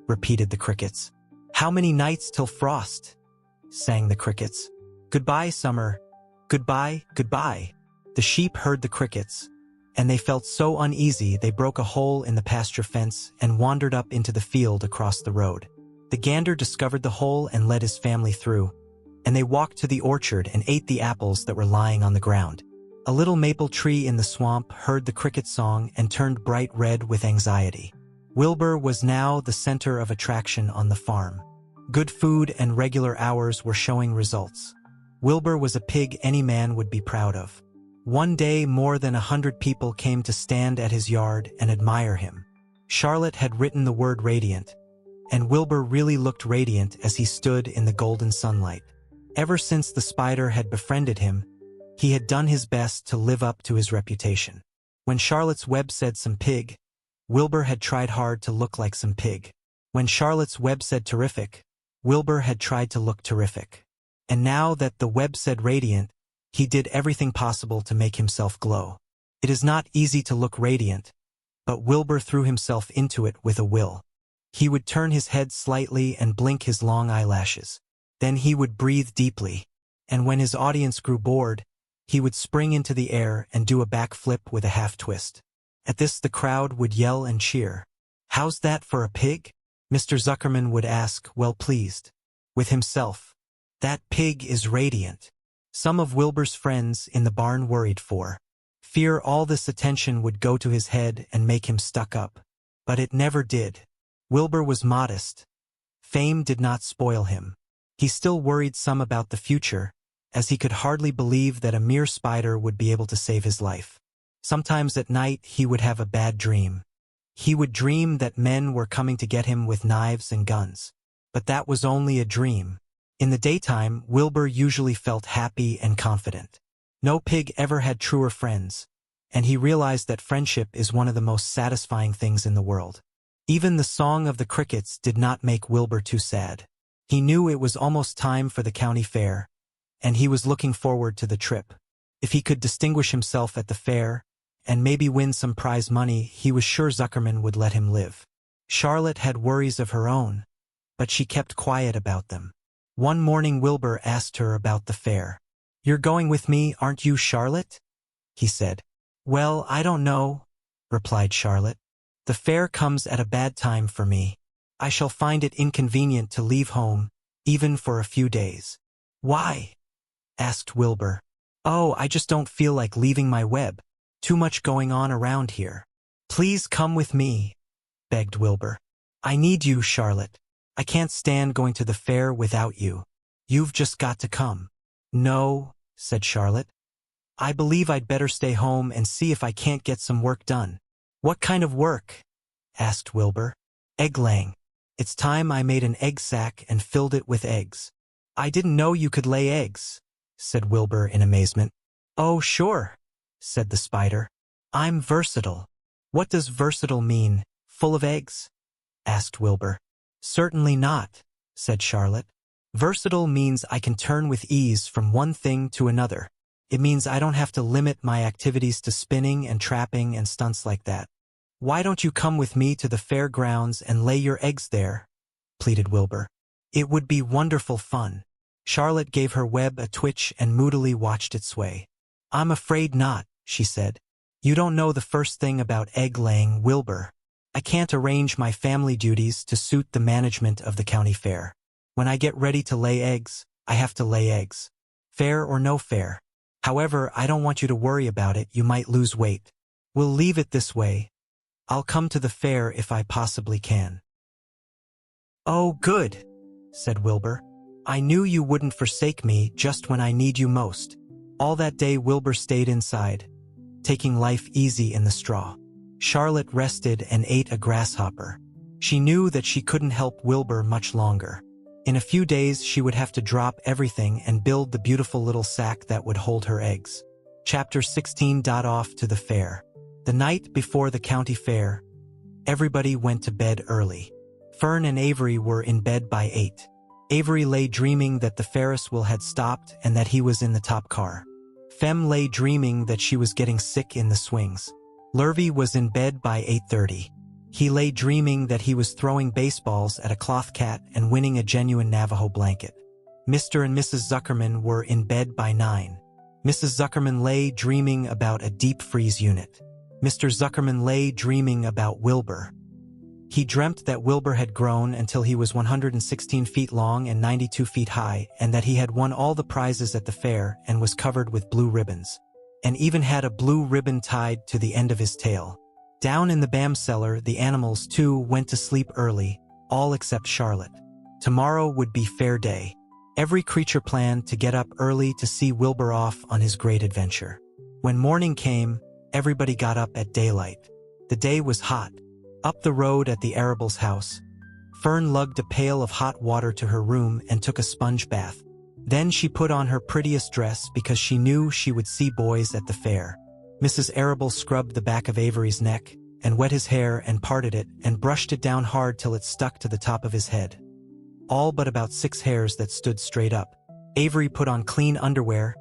S1: repeated the crickets. How many nights till frost? Sang the crickets. Goodbye, summer. Goodbye, goodbye. The sheep heard the crickets, and they felt so uneasy they broke a hole in the pasture fence and wandered up into the field across the road. The gander discovered the hole and led his family through, and they walked to the orchard and ate the apples that were lying on the ground. A little maple tree in the swamp heard the cricket song and turned bright red with anxiety. Wilbur was now the center of attraction on the farm. Good food and regular hours were showing results. Wilbur was a pig any man would be proud of. One day more than 100 people came to stand at his yard and admire him. Charlotte had written the word radiant, and Wilbur really looked radiant as he stood in the golden sunlight. Ever since the spider had befriended him, he had done his best to live up to his reputation. When Charlotte's web said some pig, Wilbur had tried hard to look like some pig. When Charlotte's web said terrific, Wilbur had tried to look terrific. And now that the web said radiant, he did everything possible to make himself glow. It is not easy to look radiant, but Wilbur threw himself into it with a will. He would turn his head slightly and blink his long eyelashes. Then he would breathe deeply, and when his audience grew bored, he would spring into the air and do a backflip with a half-twist. At this the crowd would yell and cheer. "How's that for a pig?" Mr. Zuckerman would ask, well pleased with himself. "That pig is radiant." Some of Wilbur's friends in the barn worried for fear all this attention would go to his head and make him stuck up. But it never did. Wilbur was modest. Fame did not spoil him. He still worried some about the future, as he could hardly believe that a mere spider would be able to save his life. Sometimes at night he would have a bad dream. He would dream that men were coming to get him with knives and guns. But that was only a dream. In the daytime, Wilbur usually felt happy and confident. No pig ever had truer friends, and he realized that friendship is one of the most satisfying things in the world. Even the song of the crickets did not make Wilbur too sad. He knew it was almost time for the county fair, and he was looking forward to the trip. If he could distinguish himself at the fair, and maybe win some prize money, he was sure Zuckerman would let him live. Charlotte had worries of her own, but she kept quiet about them. One morning Wilbur asked her about the fair. "You're going with me, aren't you, Charlotte?" he said. "Well, I don't know," replied Charlotte. "The fair comes at a bad time for me. I shall find it inconvenient to leave home, even for a few days." "Why?" asked Wilbur. "Oh, I just don't feel like leaving my web. Too much going on around here." "Please come with me," begged Wilbur. "I need you, Charlotte. I can't stand going to the fair without you. You've just got to come." "No," said Charlotte. "I believe I'd better stay home and see if I can't get some work done." "What kind of work?" asked Wilbur. "Egg-laying. It's time I made an egg sack and filled it with eggs." "I didn't know you could lay eggs," said Wilbur in amazement. "Oh, sure," said the spider. "I'm versatile." "What does versatile mean, full of eggs?" asked Wilbur. "Certainly not," said Charlotte. "Versatile means I can turn with ease from one thing to another. It means I don't have to limit my activities to spinning and trapping and stunts like that." "Why don't you come with me to the fairgrounds and lay your eggs there?" pleaded Wilbur. "It would be wonderful fun." Charlotte gave her web a twitch and moodily watched it sway. "I'm afraid not," she said. "You don't know the first thing about egg-laying, Wilbur. I can't arrange my family duties to suit the management of the county fair. When I get ready to lay eggs, I have to lay eggs. Fair or no fair. However, I don't want you to worry about it. You might lose weight. We'll leave it this way. I'll come to the fair if I possibly can." "Oh, good," said Wilbur. "I knew you wouldn't forsake me just when I need you most." All that day Wilbur stayed inside, taking life easy in the straw. Charlotte rested and ate a grasshopper. She knew that she couldn't help Wilbur much longer. In a few days she would have to drop everything and build the beautiful little sack that would hold her eggs. Chapter 16. Off to the fair. The night before the county fair, everybody went to bed early. Fern and Avery were in bed by 8. Avery lay dreaming that the Ferris wheel had stopped and that he was in the top car. Fem lay dreaming that she was getting sick in the swings. Lurvy was in bed by 8:30. He lay dreaming that he was throwing baseballs at a cloth cat and winning a genuine Navajo blanket. Mr. and Mrs. Zuckerman were in bed by 9. Mrs. Zuckerman lay dreaming about a deep freeze unit. Mr. Zuckerman lay dreaming about Wilbur. He dreamt that Wilbur had grown until he was 116 feet long and 92 feet high, and that he had won all the prizes at the fair and was covered with blue ribbons, and even had a blue ribbon tied to the end of his tail. Down in the BAM cellar, the animals too went to sleep early, all except Charlotte. Tomorrow would be fair day. Every creature planned to get up early to see Wilbur off on his great adventure. When morning came, everybody got up at daylight. The day was hot. Up the road at the Arable's house, Fern lugged a pail of hot water to her room and took a sponge bath. Then she put on her prettiest dress because she knew she would see boys at the fair. Mrs. Arable scrubbed the back of Avery's neck and wet his hair and parted it and brushed it down hard till it stuck to the top of his head. All but about 6 hairs that stood straight up. Avery put on clean underwear,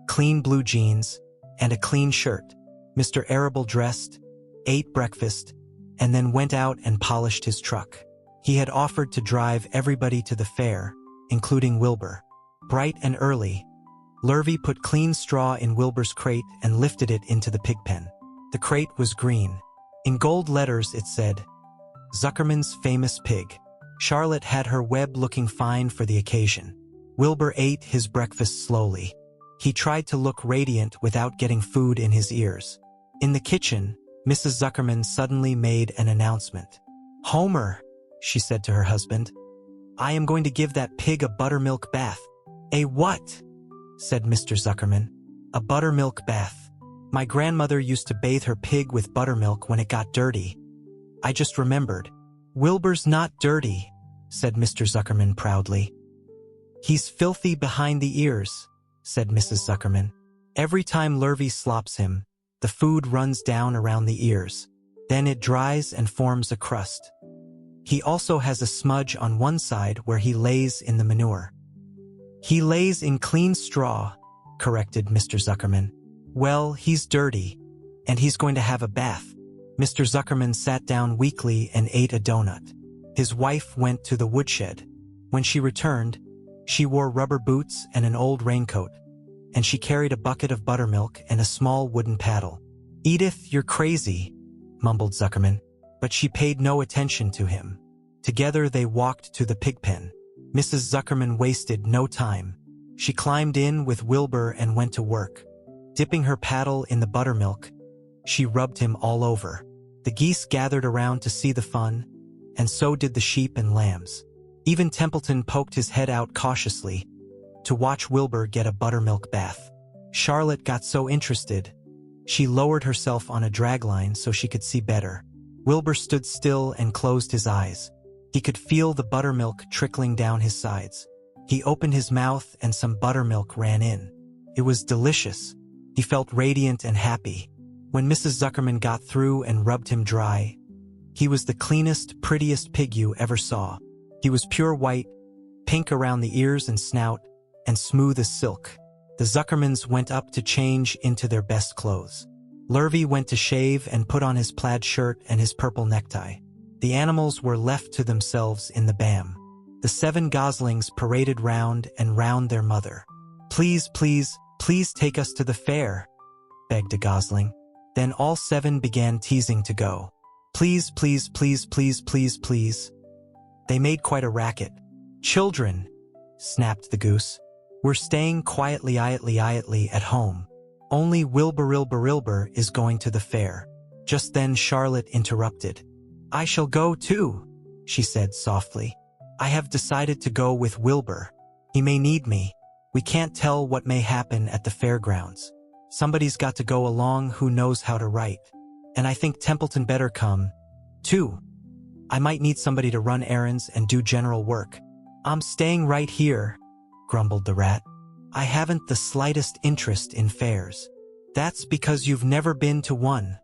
S1: clean blue jeans, and a clean shirt. Mr. Arable dressed, ate breakfast, and then went out and polished his truck. He had offered to drive everybody to the fair, including Wilbur. Bright and early, Lurvy put clean straw in Wilbur's crate and lifted it into the pig pen. The crate was green. In gold letters it said, Zuckerman's Famous Pig. Charlotte had her web looking fine for the occasion. Wilbur ate his breakfast slowly. He tried to look radiant without getting food in his ears. In the kitchen, Mrs. Zuckerman suddenly made an announcement. Homer, she said to her husband, I am going to give that pig a buttermilk bath. A what? Said Mr. Zuckerman. A buttermilk bath. My grandmother used to bathe her pig with buttermilk when it got dirty. I just remembered. Wilbur's not dirty, said Mr. Zuckerman proudly. He's filthy behind the ears, said Mrs. Zuckerman. Every time Lurvy slops him, the food runs down around the ears. Then it dries and forms a crust. He also has a smudge on one side where he lays in the manure. He lays in clean straw, corrected Mr. Zuckerman. Well, he's dirty, and he's going to have a bath. Mr. Zuckerman sat down weakly and ate a donut. His wife went to the woodshed. When she returned, she wore rubber boots and an old raincoat, and she carried a bucket of buttermilk and a small wooden paddle. Edith, you're crazy, mumbled Zuckerman, but she paid no attention to him. Together they walked to the pig pen. Mrs. Zuckerman wasted no time. She climbed in with Wilbur and went to work. Dipping her paddle in the buttermilk, she rubbed him all over. The geese gathered around to see the fun, and so did the sheep and lambs. Even Templeton poked his head out cautiously to watch Wilbur get a buttermilk bath. Charlotte got so interested, she lowered herself on a dragline so she could see better. Wilbur stood still and closed his eyes. He could feel the buttermilk trickling down his sides. He opened his mouth and some buttermilk ran in. It was delicious. He felt radiant and happy. When Mrs. Zuckerman got through and rubbed him dry, he was the cleanest, prettiest pig you ever saw. He was pure white, pink around the ears and snout, and smooth as silk. The Zuckermans went up to change into their best clothes. Lurvy went to shave and put on his plaid shirt and his purple necktie. The animals were left to themselves in the BAM. The 7 goslings paraded round and round their mother. Please, please, please take us to the fair, begged a gosling. Then all 7 began teasing to go. Please, please, please, please, please, please. They made quite a racket. Children, snapped the goose. We're staying quietly at home. Only Wilbur is going to the fair. Just then Charlotte interrupted. I shall go too, she said softly. I have decided to go with Wilbur. He may need me. We can't tell what may happen at the fairgrounds. Somebody's got to go along who knows how to write. And I think Templeton better come, too. I might need somebody to run errands and do general work. I'm staying right here, grumbled the rat. I haven't the slightest interest in fairs. That's because you've never been to one,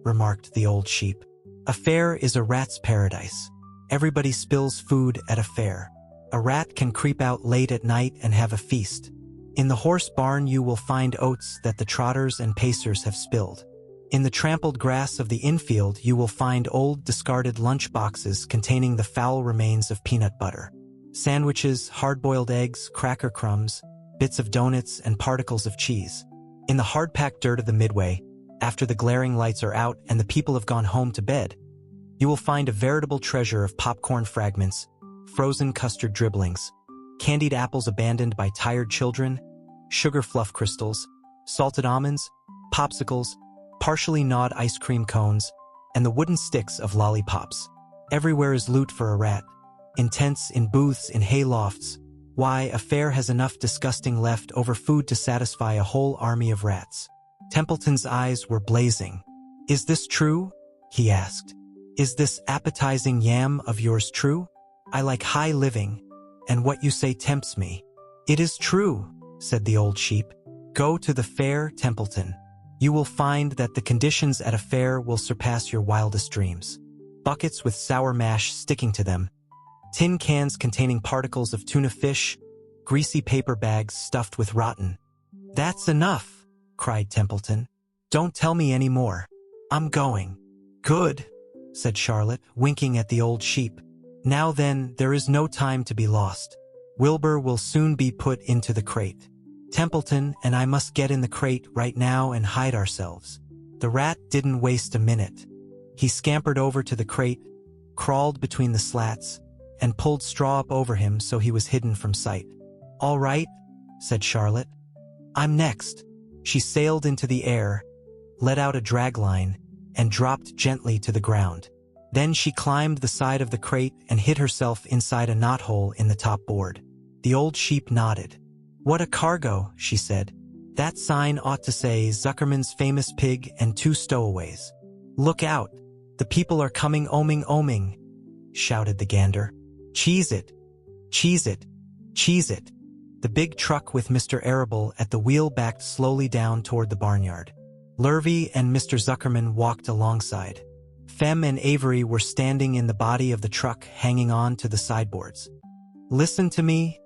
S1: remarked the old sheep. A fair is a rat's paradise. Everybody spills food at a fair. A rat can creep out late at night and have a feast. In the horse barn you will find oats that the trotters and pacers have spilled. In the trampled grass of the infield you will find old discarded lunch boxes containing the foul remains of peanut butter. Sandwiches, hard-boiled eggs, cracker crumbs, bits of donuts, and particles of cheese. In the hard-packed dirt of the midway, after the glaring lights are out and the people have gone home to bed, you will find a veritable treasure of popcorn fragments, frozen custard dribblings, candied apples abandoned by tired children, sugar fluff crystals, salted almonds, popsicles, partially gnawed ice cream cones, and the wooden sticks of lollipops. Everywhere is loot for a rat. In tents, in booths, in hay lofts. Why, a fair has enough disgusting left-over food to satisfy a whole army of rats. Templeton's eyes were blazing. Is this true? He asked. Is this appetizing yam of yours true? I like high living, and what you say tempts me. It is true, said the old sheep. Go to the fair, Templeton. You will find that the conditions at a fair will surpass your wildest dreams. Buckets with sour mash sticking to them, tin cans containing particles of tuna fish, greasy paper bags stuffed with rotten. That's enough, cried Templeton. Don't tell me any more. I'm going. Good, said Charlotte, winking at the old sheep. Now then, there is no time to be lost. Wilbur will soon be put into the crate. Templeton and I must get in the crate right now and hide ourselves. The rat didn't waste a minute. He scampered over to the crate, crawled between the slats, and pulled straw up over him so he was hidden from sight. All right, said Charlotte. I'm next. She sailed into the air, let out a dragline, and dropped gently to the ground. Then she climbed the side of the crate and hid herself inside a knothole in the top board. The old sheep nodded. What a cargo, she said. That sign ought to say Zuckerman's famous pig and 2 stowaways. Look out, the people are coming oming oming, shouted the gander. Cheese it, cheese it, cheese it. The big truck with Mr. Arable at the wheel backed slowly down toward the barnyard. Lurvy and Mr. Zuckerman walked alongside. Fem and Avery were standing in the body of the truck hanging on to the sideboards. Listen to me,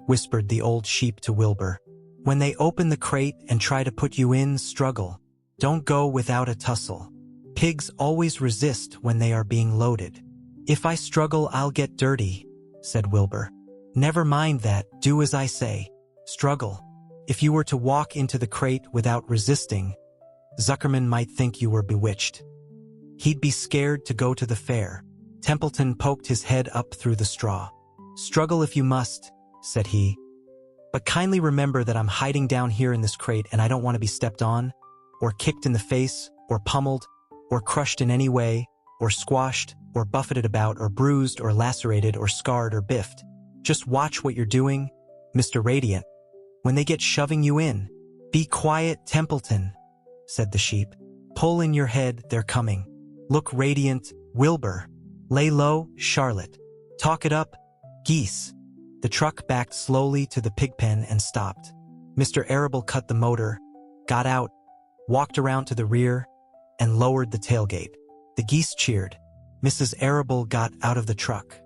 S1: whispered the old sheep to Wilbur. When they open the crate and try to put you in, struggle. Don't go without a tussle. Pigs always resist when they are being loaded. If I struggle, I'll get dirty, said Wilbur. Never mind that, do as I say. Struggle. If you were to walk into the crate without resisting, Zuckerman might think you were bewitched. He'd be scared to go to the fair. Templeton poked his head up through the straw. Struggle if you must, said he. But kindly remember that I'm hiding down here in this crate and I don't want to be stepped on, or kicked in the face, or pummeled, or crushed in any way, or squashed, or buffeted about, or bruised, or lacerated, or scarred, or biffed. Just watch what you're doing, Mr. Radiant. When they get shoving you in, be quiet, Templeton, said the sheep. Pull in your head, they're coming. Look radiant, Wilbur. Lay low, Charlotte. Talk it up, Geese. The truck backed slowly to the pig pen and stopped. Mr. Arable cut the motor, got out, walked around to the rear, and lowered the tailgate. The geese cheered. Mrs. Arable got out of the truck.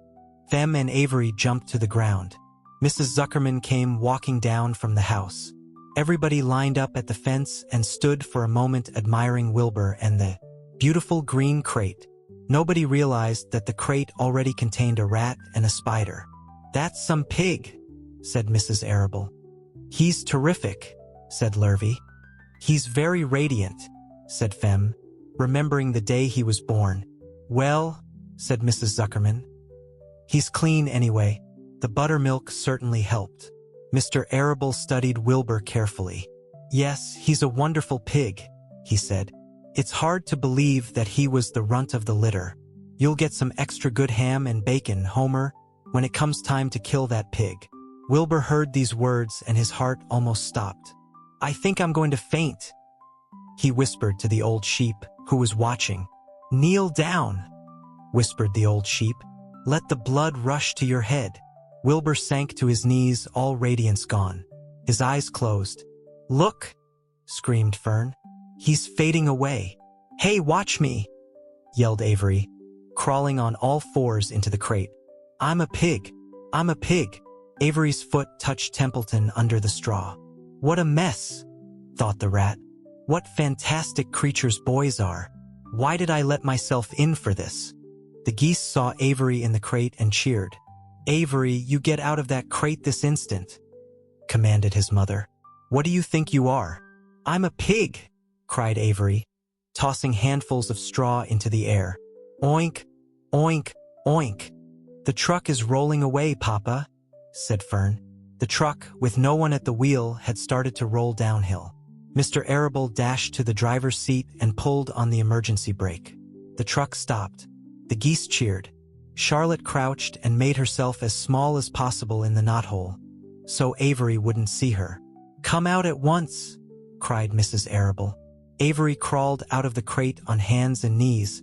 S1: Fem and Avery jumped to the ground. Mrs. Zuckerman came walking down from the house. Everybody lined up at the fence and stood for a moment admiring Wilbur and the beautiful green crate. Nobody realized that the crate already contained a rat and a spider. That's some pig, said Mrs. Arable. He's terrific, said Lurvy. He's very radiant, said Fem, remembering the day he was born. Well, said Mrs. Zuckerman. He's clean anyway. The buttermilk certainly helped. Mr. Arable studied Wilbur carefully. Yes, he's a wonderful pig, he said. It's hard to believe that he was the runt of the litter. You'll get some extra good ham and bacon, Homer, when it comes time to kill that pig. Wilbur heard these words and his heart almost stopped. I think I'm going to faint. he whispered to the old sheep, who was watching. "Kneel down," whispered the old sheep. "Let the blood rush to your head." Wilbur sank to his knees, all radiance gone. His eyes closed. "Look!" screamed Fern. "He's fading away." "Hey, watch me!" yelled Avery, crawling on all fours into the crate. "I'm a pig! I'm a pig!" Avery's foot touched Templeton under the straw. "What a mess," thought the rat. "What fantastic creatures boys are. Why did I let myself in for this?" The geese saw Avery in the crate and cheered. "Avery, you get out of that crate this instant," commanded his mother. "What do you think you are?" "I'm a pig," cried Avery, tossing handfuls of straw into the air. "Oink, oink, oink." "The truck is rolling away, Papa," said Fern. The truck, with no one at the wheel, had started to roll downhill. Mr. Arable dashed to the driver's seat and pulled on the emergency brake. The truck stopped. The geese cheered. Charlotte crouched and made herself as small as possible in the knothole, so Avery wouldn't see her. "Come out at once," cried Mrs. Arable. Avery crawled out of the crate on hands and knees,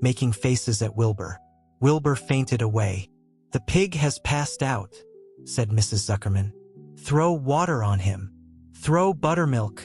S1: making faces at Wilbur. Wilbur fainted away. "The pig has passed out," said Mrs. Zuckerman. "Throw water on him." "Throw buttermilk,"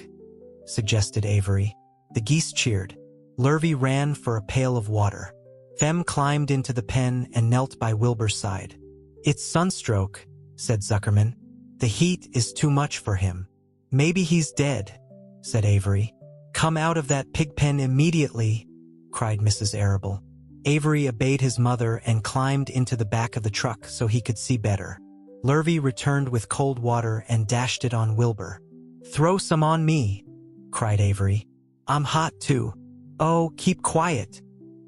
S1: suggested Avery. The geese cheered. Lurvy ran for a pail of water. Fem climbed into the pen and knelt by Wilbur's side. "It's sunstroke," said Zuckerman. "The heat is too much for him." "Maybe he's dead," said Avery. "Come out of that pig pen immediately," cried Mrs. Arable. Avery obeyed his mother and climbed into the back of the truck so he could see better. Lurvy returned with cold water and dashed it on Wilbur. "Throw some on me," cried Avery. "I'm hot too." "Oh, keep quiet,"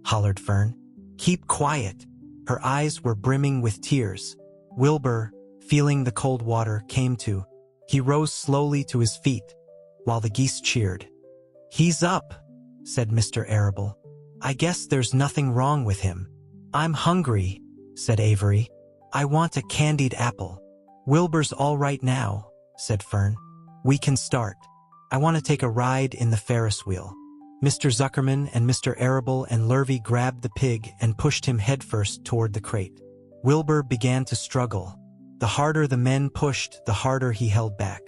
S1: hollered Fern. "Keep quiet." Her eyes were brimming with tears. Wilbur, feeling the cold water, came to. He rose slowly to his feet, while the geese cheered. "He's up," said Mr. Arable. "I guess there's nothing wrong with him." "I'm hungry," said Avery. "I want a candied apple." "Wilbur's all right now," said Fern. "We can start. I want to take a ride in the Ferris wheel." Mr. Zuckerman and Mr. Arable and Lurvy grabbed the pig and pushed him headfirst toward the crate. Wilbur began to struggle. The harder the men pushed, the harder he held back.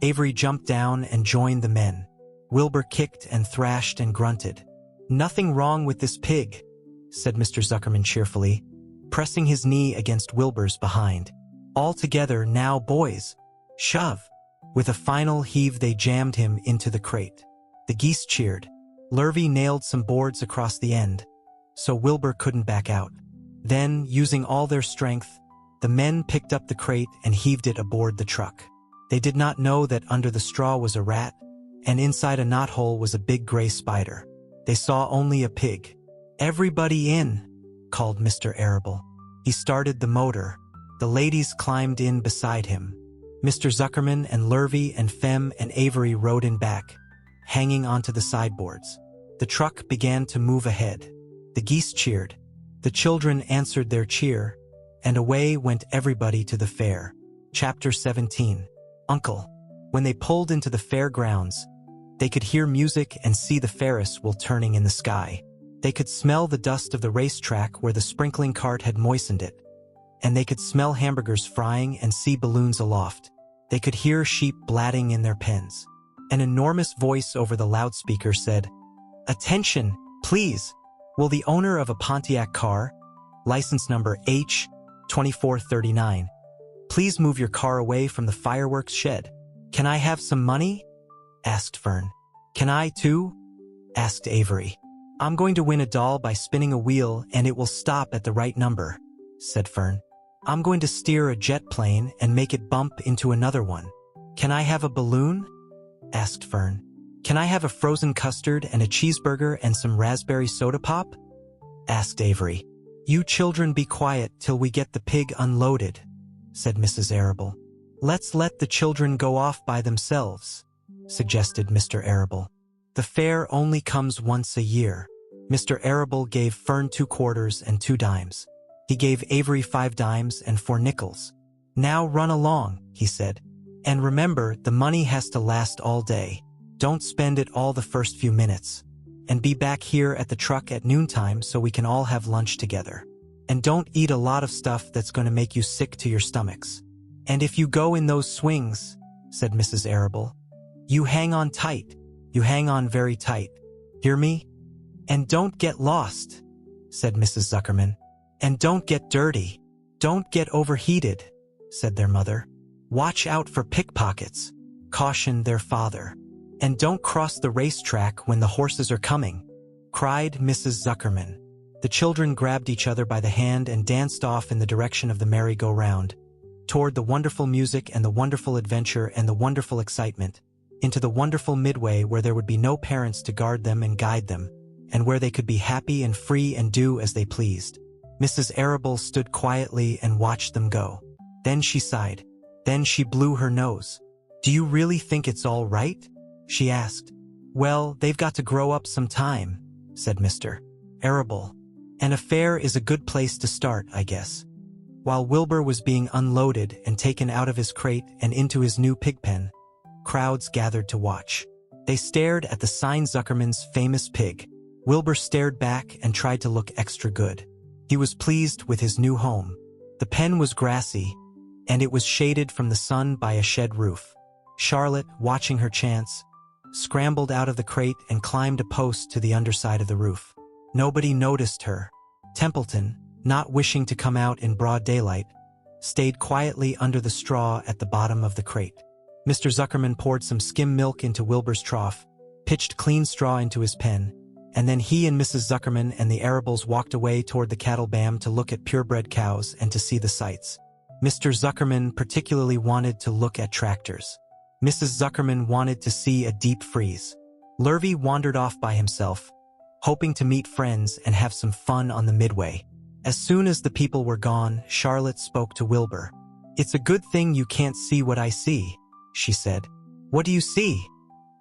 S1: Avery jumped down and joined the men. Wilbur kicked and thrashed and grunted. "Nothing wrong with this pig," said Mr. Zuckerman cheerfully, pressing his knee against Wilbur's behind. "All together now, boys. Shove." With a final heave, they jammed him into the crate. The geese cheered. Lurvy nailed some boards across the end, so Wilbur couldn't back out. Then, using all their strength, the men picked up the crate and heaved it aboard the truck. They did not know that under the straw was a rat, and inside a knothole was a big gray spider. They saw only a pig. "Everybody in," called Mr. Arable. He started the motor. The ladies climbed in beside him. Mr. Zuckerman and Lurvy and Fem and Avery rode in back, hanging onto the sideboards. The truck began to move ahead. The geese cheered. The children answered their cheer, and away went everybody to the fair. Chapter 17. Uncle. When they pulled into the fairgrounds, they could hear music and see the Ferris wheel turning in the sky. They could smell the dust of the racetrack where the sprinkling cart had moistened it, and they could smell hamburgers frying and see balloons aloft. They could hear sheep blatting in their pens. An enormous voice over the loudspeaker said, "Attention, please. Will the owner of a Pontiac car, license number H2439, please move your car away from the fireworks shed?" "Can I have some money?" asked Fern. "Can I too?" asked Avery. "I'm going to win a doll by spinning a wheel and it will stop at the right number," said Fern. "I'm going to steer a jet plane and make it bump into another one." "Can I have a balloon?" asked Fern. "Can I have a frozen custard and a cheeseburger and some raspberry soda pop?" asked Avery. "You children be quiet till we get the pig unloaded," said Mrs. Arable. "Let's let the children go off by themselves," suggested Mr. Arable. "The fair only comes once a year." Mr. Arable gave Fern 2 quarters and 2 dimes. He gave Avery 5 dimes and 4 nickels. "Now run along," he said. "And remember, the money has to last all day." Don't spend it all the first few minutes. And be back here at the truck at noontime so we can all have lunch together. And don't eat a lot of stuff that's going to make you sick to your stomachs. And if you go in those swings, said Mrs. Arable, you hang on tight. You hang on very tight. Hear me? And don't get lost, said Mrs. Zuckerman. And don't get dirty. Don't get overheated, said their mother. Watch out for pickpockets, cautioned their father. And don't cross the racetrack when the horses are coming, cried Mrs. Zuckerman. The children grabbed each other by the hand and danced off in the direction of the merry-go-round, toward the wonderful music and the wonderful adventure and the wonderful excitement, into the wonderful midway where there would be no parents to guard them and guide them, and where they could be happy and free and do as they pleased. Mrs. Arable stood quietly and watched them go. Then she sighed. Then she blew her nose. Do you really think it's all right? She asked. Well, they've got to grow up some time, said Mr. Arable. And a fair is a good place to start, I guess. While Wilbur was being unloaded and taken out of his crate and into his new pig pen, crowds gathered to watch. They stared at the sign Zuckerman's famous pig. Wilbur stared back and tried to look extra good. He was pleased with his new home. The pen was grassy, and it was shaded from the sun by a shed roof. Charlotte, watching her chance, scrambled out of the crate and climbed a post to the underside of the roof. Nobody noticed her. Templeton, not wishing to come out in broad daylight, stayed quietly under the straw at the bottom of the crate. Mr. Zuckerman poured some skim milk into Wilbur's trough, pitched clean straw into his pen, and then he and Mrs. Zuckerman and the Arables walked away toward the cattle bam to look at purebred cows and to see the sights. Mr. Zuckerman particularly wanted to look at tractors. Mrs. Zuckerman wanted to see a deep freeze. Lurvy wandered off by himself, hoping to meet friends and have some fun on the midway. As soon as the people were gone, Charlotte spoke to Wilbur. It's a good thing you can't see what I see, she said. What do you see?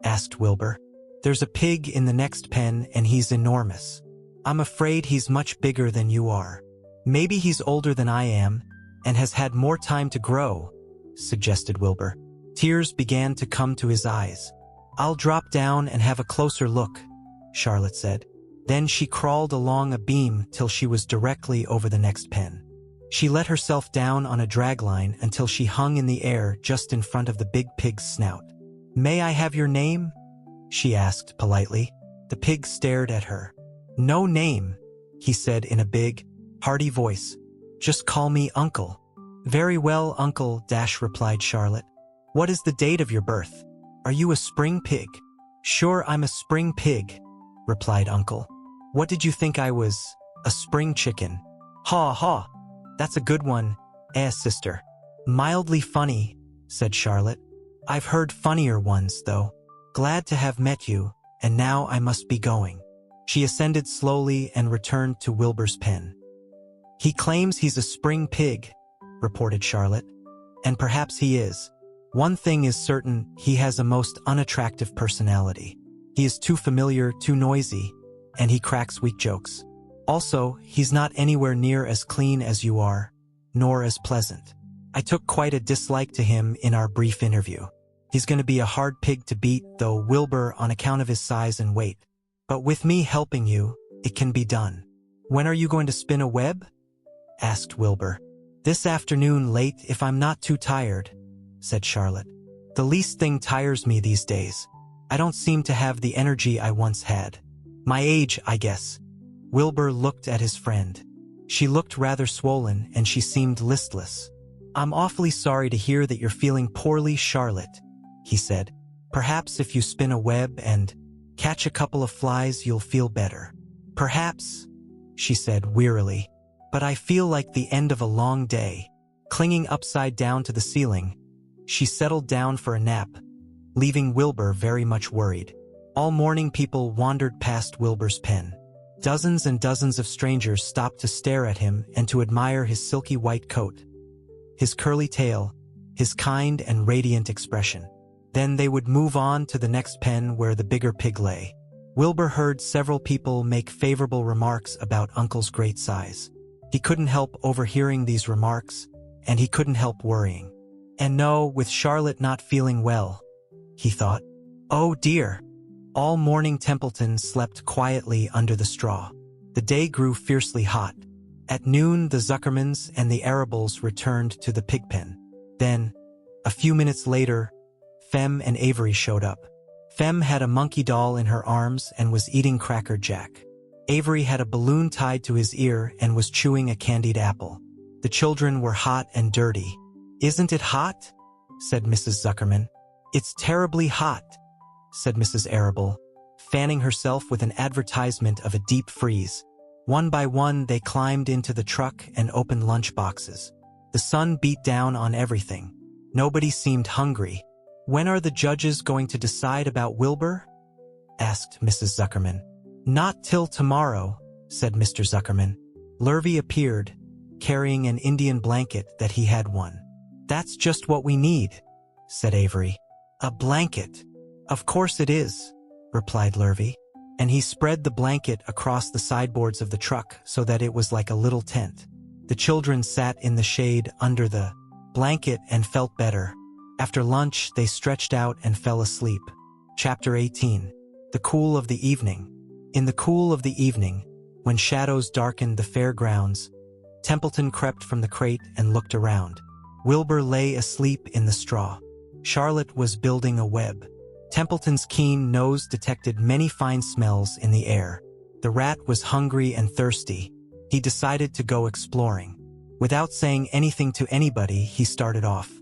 S1: Asked Wilbur. There's a pig in the next pen and he's enormous. I'm afraid he's much bigger than you are. Maybe he's older than I am and has had more time to grow, suggested Wilbur. Tears began to come to his eyes. I'll drop down and have a closer look, Charlotte said. Then she crawled along a beam till she was directly over the next pen. She let herself down on a dragline until she hung in the air just in front of the big pig's snout. May I have your name? She asked politely. The pig stared at her. No name, he said in a big, hearty voice. Just call me Uncle. Very well, Uncle, replied Charlotte. What is the date of your birth? Are you a spring pig? Sure, I'm a spring pig, replied Uncle. What did you think I was? A spring chicken. Ha ha, that's a good one, sister. Mildly funny, said Charlotte. I've heard funnier ones, though. Glad to have met you, and now I must be going. She ascended slowly and returned to Wilbur's pen. He claims he's a spring pig, reported Charlotte. And perhaps he is. One thing is certain, he has a most unattractive personality. He is too familiar, too noisy, and he cracks weak jokes. Also, he's not anywhere near as clean as you are, nor as pleasant. I took quite a dislike to him in our brief interview. He's going to be a hard pig to beat, though, Wilbur, on account of his size and weight. But with me helping you, it can be done. When are you going to spin a web? Asked Wilbur. This afternoon late if I'm not too tired, said Charlotte. The least thing tires me these days. I don't seem to have the energy I once had. My age, I guess. Wilbur looked at his friend. She looked rather swollen and she seemed listless. I'm awfully sorry to hear that you're feeling poorly, Charlotte, he said. Perhaps if you spin a web and catch a couple of flies, you'll feel better. Perhaps, she said wearily. But I feel like the end of a long day. Clinging upside down to the ceiling, she settled down for a nap, leaving Wilbur very much worried. All morning people wandered past Wilbur's pen. Dozens and dozens of strangers stopped to stare at him and to admire his silky white coat, his curly tail, his kind and radiant expression. Then they would move on to the next pen where the bigger pig lay. Wilbur heard several people make favorable remarks about Uncle's great size. He couldn't help overhearing these remarks, and he couldn't help worrying. And no, with Charlotte not feeling well, he thought, Oh dear! All morning Templeton slept quietly under the straw. The day grew fiercely hot. At noon, the Zuckermans and the Arables returned to the pigpen. Then, a few minutes later, Fem and Avery showed up. Fem had a monkey doll in her arms and was eating Cracker Jack. Avery had a balloon tied to his ear and was chewing a candied apple. The children were hot and dirty. "Isn't it hot?" said Mrs. Zuckerman. "It's terribly hot," said Mrs. Arable, fanning herself with an advertisement of a deep freeze. One by one, they climbed into the truck and opened lunch boxes. The sun beat down on everything. Nobody seemed hungry. "When are the judges going to decide about Wilbur?" asked Mrs. Zuckerman. "Not till tomorrow," said Mr. Zuckerman. Lurvy appeared, carrying an Indian blanket that he had won. "That's just what we need," said Avery. "A blanket." "Of course it is," replied Lurvy, and he spread the blanket across the sideboards of the truck so that it was like a little tent. The children sat in the shade under the blanket and felt better. After lunch, they stretched out and fell asleep. Chapter 18. The Cool of the Evening. In the cool of the evening, when shadows darkened the fairgrounds, Templeton crept from the crate and looked around. Wilbur lay asleep in the straw. Charlotte was building a web. Templeton's keen nose detected many fine smells in the air. The rat was hungry and thirsty. He decided to go exploring. Without saying anything to anybody, he started off.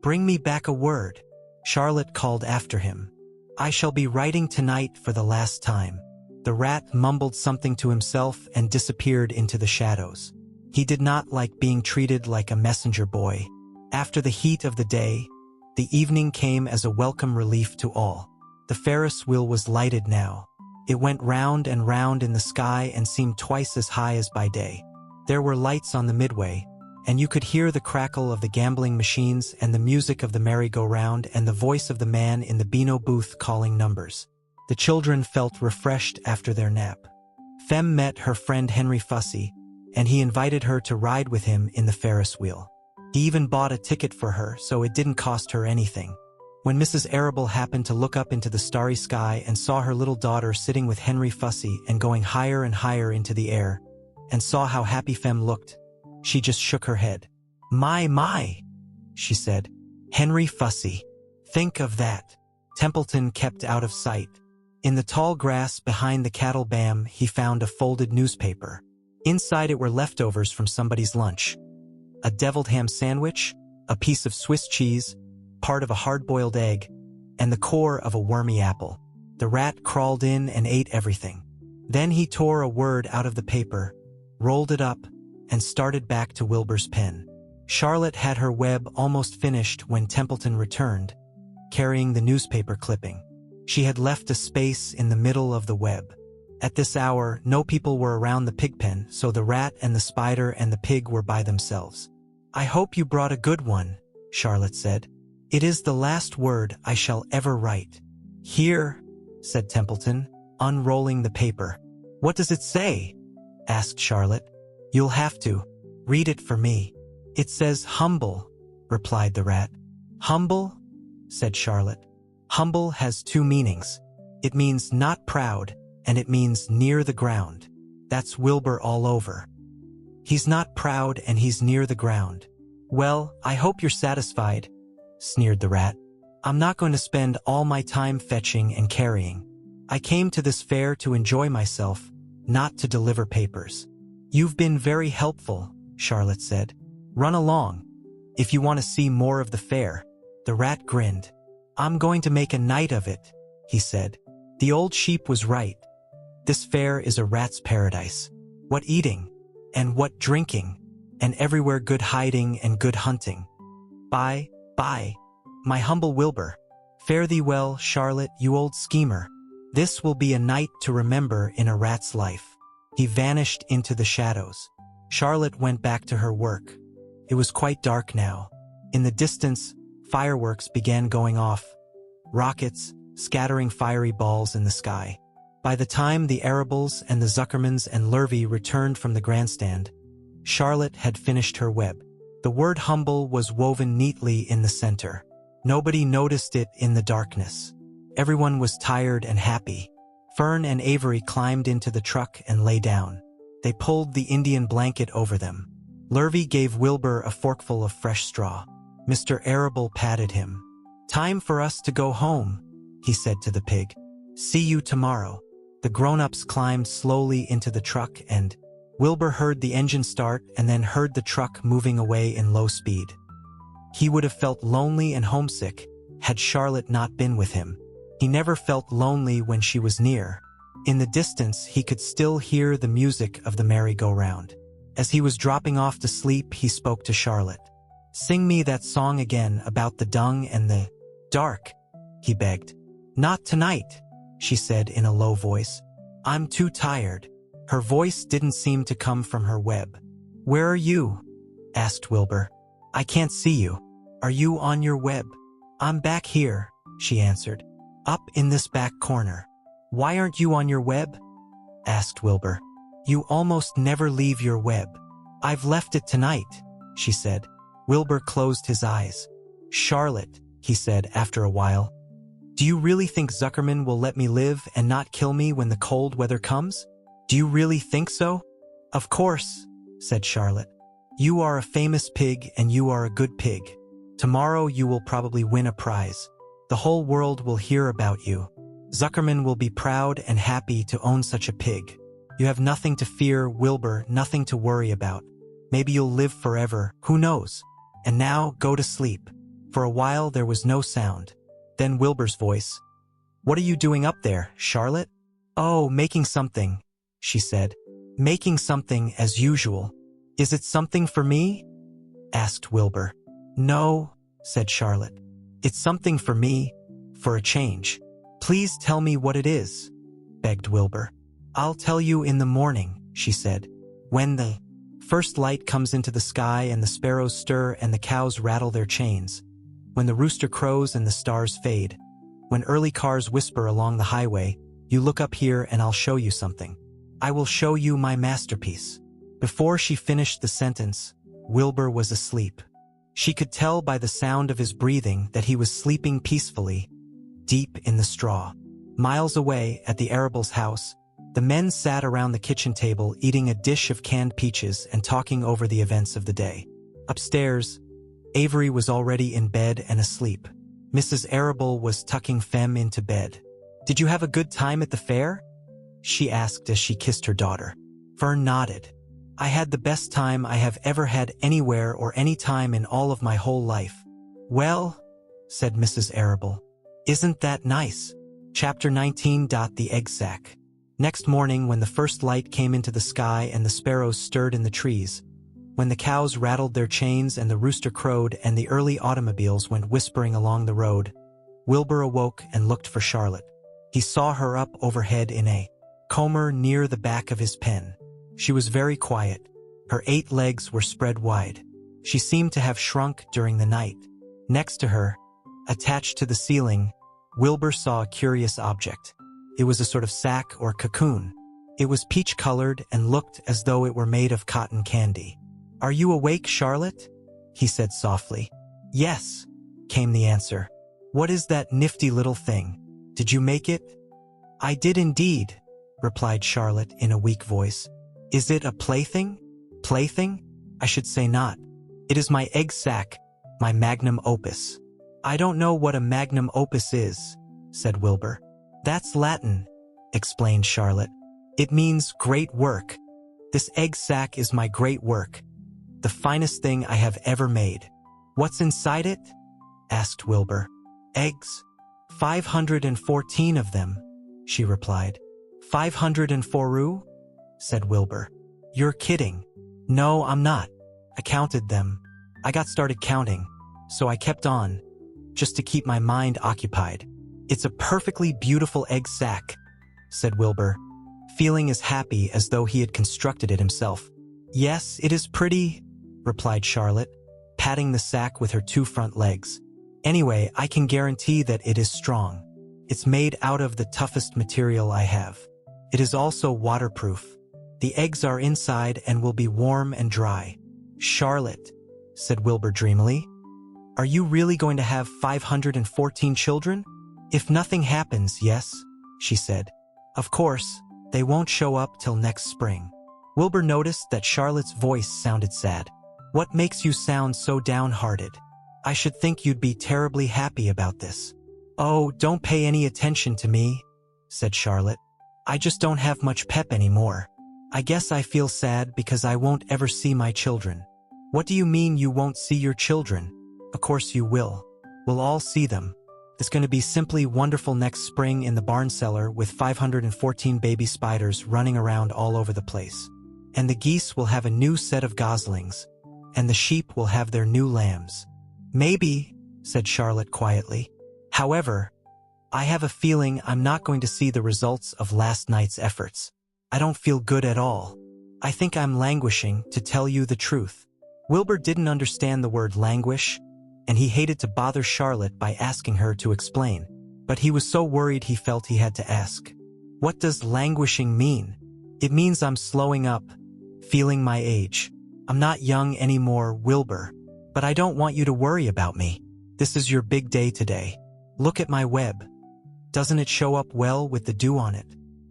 S1: "Bring me back a word," Charlotte called after him. "I shall be writing tonight for the last time." The rat mumbled something to himself and disappeared into the shadows. He did not like being treated like a messenger boy. After the heat of the day, the evening came as a welcome relief to all. The Ferris wheel was lighted now. It went round and round in the sky and seemed twice as high as by day. There were lights on the midway, and you could hear the crackle of the gambling machines and the music of the merry-go-round and the voice of the man in the Beano booth calling numbers. The children felt refreshed after their nap. Fem met her friend Henry Fussy, and he invited her to ride with him in the Ferris wheel. He even bought a ticket for her, so it didn't cost her anything. When Mrs. Arable happened to look up into the starry sky and saw her little daughter sitting with Henry Fussy and going higher and higher into the air, and saw how happy Fem looked, she just shook her head. My, she said. "Henry Fussy. Think of that." Templeton kept out of sight. In the tall grass behind the cattle bam, he found a folded newspaper. Inside it were leftovers from somebody's lunch. A deviled ham sandwich, a piece of Swiss cheese, part of a hard-boiled egg, and the core of a wormy apple. The rat crawled in and ate everything. Then he tore a word out of the paper, rolled it up, and started back to Wilbur's pen. Charlotte had her web almost finished when Templeton returned, carrying the newspaper clipping. She had left a space in the middle of the web. At this hour, no people were around the pigpen, so the rat and the spider and the pig were by themselves. "I hope you brought a good one," Charlotte said. "It is the last word I shall ever write." "Here," said Templeton, unrolling the paper. "What does it say?" asked Charlotte. "You'll have to read it for me." "It says humble," replied the rat. "Humble?" said Charlotte. "Humble has two meanings. It means not proud, and it means near the ground. That's Wilbur all over. He's not proud and he's near the ground." "Well, I hope you're satisfied," sneered the rat. "I'm not going to spend all my time fetching and carrying. I came to this fair to enjoy myself, not to deliver papers." "You've been very helpful," Charlotte said. "Run along, if you want to see more of the fair." The rat grinned. "I'm going to make a night of it," he said. The old sheep was right. This fair is a rat's paradise. What eating, and what drinking, and everywhere good hiding and good hunting. Bye, my humble Wilbur. Fare thee well, Charlotte, you old schemer. This will be a night to remember in a rat's life. He vanished into the shadows. Charlotte went back to her work. It was quite dark now. In the distance, fireworks began going off. Rockets, scattering fiery balls in the sky. By the time the Arables and the Zuckermans and Lurvy returned from the grandstand, Charlotte had finished her web. The word humble was woven neatly in the center. Nobody noticed it in the darkness. Everyone was tired and happy. Fern and Avery climbed into the truck and lay down. They pulled the Indian blanket over them. Lurvy gave Wilbur a forkful of fresh straw. Mr. Arable patted him. "Time for us to go home," he said to the pig. "See you tomorrow." The grown-ups climbed slowly into the truck and Wilbur heard the engine start and then heard the truck moving away in low speed. He would have felt lonely and homesick had Charlotte not been with him. He never felt lonely when she was near. In the distance, he could still hear the music of the merry-go-round. As he was dropping off to sleep, he spoke to Charlotte. "Sing me that song again about the dung and the dark," he begged. "Not tonight," she said in a low voice. "I'm too tired." Her voice didn't seem to come from her web. "Where are you?" asked Wilbur. "I can't see you. Are you on your web?" "I'm back here," she answered. "Up in this back corner." "Why aren't you on your web?" asked Wilbur. "You almost never leave your web." "I've left it tonight," she said. Wilbur closed his eyes. "Charlotte," he said after a while, "do you really think Zuckerman will let me live and not kill me when the cold weather comes? Do you really think so?" "Of course," said Charlotte. "You are a famous pig and you are a good pig. Tomorrow you will probably win a prize. The whole world will hear about you. Zuckerman will be proud and happy to own such a pig. You have nothing to fear, Wilbur, nothing to worry about. Maybe you'll live forever, who knows? And now go to sleep." For a while there was no sound. Then Wilbur's voice. "What are you doing up there, Charlotte?" "Oh, making something," she said. "Making something as usual." "Is it something for me?" asked Wilbur. "No," said Charlotte. "It's something for me, for a change." "Please tell me what it is," begged Wilbur. "I'll tell you in the morning," she said. "When the first light comes into the sky and the sparrows stir and the cows rattle their chains. When the rooster crows and the stars fade. When early cars whisper along the highway, you look up here and I'll show you something. I will show you my masterpiece." Before she finished the sentence, Wilbur was asleep. She could tell by the sound of his breathing that he was sleeping peacefully, deep in the straw. Miles away, at the Arable's house, the men sat around the kitchen table eating a dish of canned peaches and talking over the events of the day. Upstairs, Avery was already in bed and asleep. Mrs. Arable was tucking Fem into bed. "Did you have a good time at the fair?" she asked as she kissed her daughter. Fern nodded. "I had the best time I have ever had anywhere or any time in all of my whole life." "Well," said Mrs. Arable, "isn't that nice?" Chapter 19. The Egg Sack. Next morning, when the first light came into the sky and the sparrows stirred in the trees, when the cows rattled their chains and the rooster crowed and the early automobiles went whispering along the road, Wilbur awoke and looked for Charlotte. He saw her up overhead in a comber near the back of his pen. She was very quiet. Her 8 legs were spread wide. She seemed to have shrunk during the night. Next to her, attached to the ceiling, Wilbur saw a curious object. It was a sort of sack or cocoon. It was peach-colored and looked as though it were made of cotton candy. "Are you awake, Charlotte?" he said softly. "Yes," came the answer. "What is that nifty little thing? Did you make it?" "I did indeed," replied Charlotte in a weak voice. "Is it a plaything?" "Plaything? I should say not. It is my egg sack, my magnum opus." "I don't know what a magnum opus is," said Wilbur. "That's Latin," explained Charlotte. "It means great work. This egg sack is my great work, the finest thing I have ever made." "What's inside it?" asked Wilbur. "Eggs. 514 of them," she replied. 504, said Wilbur. "You're kidding." "No, I'm not. I counted them. I got started counting, so I kept on, just to keep my mind occupied." "It's a perfectly beautiful egg sack," said Wilbur, feeling as happy as though he had constructed it himself. "Yes, it is pretty," replied Charlotte, patting the sack with her 2 front legs. "Anyway, I can guarantee that it is strong. It's made out of the toughest material I have. It is also waterproof. The eggs are inside and will be warm and dry." "Charlotte," said Wilbur dreamily, "are you really going to have 514 children?" If nothing happens, yes, she said. Of course, they won't show up till next spring. Wilbur noticed that Charlotte's voice sounded sad. What makes you sound so downhearted? I should think you'd be terribly happy about this. Oh, don't pay any attention to me, said Charlotte. I just don't have much pep anymore. I guess I feel sad because I won't ever see my children. What do you mean you won't see your children? Of course you will. We'll all see them. It's going to be simply wonderful next spring in the barn cellar with 514 baby spiders running around all over the place. And the geese will have a new set of goslings, and the sheep will have their new lambs. Maybe, said Charlotte quietly. However, I have a feeling I'm not going to see the results of last night's efforts. I don't feel good at all. I think I'm languishing, to tell you the truth. Wilbur didn't understand the word languish, and he hated to bother Charlotte by asking her to explain, but he was so worried he felt he had to ask. What does languishing mean? It means I'm slowing up, feeling my age. I'm not young anymore, Wilbur, but I don't want you to worry about me. This is your big day today. Look at my web. Doesn't it show up well with the dew on it?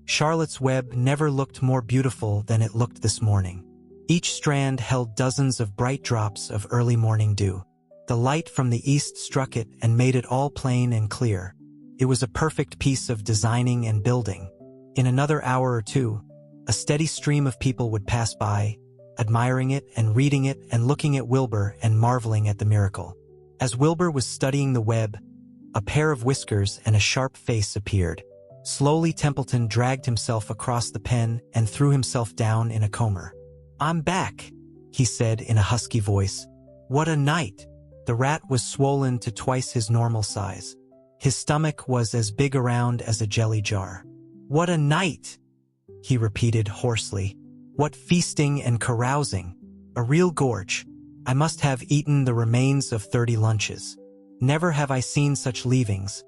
S1: Charlotte's web never looked more beautiful than it looked this morning. Each strand held dozens of bright drops of early morning dew. The light from the east struck it and made it all plain and clear. It was a perfect piece of designing and building. In another hour or two, a steady stream of people would pass by, admiring it and reading it and looking at Wilbur and marveling at the miracle. As Wilbur was studying the web, a pair of whiskers and a sharp face appeared. Slowly Templeton dragged himself across the pen and threw himself down in a comber. I'm back, he said in a husky voice. What a night! The rat was swollen to twice his normal size. His stomach was as big around as a jelly jar. What a night! He repeated hoarsely. What feasting and carousing! A real gorge. I must have eaten the remains of 30 lunches. Never have I seen such leavings,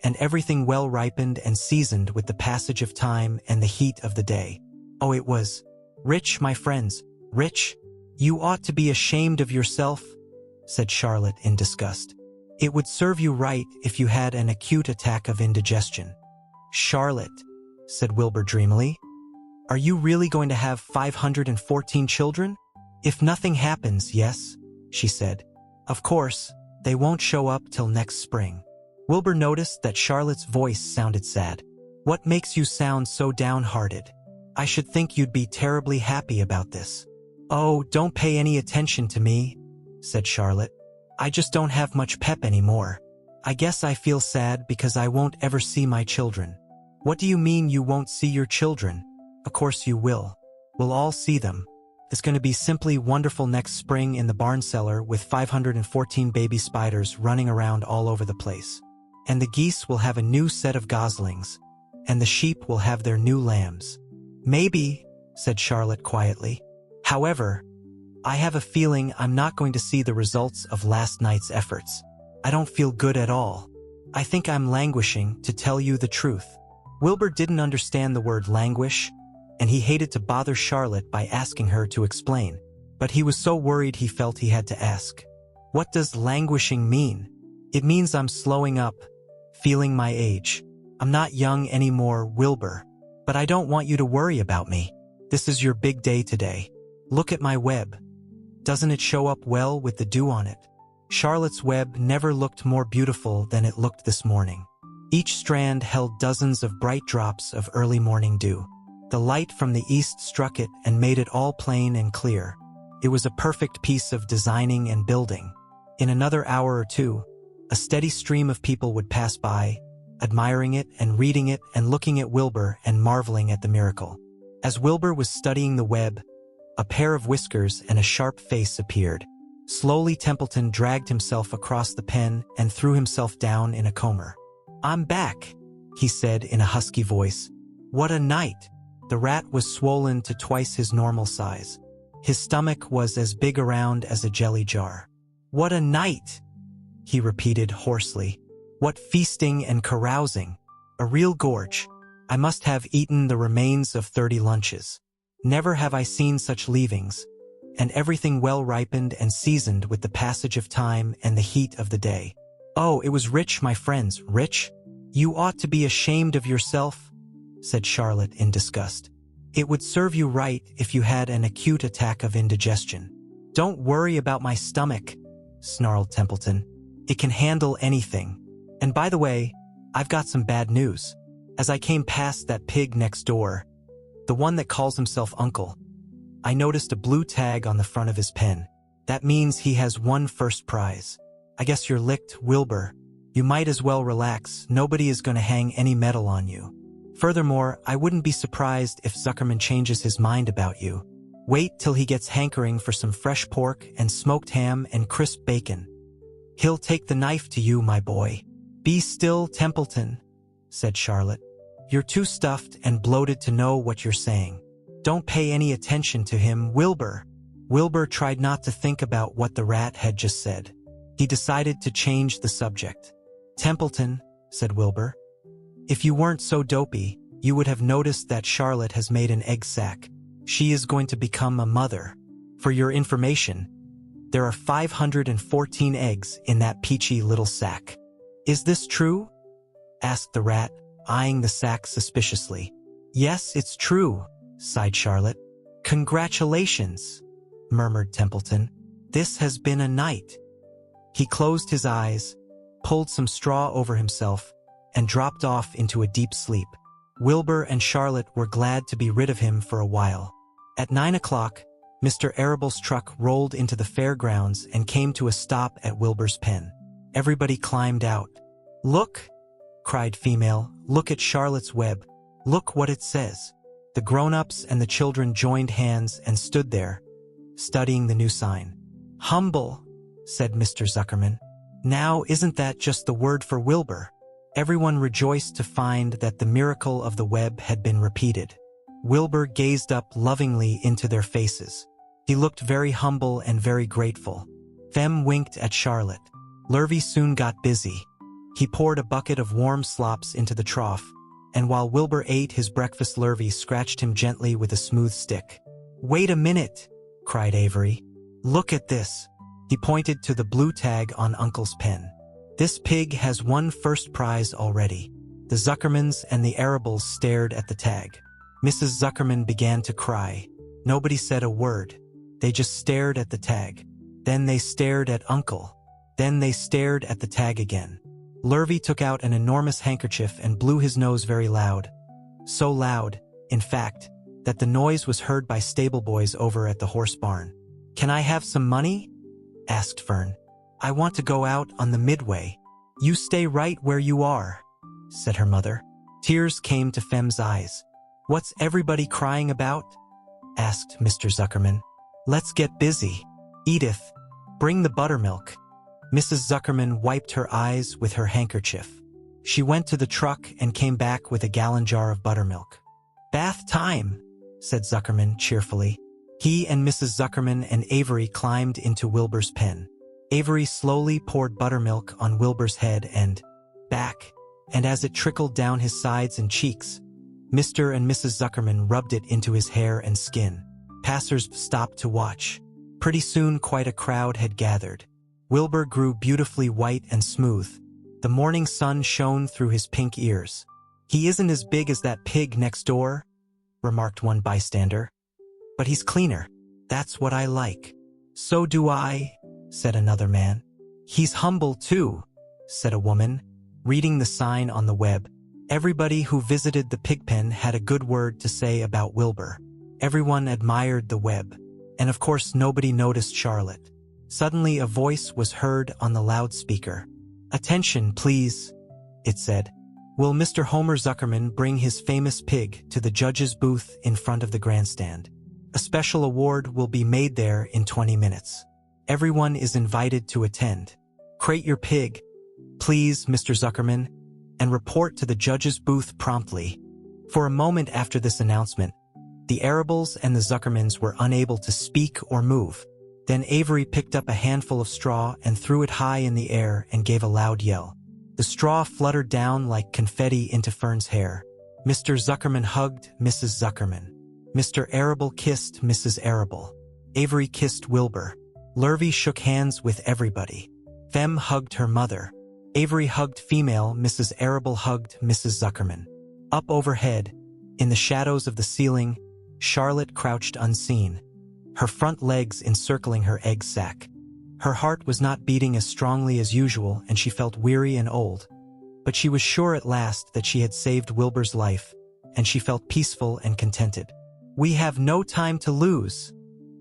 S1: and everything well ripened and seasoned with the passage of time and the heat of the day. Oh, it was rich, my friends, rich. You ought to be ashamed of yourself, said Charlotte in disgust. It would serve you right if you had an acute attack of indigestion. Charlotte, said Wilbur dreamily, are you really going to have 514 children? If nothing happens, yes, she said. Of course, they won't show up till next spring. Wilbur noticed that Charlotte's voice sounded sad. What makes you sound so downhearted? I should think you'd be terribly happy about this. Oh, don't pay any attention to me, said Charlotte. I just don't have much pep anymore. I guess I feel sad because I won't ever see my children. What do you mean you won't see your children? Of course you will. We'll all see them. It's going to be simply wonderful next spring in the barn cellar with 514 baby spiders running around all over the place. And the geese will have a new set of goslings, and the sheep will have their new lambs. Maybe, said Charlotte quietly. However, I have a feeling I'm not going to see the results of last night's efforts. I don't feel good at all. I think I'm languishing, to tell you the truth. Wilbur didn't understand the word languish, and he hated to bother Charlotte by asking her to explain, but he was so worried he felt he had to ask. What does languishing mean? It means I'm slowing up, feeling my age. I'm not young anymore, Wilbur, but I don't want you to worry about me. This is your big day today. Look at my web. Doesn't it show up well with the dew on it? Charlotte's web never looked more beautiful than it looked this morning. Each strand held dozens of bright drops of early morning dew. The light from the east struck it and made it all plain and clear. It was a perfect piece of designing and building. In another hour or two, a steady stream of people would pass by, admiring it and reading it and looking at Wilbur and marveling at the miracle. As Wilbur was studying the web, a pair of whiskers and a sharp face appeared. Slowly Templeton dragged himself across the pen and threw himself down in a comber. I'm back, he said in a husky voice. What a night! The rat was swollen to twice his normal size. His stomach was as big around as a jelly jar. What a night! He repeated hoarsely. What feasting and carousing! A real gorge. I must have eaten the remains of 30 lunches. Never have I seen such leavings, and everything well ripened and seasoned with the passage of time and the heat of the day. Oh, it was rich, my friends, rich. "You ought to be ashamed of yourself," said Charlotte in disgust. "It would serve you right if you had an acute attack of indigestion." "Don't worry about my stomach," snarled Templeton. "It can handle anything. And by the way, I've got some bad news. As I came past that pig next door, the one that calls himself Uncle, I noticed a blue tag on the front of his pen. That means he has won first prize. I guess you're licked, Wilbur. You might as well relax. Nobody is going to hang any medal on you. Furthermore, I wouldn't be surprised if Zuckerman changes his mind about you. Wait till he gets hankering for some fresh pork and smoked ham and crisp bacon. He'll take the knife to you, my boy." "Be still, Templeton," said Charlotte. "You're too stuffed and bloated to know what you're saying. Don't pay any attention to him, Wilbur." Wilbur tried not to think about what the rat had just said. He decided to change the subject. "Templeton," said Wilbur, "if you weren't so dopey, you would have noticed that Charlotte has made an egg sac. She is going to become a mother. For your information, there are 514 eggs in that peachy little sack." "Is this true?" asked the rat, eyeing the sack suspiciously. "Yes, it's true," sighed Charlotte. "Congratulations," murmured Templeton. "This has been a night." He closed his eyes, pulled some straw over himself, and dropped off into a deep sleep. Wilbur and Charlotte were glad to be rid of him for a while. At 9 o'clock, Mr. Arable's truck rolled into the fairgrounds and came to a stop at Wilbur's pen. Everybody climbed out. "Look," cried Female, "look at Charlotte's web. Look what it says." The grown-ups and the children joined hands and stood there, studying the new sign. "Humble," said Mr. Zuckerman. "Now isn't that just the word for Wilbur?" Everyone rejoiced to find that the miracle of the web had been repeated. Wilbur gazed up lovingly into their faces. He looked very humble and very grateful. Fem winked at Charlotte. Lurvy soon got busy. He poured a bucket of warm slops into the trough, and while Wilbur ate his breakfast, Lurvy scratched him gently with a smooth stick. "Wait a minute," cried Avery. "Look at this." He pointed to the blue tag on Uncle's pen. "This pig has won first prize already." The Zuckermans and the Arables stared at the tag. Mrs. Zuckerman began to cry. Nobody said a word. They just stared at the tag. Then they stared at Uncle. Then they stared at the tag again. Lurvy took out an enormous handkerchief and blew his nose very loud. So loud, in fact, that the noise was heard by stable boys over at the horse barn. "Can I have some money?" asked Fern. "I want to go out on the midway." "You stay right where you are," said her mother. Tears came to Fem's eyes. "What's everybody crying about?" asked Mr. Zuckerman. "Let's get busy. Edith, bring the buttermilk." Mrs. Zuckerman wiped her eyes with her handkerchief. She went to the truck and came back with a gallon jar of buttermilk. "Bath time," said Zuckerman cheerfully. He and Mrs. Zuckerman and Avery climbed into Wilbur's pen. Avery slowly poured buttermilk on Wilbur's head and back, and as it trickled down his sides and cheeks, Mr. and Mrs. Zuckerman rubbed it into his hair and skin. Passers stopped to watch. Pretty soon quite a crowd had gathered. Wilbur grew beautifully white and smooth. The morning sun shone through his pink ears. "He isn't as big as that pig next door," remarked one bystander. "But he's cleaner. That's what I like." "So do I," said another man. "He's humble too," said a woman, reading the sign on the web. Everybody who visited the pigpen had a good word to say about Wilbur. Everyone admired the web. And of course nobody noticed Charlotte. Suddenly a voice was heard on the loudspeaker. "Attention, please," it said. "Will Mr. Homer Zuckerman bring his famous pig to the judge's booth in front of the grandstand? A special award will be made there in 20 minutes. Everyone is invited to attend. Crate your pig, please, Mr. Zuckerman, and report to the judge's booth promptly." For a moment after this announcement, the Arables and the Zuckermans were unable to speak or move. Then Avery picked up a handful of straw and threw it high in the air and gave a loud yell. The straw fluttered down like confetti into Fern's hair. Mr. Zuckerman hugged Mrs. Zuckerman. Mr. Arable kissed Mrs. Arable. Avery kissed Wilbur. Lurvy shook hands with everybody. Fem hugged her mother. Avery hugged female, Mrs. Arable hugged Mrs. Zuckerman. Up overhead, in the shadows of the ceiling, Charlotte crouched unseen, her front legs encircling her egg sac. Her heart was not beating as strongly as usual, and she felt weary and old. But she was sure at last that she had saved Wilbur's life, and she felt peaceful and contented. "We have no time to lose,"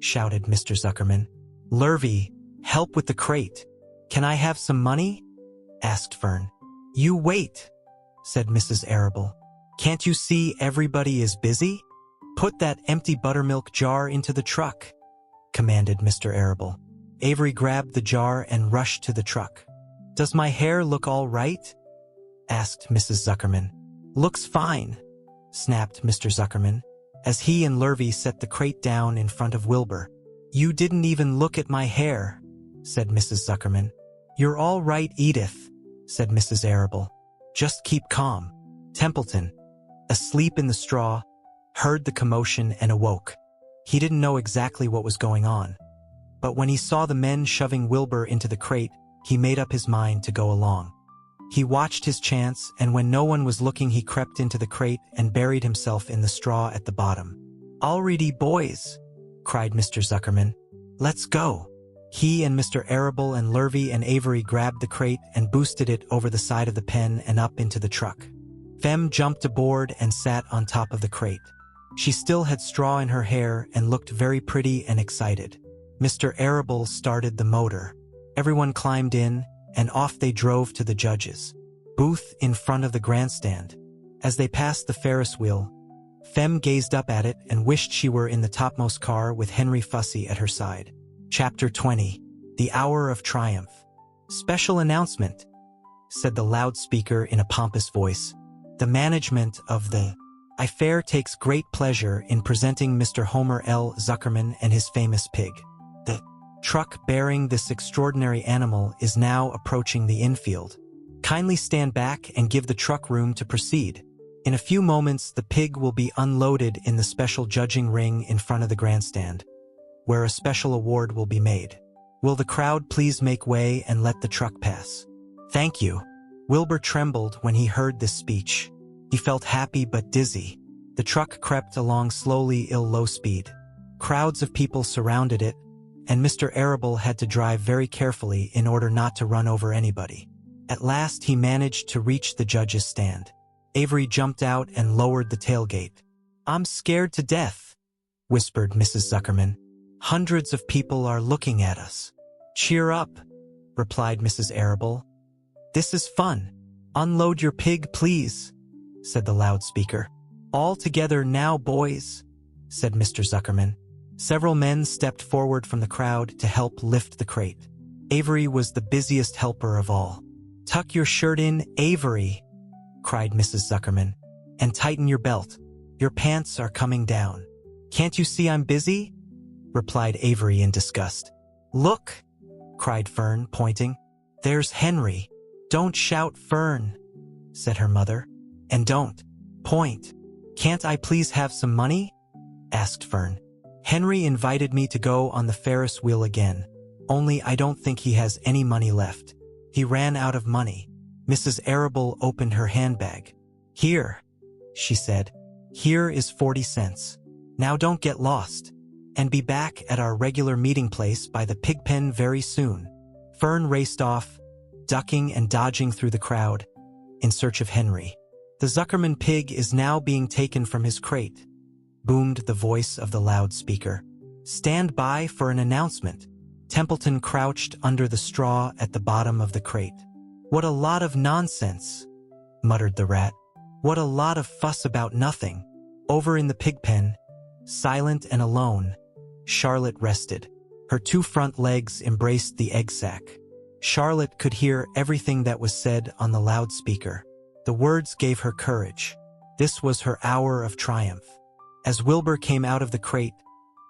S1: shouted Mr. Zuckerman. "Lurvy, help with the crate. Can I have some money?" asked Fern. "You wait," said Mrs. Arable. "Can't you see everybody is busy? Put that empty buttermilk jar into the truck," commanded Mr. Arable. Avery grabbed the jar and rushed to the truck. "Does my hair look all right?" asked Mrs. Zuckerman. "Looks fine," snapped Mr. Zuckerman, as he and Lurvy set the crate down in front of Wilbur. "You didn't even look at my hair," said Mrs. Zuckerman. "You're all right, Edith," said Mrs. Arable. "Just keep calm." Templeton, asleep in the straw, heard the commotion and awoke. He didn't know exactly what was going on, but when he saw the men shoving Wilbur into the crate, he made up his mind to go along. He watched his chance, and when no one was looking, he crept into the crate and buried himself in the straw at the bottom. "Already, boys," cried Mr. Zuckerman. "Let's go." He and Mr. Arable and Lurvy and Avery grabbed the crate and boosted it over the side of the pen and up into the truck. Fem jumped aboard and sat on top of the crate. She still had straw in her hair and looked very pretty and excited. Mr. Arable started the motor. Everyone climbed in, and off they drove to the judges' booth in front of the grandstand. As they passed the Ferris wheel, Fem gazed up at it and wished she were in the topmost car with Henry Fussy at her side. Chapter 20. The Hour of Triumph. "Special announcement," said the loudspeaker in a pompous voice. "The management of the fair takes great pleasure in presenting Mr. Homer L. Zuckerman and his famous pig. The truck bearing this extraordinary animal is now approaching the infield. Kindly stand back and give the truck room to proceed. In a few moments, the pig will be unloaded in the special judging ring in front of the grandstand, where a special award will be made. Will the crowd please make way and let the truck pass?" "Thank you." Wilbur trembled when he heard this speech. He felt happy but dizzy. The truck crept along slowly at low speed. Crowds of people surrounded it, and Mr. Arable had to drive very carefully in order not to run over anybody. At last he managed to reach the judge's stand. Avery jumped out and lowered the tailgate. "I'm scared to death," whispered Mrs. Zuckerman. "Hundreds of people are looking at us." "Cheer up," replied Mrs. Arable. "This is fun. Unload your pig, please," said the loudspeaker. "All together now, boys," said Mr. Zuckerman. Several men stepped forward from the crowd to help lift the crate. Avery was the busiest helper of all. "Tuck your shirt in, Avery," cried Mrs. Zuckerman, "and tighten your belt. Your pants are coming down." "Can't you see I'm busy?" replied Avery in disgust. "Look," cried Fern, pointing. "There's Henry." "Don't shout, Fern," said her mother. "And don't point." "Can't I please have some money?" asked Fern. "Henry invited me to go on the Ferris wheel again, only I don't think he has any money left. He ran out of money." Mrs. Arable opened her handbag. "Here," she said. "Here is 40 cents. Now don't get lost, and be back at our regular meeting place by the pig pen very soon." Fern raced off, ducking and dodging through the crowd, in search of Henry. "The Zuckerman pig is now being taken from his crate," boomed the voice of the loudspeaker. "Stand by for an announcement." Templeton crouched under the straw at the bottom of the crate. "What a lot of nonsense," muttered the rat. "What a lot of fuss about nothing." Over in the pig pen, silent and alone, Charlotte rested. Her two front legs embraced the egg sac. Charlotte could hear everything that was said on the loudspeaker. The words gave her courage. This was her hour of triumph. As Wilbur came out of the crate,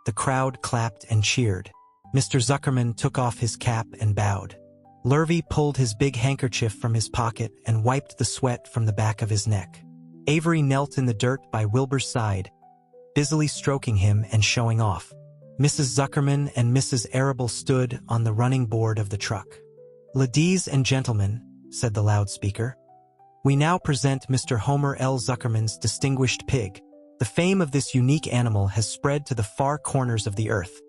S1: the crowd clapped and cheered. Mr. Zuckerman took off his cap and bowed. Lurvy pulled his big handkerchief from his pocket and wiped the sweat from the back of his neck. Avery knelt in the dirt by Wilbur's side, busily stroking him and showing off. Mrs. Zuckerman and Mrs. Arable stood on the running board of the truck. "Ladies and gentlemen," said the loudspeaker. "We now present Mr. Homer L. Zuckerman's distinguished pig. The fame of this unique animal has spread to the far corners of the earth,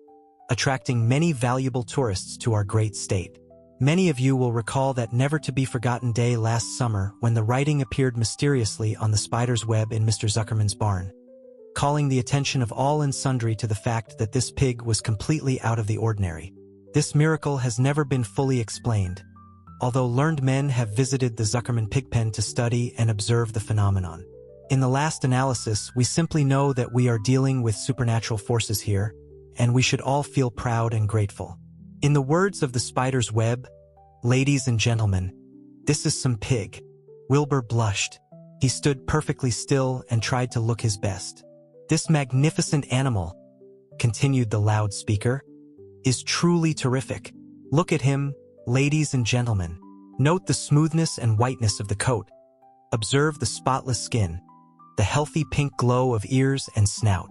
S1: attracting many valuable tourists to our great state. Many of you will recall that never-to-be-forgotten day last summer when the writing appeared mysteriously on the spider's web in Mr. Zuckerman's barn, calling the attention of all and sundry to the fact that this pig was completely out of the ordinary. This miracle has never been fully explained, although learned men have visited the Zuckerman pigpen to study and observe the phenomenon. In the last analysis, we simply know that we are dealing with supernatural forces here, and we should all feel proud and grateful. In the words of the spider's web, ladies and gentlemen, this is some pig." Wilbur blushed. He stood perfectly still and tried to look his best. "This magnificent animal," continued the loudspeaker, "is truly terrific. Look at him, ladies and gentlemen. Note the smoothness and whiteness of the coat. Observe the spotless skin, the healthy pink glow of ears and snout.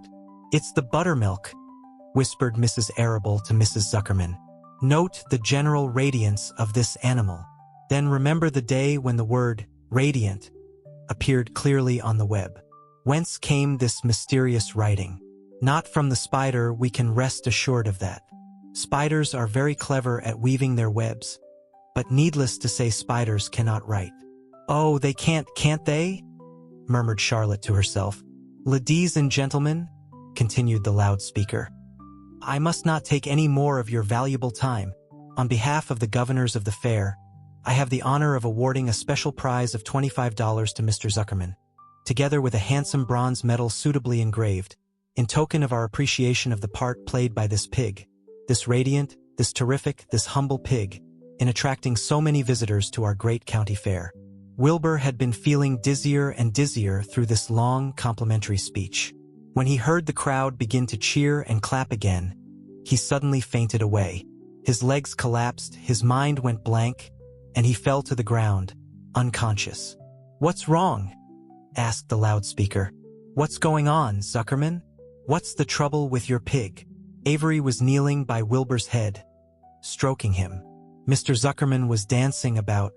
S1: It's the buttermilk," whispered Mrs. Arable to Mrs. Zuckerman. "Note the general radiance of this animal. Then remember the day when the word radiant appeared clearly on the web. Whence came this mysterious writing? Not from the spider, we can rest assured of that. Spiders are very clever at weaving their webs, but needless to say spiders cannot write." "Oh, they can't they?" murmured Charlotte to herself. "Ladies and gentlemen," continued the loudspeaker, "I must not take any more of your valuable time. On behalf of the governors of the fair, I have the honor of awarding a special prize of $25 to Mr. Zuckerman, together with a handsome bronze medal suitably engraved, in token of our appreciation of the part played by this pig, this radiant, this terrific, this humble pig, in attracting so many visitors to our great county fair." Wilbur had been feeling dizzier and dizzier through this long, complimentary speech. When he heard the crowd begin to cheer and clap again, he suddenly fainted away. His legs collapsed, his mind went blank, and he fell to the ground, unconscious. "What's wrong?" asked the loudspeaker. "What's going on, Zuckerman? What's the trouble with your pig?" Avery was kneeling by Wilbur's head, stroking him. Mr. Zuckerman was dancing about,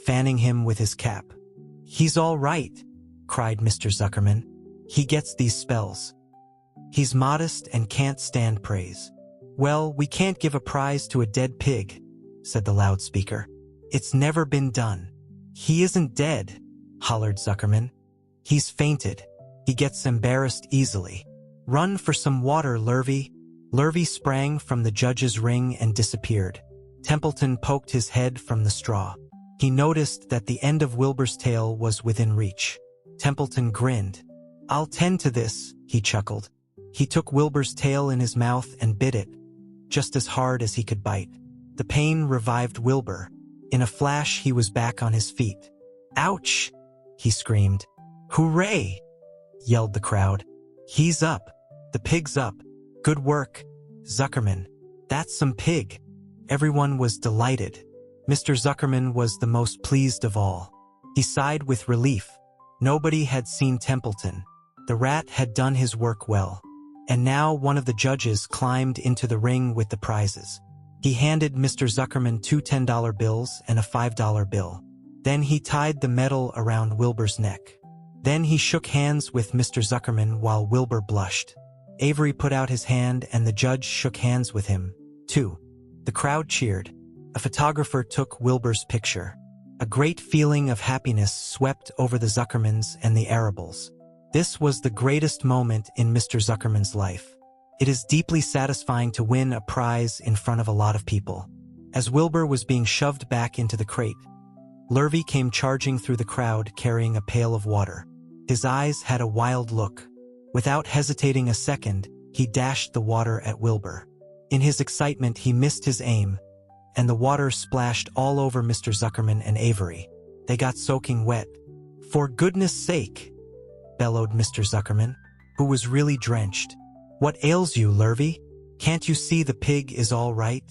S1: fanning him with his cap. "He's all right," cried Mr. Zuckerman. "He gets these spells. He's modest and can't stand praise." "Well, we can't give a prize to a dead pig," said the loudspeaker. "It's never been done." "He isn't dead," hollered Zuckerman. "He's fainted. He gets embarrassed easily. Run for some water, Lurvy." Lurvy sprang from the judge's ring and disappeared. Templeton poked his head from the straw. He noticed that the end of Wilbur's tail was within reach. Templeton grinned. "I'll tend to this," he chuckled. He took Wilbur's tail in his mouth and bit it, just as hard as he could bite. The pain revived Wilbur. In a flash, he was back on his feet. "Ouch!" he screamed. "Hooray!" yelled the crowd. "He's up. The pig's up. Good work, Zuckerman. That's some pig." Everyone was delighted. Mr. Zuckerman was the most pleased of all. He sighed with relief. Nobody had seen Templeton. The rat had done his work well. And now one of the judges climbed into the ring with the prizes. He handed Mr. Zuckerman 2 $10 bills and a $5 bill. Then he tied the medal around Wilbur's neck. Then he shook hands with Mr. Zuckerman while Wilbur blushed. Avery put out his hand and the judge shook hands with him, too. The crowd cheered. A photographer took Wilbur's picture. A great feeling of happiness swept over the Zuckermans and the Arables. This was the greatest moment in Mr. Zuckerman's life. It is deeply satisfying to win a prize in front of a lot of people. As Wilbur was being shoved back into the crate, Lurvy came charging through the crowd carrying a pail of water. His eyes had a wild look. Without hesitating a second, he dashed the water at Wilbur. In his excitement, he missed his aim, and the water splashed all over Mr. Zuckerman and Avery. They got soaking wet. "For goodness sake!" bellowed Mr. Zuckerman, who was really drenched. "What ails you, Lurvy? Can't you see the pig is all right?"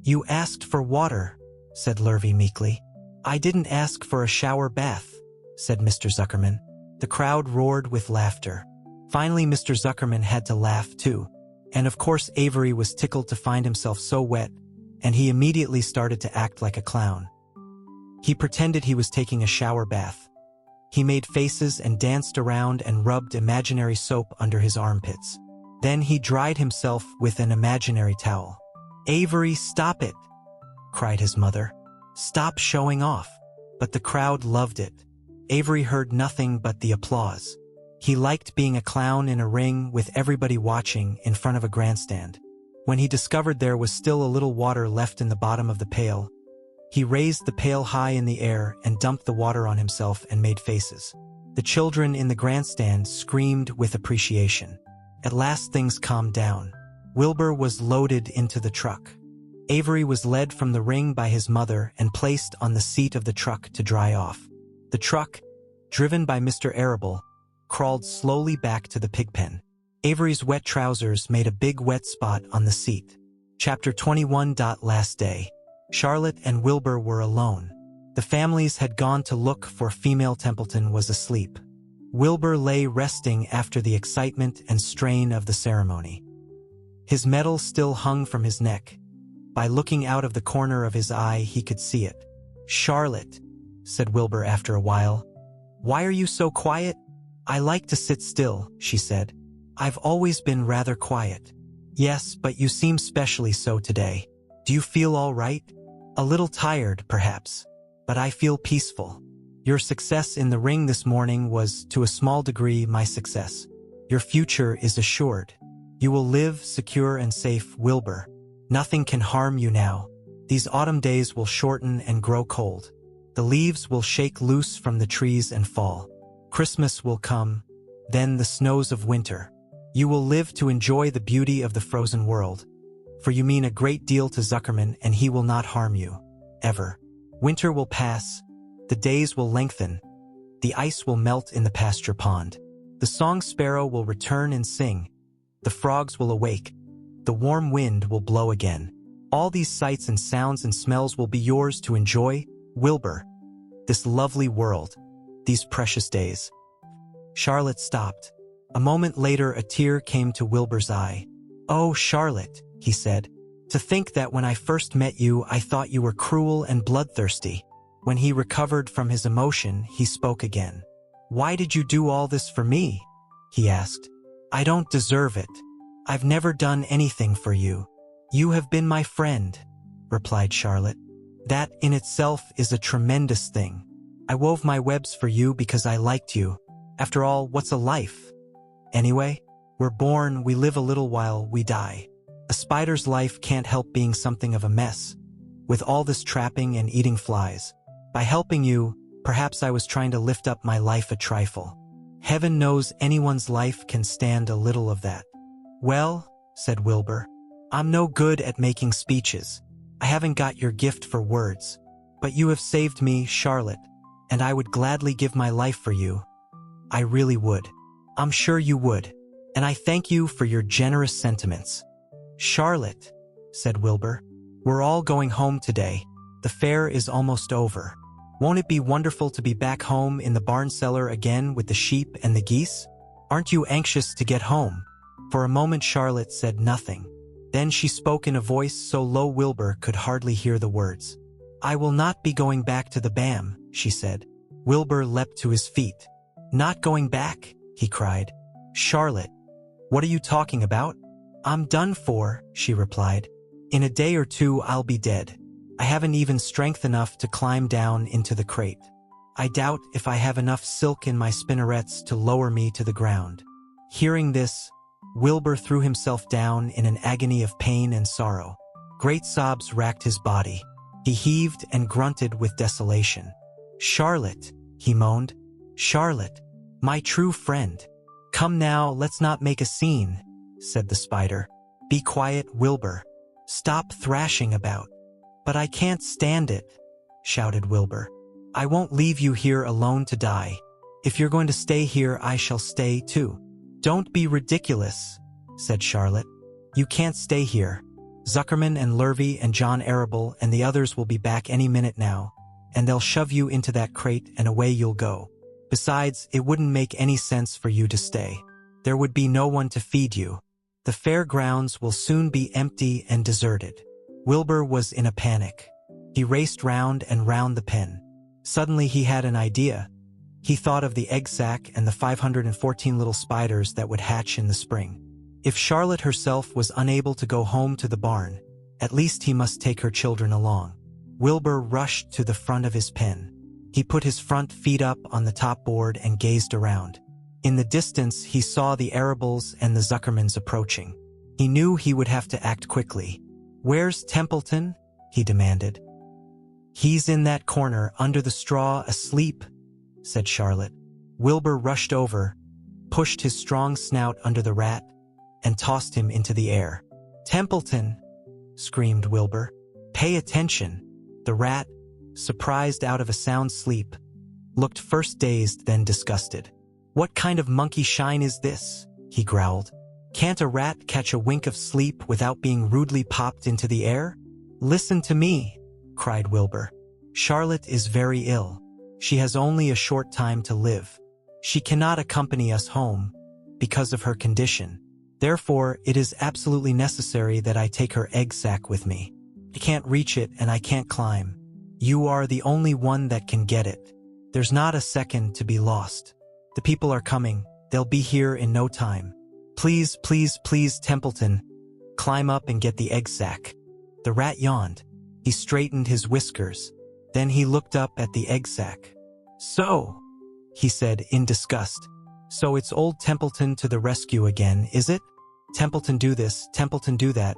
S1: "You asked for water," said Lurvy meekly. "I didn't ask for a shower bath," said Mr. Zuckerman. The crowd roared with laughter. Finally, Mr. Zuckerman had to laugh too. And of course Avery was tickled to find himself so wet, and he immediately started to act like a clown. He pretended he was taking a shower bath. He made faces and danced around and rubbed imaginary soap under his armpits. Then he dried himself with an imaginary towel. "Avery, stop it!" cried his mother. "Stop showing off." But the crowd loved it. Avery heard nothing but the applause. He liked being a clown in a ring with everybody watching in front of a grandstand. When he discovered there was still a little water left in the bottom of the pail, he raised the pail high in the air and dumped the water on himself and made faces. The children in the grandstand screamed with appreciation. At last things calmed down. Wilbur was loaded into the truck. Avery was led from the ring by his mother and placed on the seat of the truck to dry off. The truck, driven by Mr. Arable, crawled slowly back to the pigpen. Avery's wet trousers made a big wet spot on the seat. Chapter 21. Last day. Charlotte and Wilbur were alone. The families had gone to look for female Templeton was asleep. Wilbur lay resting after the excitement and strain of the ceremony. His medal still hung from his neck. By looking out of the corner of his eye, he could see it. "Charlotte," said Wilbur after a while. "Why are you so quiet?" "I like to sit still," she said. "I've always been rather quiet." "Yes, but you seem specially so today. Do you feel all right?" "A little tired, perhaps. But I feel peaceful. Your success in the ring this morning was, to a small degree, my success. Your future is assured. You will live secure and safe, Wilbur. Nothing can harm you now. These autumn days will shorten and grow cold. The leaves will shake loose from the trees and fall. Christmas will come, then the snows of winter. You will live to enjoy the beauty of the frozen world. For you mean a great deal to Zuckerman, and he will not harm you. Ever. Winter will pass. The days will lengthen. The ice will melt in the pasture pond. The song sparrow will return and sing. The frogs will awake. The warm wind will blow again. All these sights and sounds and smells will be yours to enjoy, Wilbur. This lovely world. These precious days. Charlotte stopped. A moment later, a tear came to Wilbur's eye. "Oh, Charlotte," he said. "To think that when I first met you, I thought you were cruel and bloodthirsty." When he recovered from his emotion, he spoke again. "Why did you do all this for me?" he asked. "I don't deserve it. I've never done anything for you." "You have been my friend," replied Charlotte. "That in itself is a tremendous thing. I wove my webs for you because I liked you. After all, what's a life? Anyway, we're born, we live a little while, we die. A spider's life can't help being something of a mess, with all this trapping and eating flies. By helping you, perhaps I was trying to lift up my life a trifle. Heaven knows anyone's life can stand a little of that." "Well," said Wilbur, "I'm no good at making speeches. I haven't got your gift for words. But you have saved me, Charlotte, and I would gladly give my life for you. I really would. I'm sure you would. And I thank you for your generous sentiments." "Charlotte," said Wilbur, "we're all going home today. The fair is almost over. Won't it be wonderful to be back home in the barn cellar again with the sheep and the geese? Aren't you anxious to get home?" For a moment Charlotte said nothing. Then she spoke in a voice so low Wilbur could hardly hear the words. "I will not be going back to the BAM," she said. Wilbur leapt to his feet. "Not going back?" he cried. "Charlotte, what are you talking about?" "I'm done for," she replied. "In a day or two I'll be dead. I haven't even strength enough to climb down into the crate. I doubt if I have enough silk in my spinnerets to lower me to the ground." Hearing this, Wilbur threw himself down in an agony of pain and sorrow. Great sobs racked his body. He heaved and grunted with desolation. "Charlotte," he moaned. "Charlotte, my true friend. Come now, let's not make a scene," said the spider. "Be quiet, Wilbur. Stop thrashing about." "But I can't stand it," shouted Wilbur. "I won't leave you here alone to die. If you're going to stay here, I shall stay too." "Don't be ridiculous," said Charlotte. "You can't stay here. Zuckerman and Lurvy and John Arable and the others will be back any minute now, and they'll shove you into that crate and away you'll go. Besides, it wouldn't make any sense for you to stay. There would be no one to feed you. The fairgrounds will soon be empty and deserted." Wilbur was in a panic. He raced round and round the pen. Suddenly he had an idea. He thought of the egg sack and the 514 little spiders that would hatch in the spring. If Charlotte herself was unable to go home to the barn, at least he must take her children along. Wilbur rushed to the front of his pen. He put his front feet up on the top board and gazed around. In the distance, he saw the Arables and the Zuckermans approaching. He knew he would have to act quickly. "Where's Templeton?" he demanded. "He's in that corner, under the straw, asleep," said Charlotte. Wilbur rushed over, pushed his strong snout under the rat, and tossed him into the air. "Templeton!" screamed Wilbur. "Pay attention." The rat, surprised out of a sound sleep, looked first dazed, then disgusted. "What kind of monkey shine is this?" he growled. "Can't a rat catch a wink of sleep without being rudely popped into the air?" "Listen to me," cried Wilbur. "Charlotte is very ill. She has only a short time to live. She cannot accompany us home because of her condition. Therefore, it is absolutely necessary that I take her egg sack with me. I can't reach it and I can't climb. You are the only one that can get it. There's not a second to be lost. The people are coming. They'll be here in no time. Please, please, please, Templeton, climb up and get the egg sack." The rat yawned. He straightened his whiskers. Then he looked up at the egg sack. "So," he said in disgust, "so it's old Templeton to the rescue again, is it? Templeton do this, Templeton do that.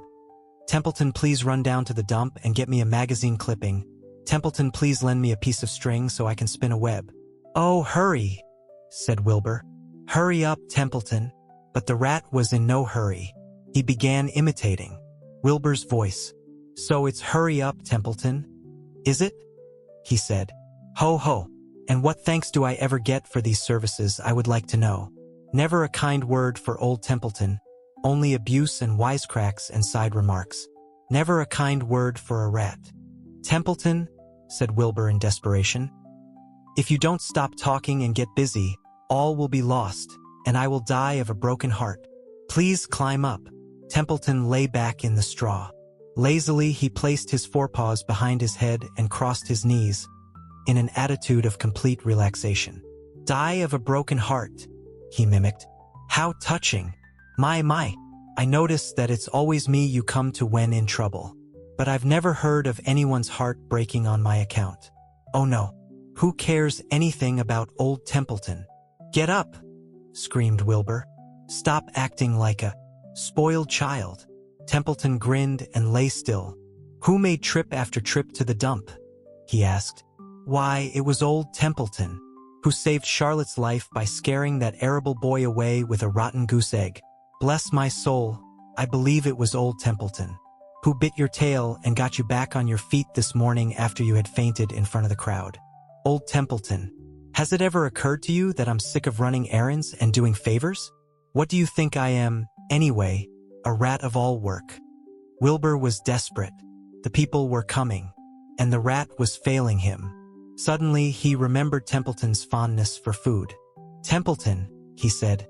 S1: Templeton, please run down to the dump and get me a magazine clipping. Templeton, please lend me a piece of string so I can spin a web." "Oh, hurry," said Wilbur. "Hurry up, Templeton." But the rat was in no hurry. He began imitating Wilbur's voice. "So it's hurry up, Templeton, is it?" he said. "Ho ho. And what thanks do I ever get for these services, I would like to know? Never a kind word for old Templeton, only abuse and wisecracks and side remarks. Never a kind word for a rat." "Templeton," said Wilbur in desperation, "if you don't stop talking and get busy, all will be lost, and I will die of a broken heart. Please climb up." Templeton lay back in the straw. Lazily, he placed his forepaws behind his head and crossed his knees in an attitude of complete relaxation. "Die of a broken heart," he mimicked. "How touching. My. I notice that it's always me you come to when in trouble. But I've never heard of anyone's heart breaking on my account. Oh no. Who cares anything about old Templeton?" "Get up," screamed Wilbur. "Stop acting like a spoiled child." Templeton grinned and lay still. "Who made trip after trip to the dump?" he asked. "Why, it was old Templeton, who saved Charlotte's life by scaring that Arable boy away with a rotten goose egg. Bless my soul, I believe it was old Templeton, who bit your tail and got you back on your feet this morning after you had fainted in front of the crowd. Old Templeton. Has it ever occurred to you that I'm sick of running errands and doing favors? What do you think I am, anyway? A rat of all work." Wilbur was desperate. The people were coming, and the rat was failing him. Suddenly, he remembered Templeton's fondness for food. "Templeton," he said,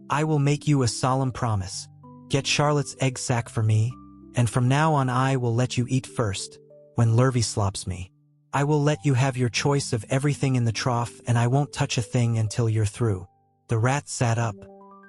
S1: "I will make you a solemn promise. Get Charlotte's egg sack for me, and from now on I will let you eat first, when Lurvy slops me. I will let you have your choice of everything in the trough, and I won't touch a thing until you're through." The rat sat up.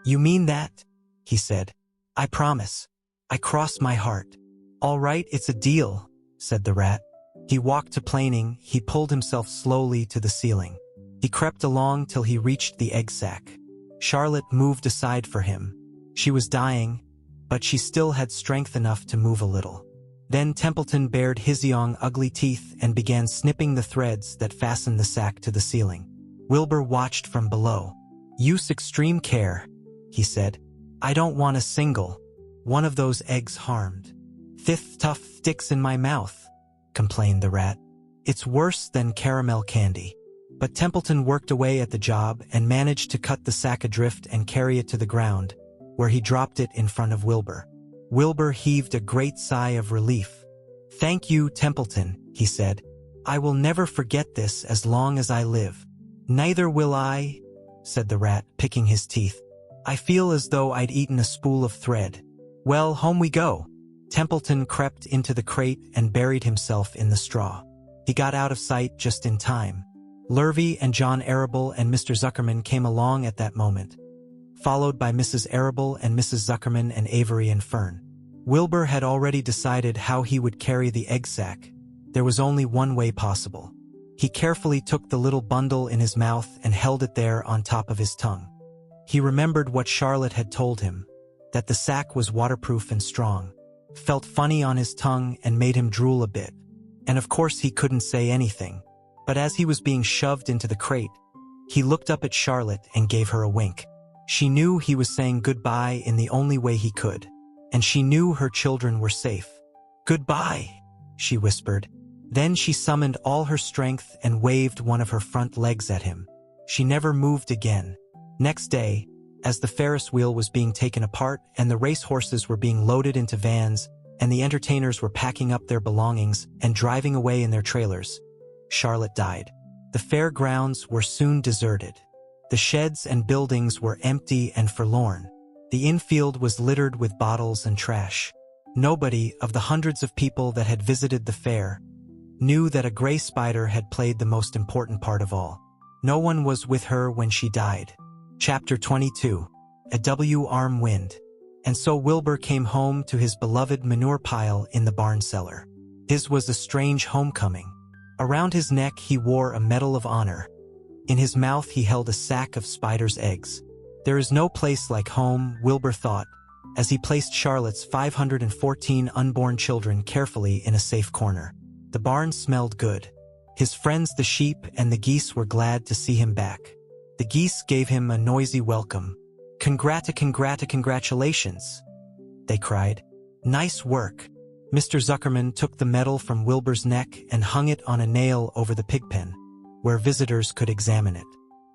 S1: "You mean that?" he said. "I promise. I cross my heart." "All right, it's a deal," said the rat. He walked to planing. He pulled himself slowly to the ceiling. He crept along till he reached the egg sack. Charlotte moved aside for him. She was dying, but she still had strength enough to move a little. Then Templeton bared his young, ugly teeth and began snipping the threads that fastened the sack to the ceiling. Wilbur watched from below. "Use extreme care," he said. "I don't want a single one of those eggs harmed." "Thith tough sticks in my mouth," complained the rat. "It's worse than caramel candy." But Templeton worked away at the job and managed to cut the sack adrift and carry it to the ground, where he dropped it in front of Wilbur. Wilbur heaved a great sigh of relief. "Thank you, Templeton," he said. "I will never forget this as long as I live." "Neither will I," said the rat, picking his teeth. "I feel as though I'd eaten a spool of thread." "Well, home we go." Templeton crept into the crate and buried himself in the straw. He got out of sight just in time. Lurvy and John Arable and Mr. Zuckerman came along at that moment, followed by Mrs. Arable and Mrs. Zuckerman and Avery and Fern. Wilbur had already decided how he would carry the egg sack. There was only one way possible. He carefully took the little bundle in his mouth and held it there on top of his tongue. He remembered what Charlotte had told him, that the sack was waterproof and strong, felt funny on his tongue and made him drool a bit. And of course he couldn't say anything. But as he was being shoved into the crate, he looked up at Charlotte and gave her a wink. She knew he was saying goodbye in the only way he could, and she knew her children were safe. "Goodbye," she whispered. Then she summoned all her strength and waved one of her front legs at him. She never moved again. Next day, as the Ferris wheel was being taken apart and the racehorses were being loaded into vans and the entertainers were packing up their belongings and driving away in their trailers, Charlotte died. The fairgrounds were soon deserted. The sheds and buildings were empty and forlorn. The infield was littered with bottles and trash. Nobody of the hundreds of people that had visited the fair knew that a gray spider had played the most important part of all. No one was with her when she died. Chapter 22. A W-arm wind. And so Wilbur came home to his beloved manure pile in the barn cellar. His was a strange homecoming. Around his neck he wore a Medal of Honor. In his mouth he held a sack of spider's eggs. There is no place like home, Wilbur thought, as he placed Charlotte's 514 unborn children carefully in a safe corner. The barn smelled good. His friends the sheep and the geese were glad to see him back. The geese gave him a noisy welcome. Congratulations, they cried. Nice work." Mr. Zuckerman took the medal from Wilbur's neck and hung it on a nail over the pigpen, where visitors could examine it.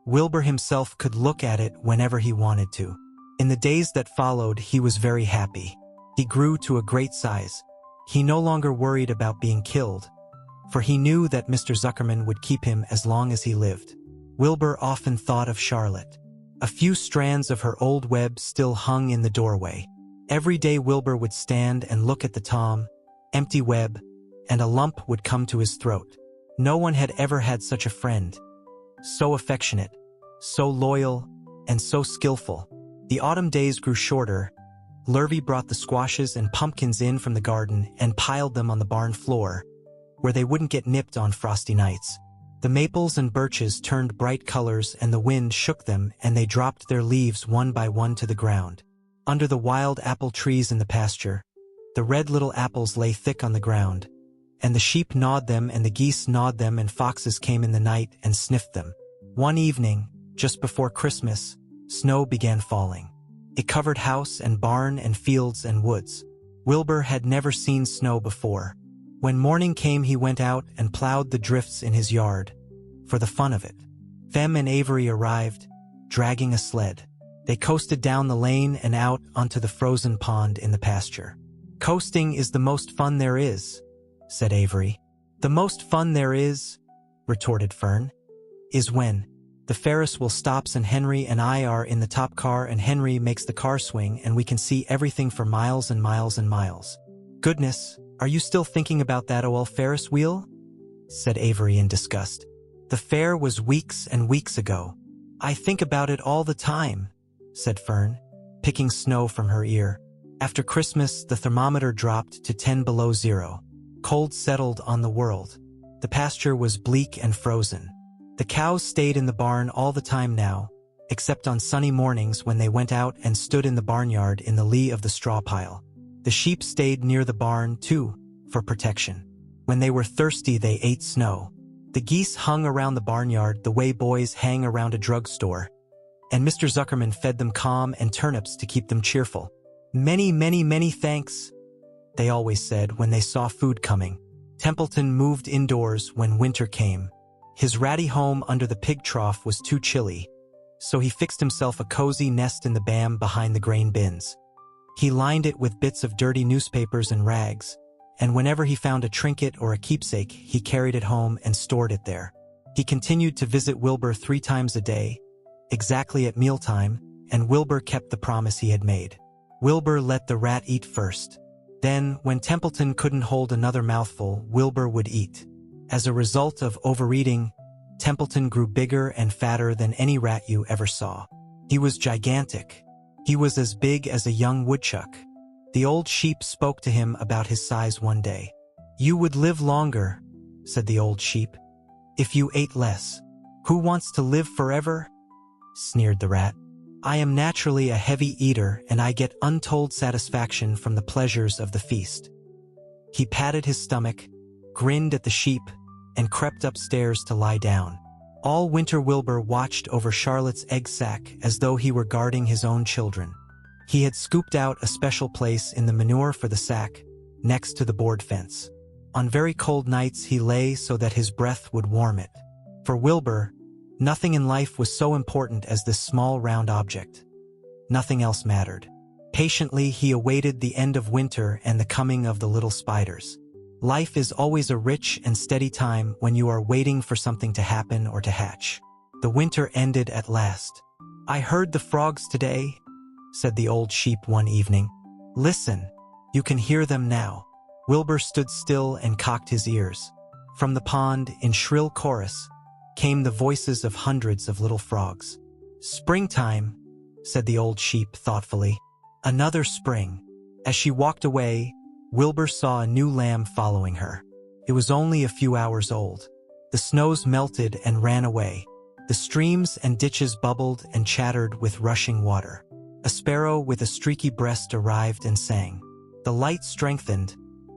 S1: Wilbur himself could look at it whenever he wanted to. In the days that followed, he was very happy. He grew to a great size. He no longer worried about being killed, for he knew that Mr. Zuckerman would keep him as long as he lived. Wilbur often thought of Charlotte. A few strands of her old web still hung in the doorway. Every day Wilbur would stand and look at the empty web, and a lump would come to his throat. No one had ever had such a friend. So affectionate, so loyal, and so skillful. The autumn days grew shorter. Lurvy brought the squashes and pumpkins in from the garden and piled them on the barn floor, where they wouldn't get nipped on frosty nights. The maples and birches turned bright colors and the wind shook them and they dropped their leaves one by one to the ground. Under the wild apple trees in the pasture, the red little apples lay thick on the ground, and the sheep gnawed them and the geese gnawed them and foxes came in the night and sniffed them. One evening, just before Christmas, snow began falling. It covered house and barn and fields and woods. Wilbur had never seen snow before. When morning came he went out and plowed the drifts in his yard, for the fun of it. Fem and Avery arrived, dragging a sled. They coasted down the lane and out onto the frozen pond in the pasture. "Coasting is the most fun there is," said Avery. "The most fun there is," retorted Fern, "is when the Ferris wheel stops and Henry and I are in the top car and Henry makes the car swing and we can see everything for miles and miles and miles." "Goodness, are you still thinking about that old Ferris wheel?" said Avery in disgust. "The fair was weeks and weeks ago." "I think about it all the time," said Fern, picking snow from her ear. After Christmas, the thermometer dropped to 10 below zero. Cold settled on the world. The pasture was bleak and frozen. The cows stayed in the barn all the time now, except on sunny mornings when they went out and stood in the barnyard in the lee of the straw pile. The sheep stayed near the barn, too, for protection. When they were thirsty, they ate snow. The geese hung around the barnyard the way boys hang around a drugstore, and Mr. Zuckerman fed them calm and turnips to keep them cheerful. "Many, many, many thanks," they always said when they saw food coming. Templeton moved indoors when winter came. His ratty home under the pig trough was too chilly, so he fixed himself a cozy nest in the bam behind the grain bins. He lined it with bits of dirty newspapers and rags, and whenever he found a trinket or a keepsake, he carried it home and stored it there. He continued to visit Wilbur 3 times a day, exactly at mealtime, and Wilbur kept the promise he had made. Wilbur let the rat eat first. Then, when Templeton couldn't hold another mouthful, Wilbur would eat. As a result of overeating, Templeton grew bigger and fatter than any rat you ever saw. He was gigantic. He was as big as a young woodchuck. The old sheep spoke to him about his size one day. "You would live longer," said the old sheep, "if you ate less." "Who wants to live forever?" sneered the rat. "I am naturally a heavy eater, and I get untold satisfaction from the pleasures of the feast." He patted his stomach, grinned at the sheep, and crept upstairs to lie down. All winter Wilbur watched over Charlotte's egg sack as though he were guarding his own children. He had scooped out a special place in the manure for the sack, next to the board fence. On very cold nights he lay so that his breath would warm it. For Wilbur, nothing in life was so important as this small round object. Nothing else mattered. Patiently he awaited the end of winter and the coming of the little spiders. Life is always a rich and steady time when you are waiting for something to happen or to hatch. The winter ended at last. "I heard the frogs today," said the old sheep one evening. "Listen, you can hear them now." Wilbur stood still and cocked his ears. From the pond, in shrill chorus, came the voices of hundreds of little frogs. "Springtime," said the old sheep thoughtfully. "Another spring." As she walked away, Wilbur saw a new lamb following her. It was only a few hours old. The snows melted and ran away. The streams and ditches bubbled and chattered with rushing water. A sparrow with a streaky breast arrived and sang. The light strengthened.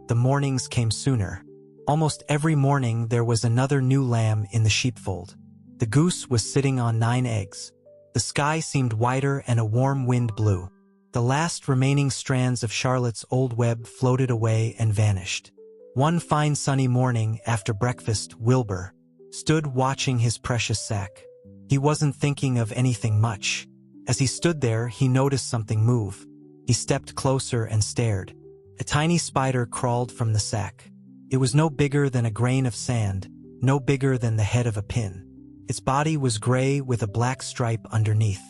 S1: The mornings came sooner. Almost every morning there was another new lamb in the sheepfold. The goose was sitting on 9 eggs. The sky seemed wider and a warm wind blew. The last remaining strands of Charlotte's old web floated away and vanished. One fine sunny morning after breakfast, Wilbur stood watching his precious sack. He wasn't thinking of anything much. As he stood there, he noticed something move. He stepped closer and stared. A tiny spider crawled from the sack. It was no bigger than a grain of sand, no bigger than the head of a pin. Its body was gray with a black stripe underneath.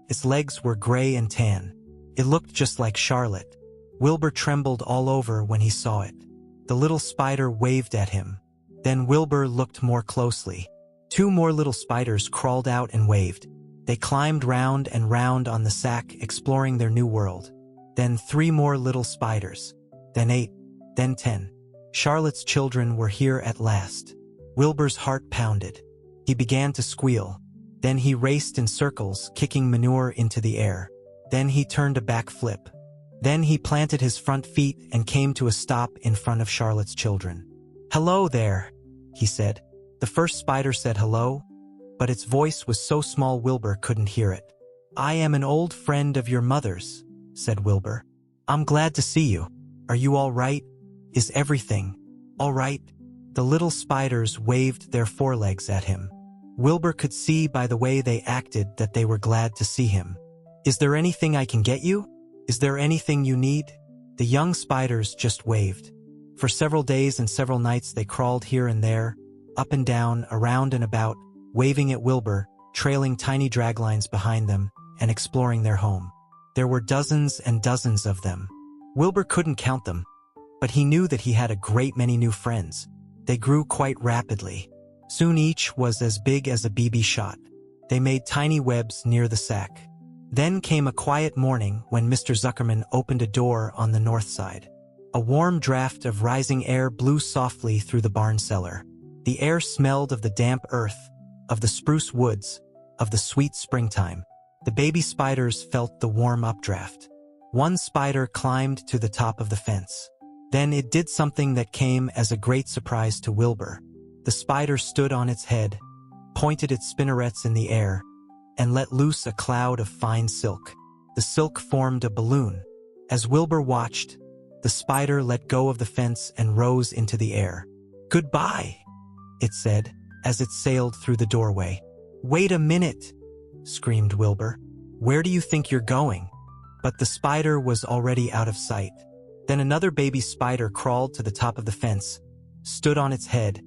S1: Its legs were gray and tan. It looked just like Charlotte. Wilbur trembled all over when he saw it. The little spider waved at him. Then Wilbur looked more closely. 2 more little spiders crawled out and waved. They climbed round and round on the sack, exploring their new world. Then 3 more little spiders. Then 8. Then 10. Charlotte's children were here at last. Wilbur's heart pounded. He began to squeal. Then he raced in circles, kicking manure into the air. Then he turned a back flip. Then he planted his front feet and came to a stop in front of Charlotte's children. "Hello there," he said. The first spider said hello, but its voice was so small Wilbur couldn't hear it. "I am an old friend of your mother's," said Wilbur. "I'm glad to see you. Are you all right? Is everything all right?" The little spiders waved their forelegs at him. Wilbur could see by the way they acted that they were glad to see him. "Is there anything I can get you? Is there anything you need?" The young spiders just waved. For several days and several nights they crawled here and there, up and down, around and about, waving at Wilbur, trailing tiny draglines behind them, and exploring their home. There were dozens and dozens of them. Wilbur couldn't count them, but he knew that he had a great many new friends. They grew quite rapidly. Soon each was as big as a BB shot. They made tiny webs near the sack. Then came a quiet morning when Mr. Zuckerman opened a door on the north side. A warm draft of rising air blew softly through the barn cellar. The air smelled of the damp earth, of the spruce woods, of the sweet springtime. The baby spiders felt the warm updraft. One spider climbed to the top of the fence. Then it did something that came as a great surprise to Wilbur. The spider stood on its head, pointed its spinnerets in the air, and let loose a cloud of fine silk. The silk formed a balloon. As Wilbur watched, the spider let go of the fence and rose into the air. "Goodbye," it said, as it sailed through the doorway. "Wait a minute," screamed Wilbur. "Where do you think you're going?" But the spider was already out of sight. Then another baby spider crawled to the top of the fence, stood on its head,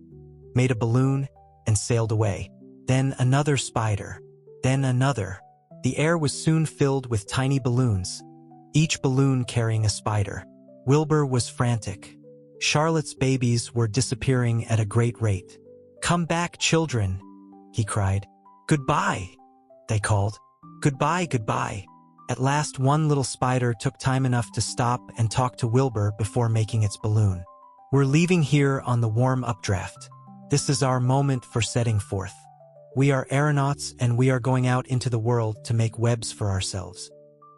S1: made a balloon, and sailed away. Then another spider. Then another. The air was soon filled with tiny balloons, each balloon carrying a spider. Wilbur was frantic. Charlotte's babies were disappearing at a great rate. "Come back, children," he cried. "Goodbye," they called. "Goodbye, goodbye." At last one little spider took time enough to stop and talk to Wilbur before making its balloon. "We're leaving here on the warm updraft. This is our moment for setting forth. We are aeronauts and we are going out into the world to make webs for ourselves."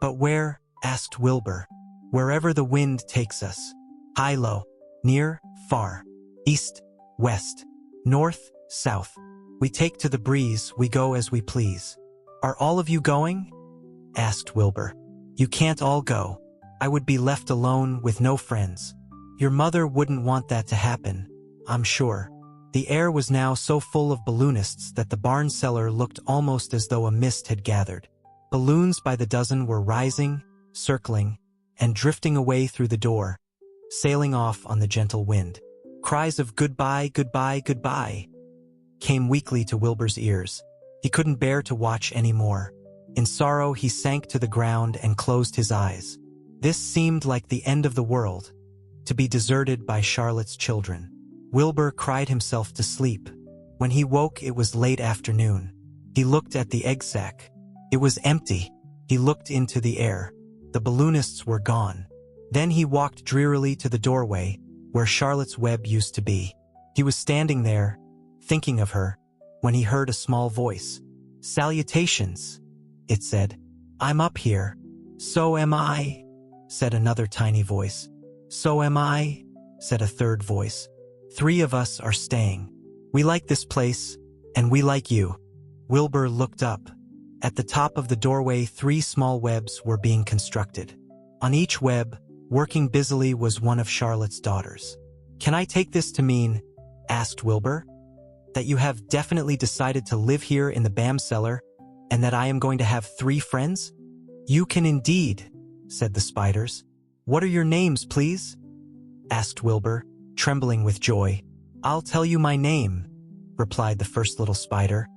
S1: "But where?" asked Wilbur. "Wherever the wind takes us. High, low, near, far, east, west, north, south. We take to the breeze, we go as we please." "Are all of you going?" asked Wilbur. "You can't all go. I would be left alone with no friends. Your mother wouldn't want that to happen, I'm sure." The air was now so full of balloonists that the barn cellar looked almost as though a mist had gathered. Balloons by the dozen were rising, circling, and drifting away through the door, sailing off on the gentle wind. Cries of "Goodbye, goodbye, goodbye" came weakly to Wilbur's ears. He couldn't bear to watch any more. In sorrow, he sank to the ground and closed his eyes. This seemed like the end of the world, to be deserted by Charlotte's children. Wilbur cried himself to sleep. When he woke, it was late afternoon. He looked at the egg sack. It was empty. He looked into the air. The balloonists were gone. Then he walked drearily to the doorway, where Charlotte's web used to be. He was standing there, thinking of her, when he heard a small voice. "Salutations," it said. "I'm up here." "So am I," said another tiny voice. "So am I," said a third voice. "Three of us are staying. We like this place, and we like you." Wilbur looked up. At the top of the doorway, 3 small webs were being constructed. On each web, working busily, was one of Charlotte's daughters. "Can I take this to mean," asked Wilbur, "that you have definitely decided to live here in the BAM cellar, and that I am going to have 3 friends?" "You can indeed," said the spiders. "What are your names, please?" asked Wilbur, trembling with joy. "I'll tell you my name," replied the first little spider.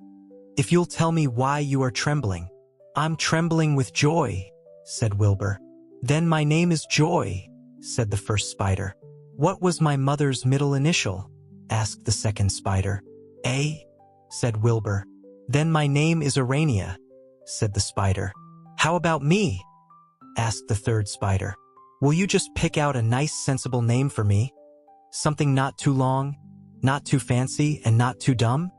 S1: "If you'll tell me why you are trembling." "I'm trembling with joy," said Wilbur. "Then my name is Joy," said the first spider. "What was my mother's middle initial?" asked the second spider. "A," said Wilbur. "Then my name is Arania," said the spider. "How about me?" asked the third spider. "Will you just pick out a nice, sensible name for me? Something not too long, not too fancy, and not too dumb?"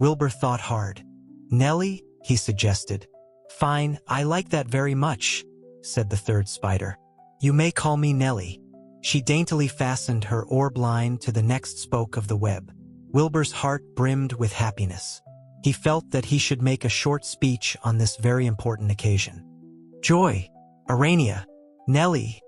S1: Wilbur thought hard. "Nellie," he suggested. "Fine, I like that very much," said the third spider. "You may call me Nellie." She daintily fastened her orb line to the next spoke of the web. Wilbur's heart brimmed with happiness. He felt that he should make a short speech on this very important occasion. "Joy, Arania, Nellie,"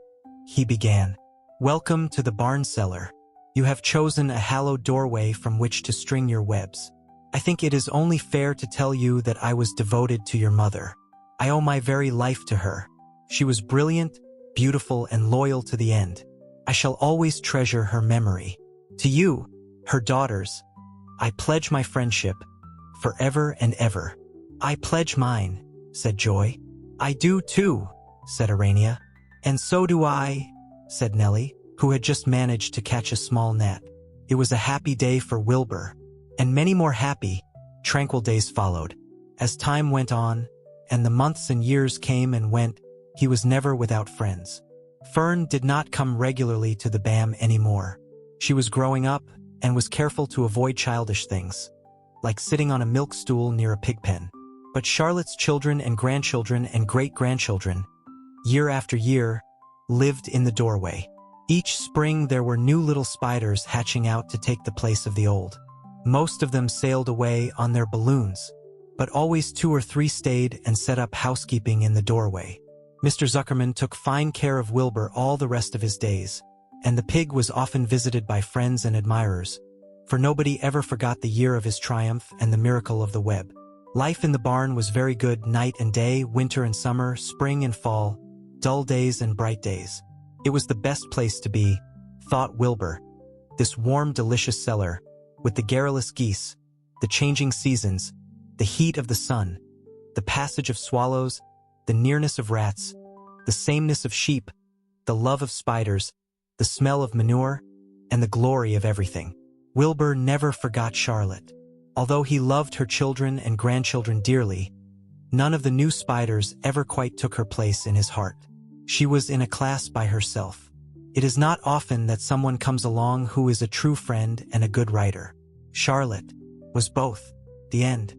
S1: he began. "Welcome to the barn cellar. You have chosen a hallowed doorway from which to string your webs. I think it is only fair to tell you that I was devoted to your mother. I owe my very life to her. She was brilliant, beautiful, and loyal to the end. I shall always treasure her memory. To you, her daughters, I pledge my friendship, forever and ever." "I pledge mine," said Joy. "I do too," said Arania. "And so do I," said Nellie, who had just managed to catch a small gnat. It was a happy day for Wilbur, and many more happy, tranquil days followed. As time went on, and the months and years came and went, he was never without friends. Fern did not come regularly to the BAM anymore. She was growing up and was careful to avoid childish things, like sitting on a milk stool near a pig pen. But Charlotte's children and grandchildren and great-grandchildren, year after year, lived in the doorway. Each spring there were new little spiders hatching out to take the place of the old. Most of them sailed away on their balloons, but always 2 or 3 stayed and set up housekeeping in the doorway. Mr. Zuckerman took fine care of Wilbur all the rest of his days, and the pig was often visited by friends and admirers, for nobody ever forgot the year of his triumph and the miracle of the web. Life in the barn was very good night and day, winter and summer, spring and fall, dull days and bright days. It was the best place to be, thought Wilbur. This warm, delicious cellar, with the garrulous geese, the changing seasons, the heat of the sun, the passage of swallows, the nearness of rats, the sameness of sheep, the love of spiders, the smell of manure, and the glory of everything. Wilbur never forgot Charlotte. Although he loved her children and grandchildren dearly, none of the new spiders ever quite took her place in his heart. She was in a class by herself. It is not often that someone comes along who is a true friend and a good writer. Charlotte was both. The end.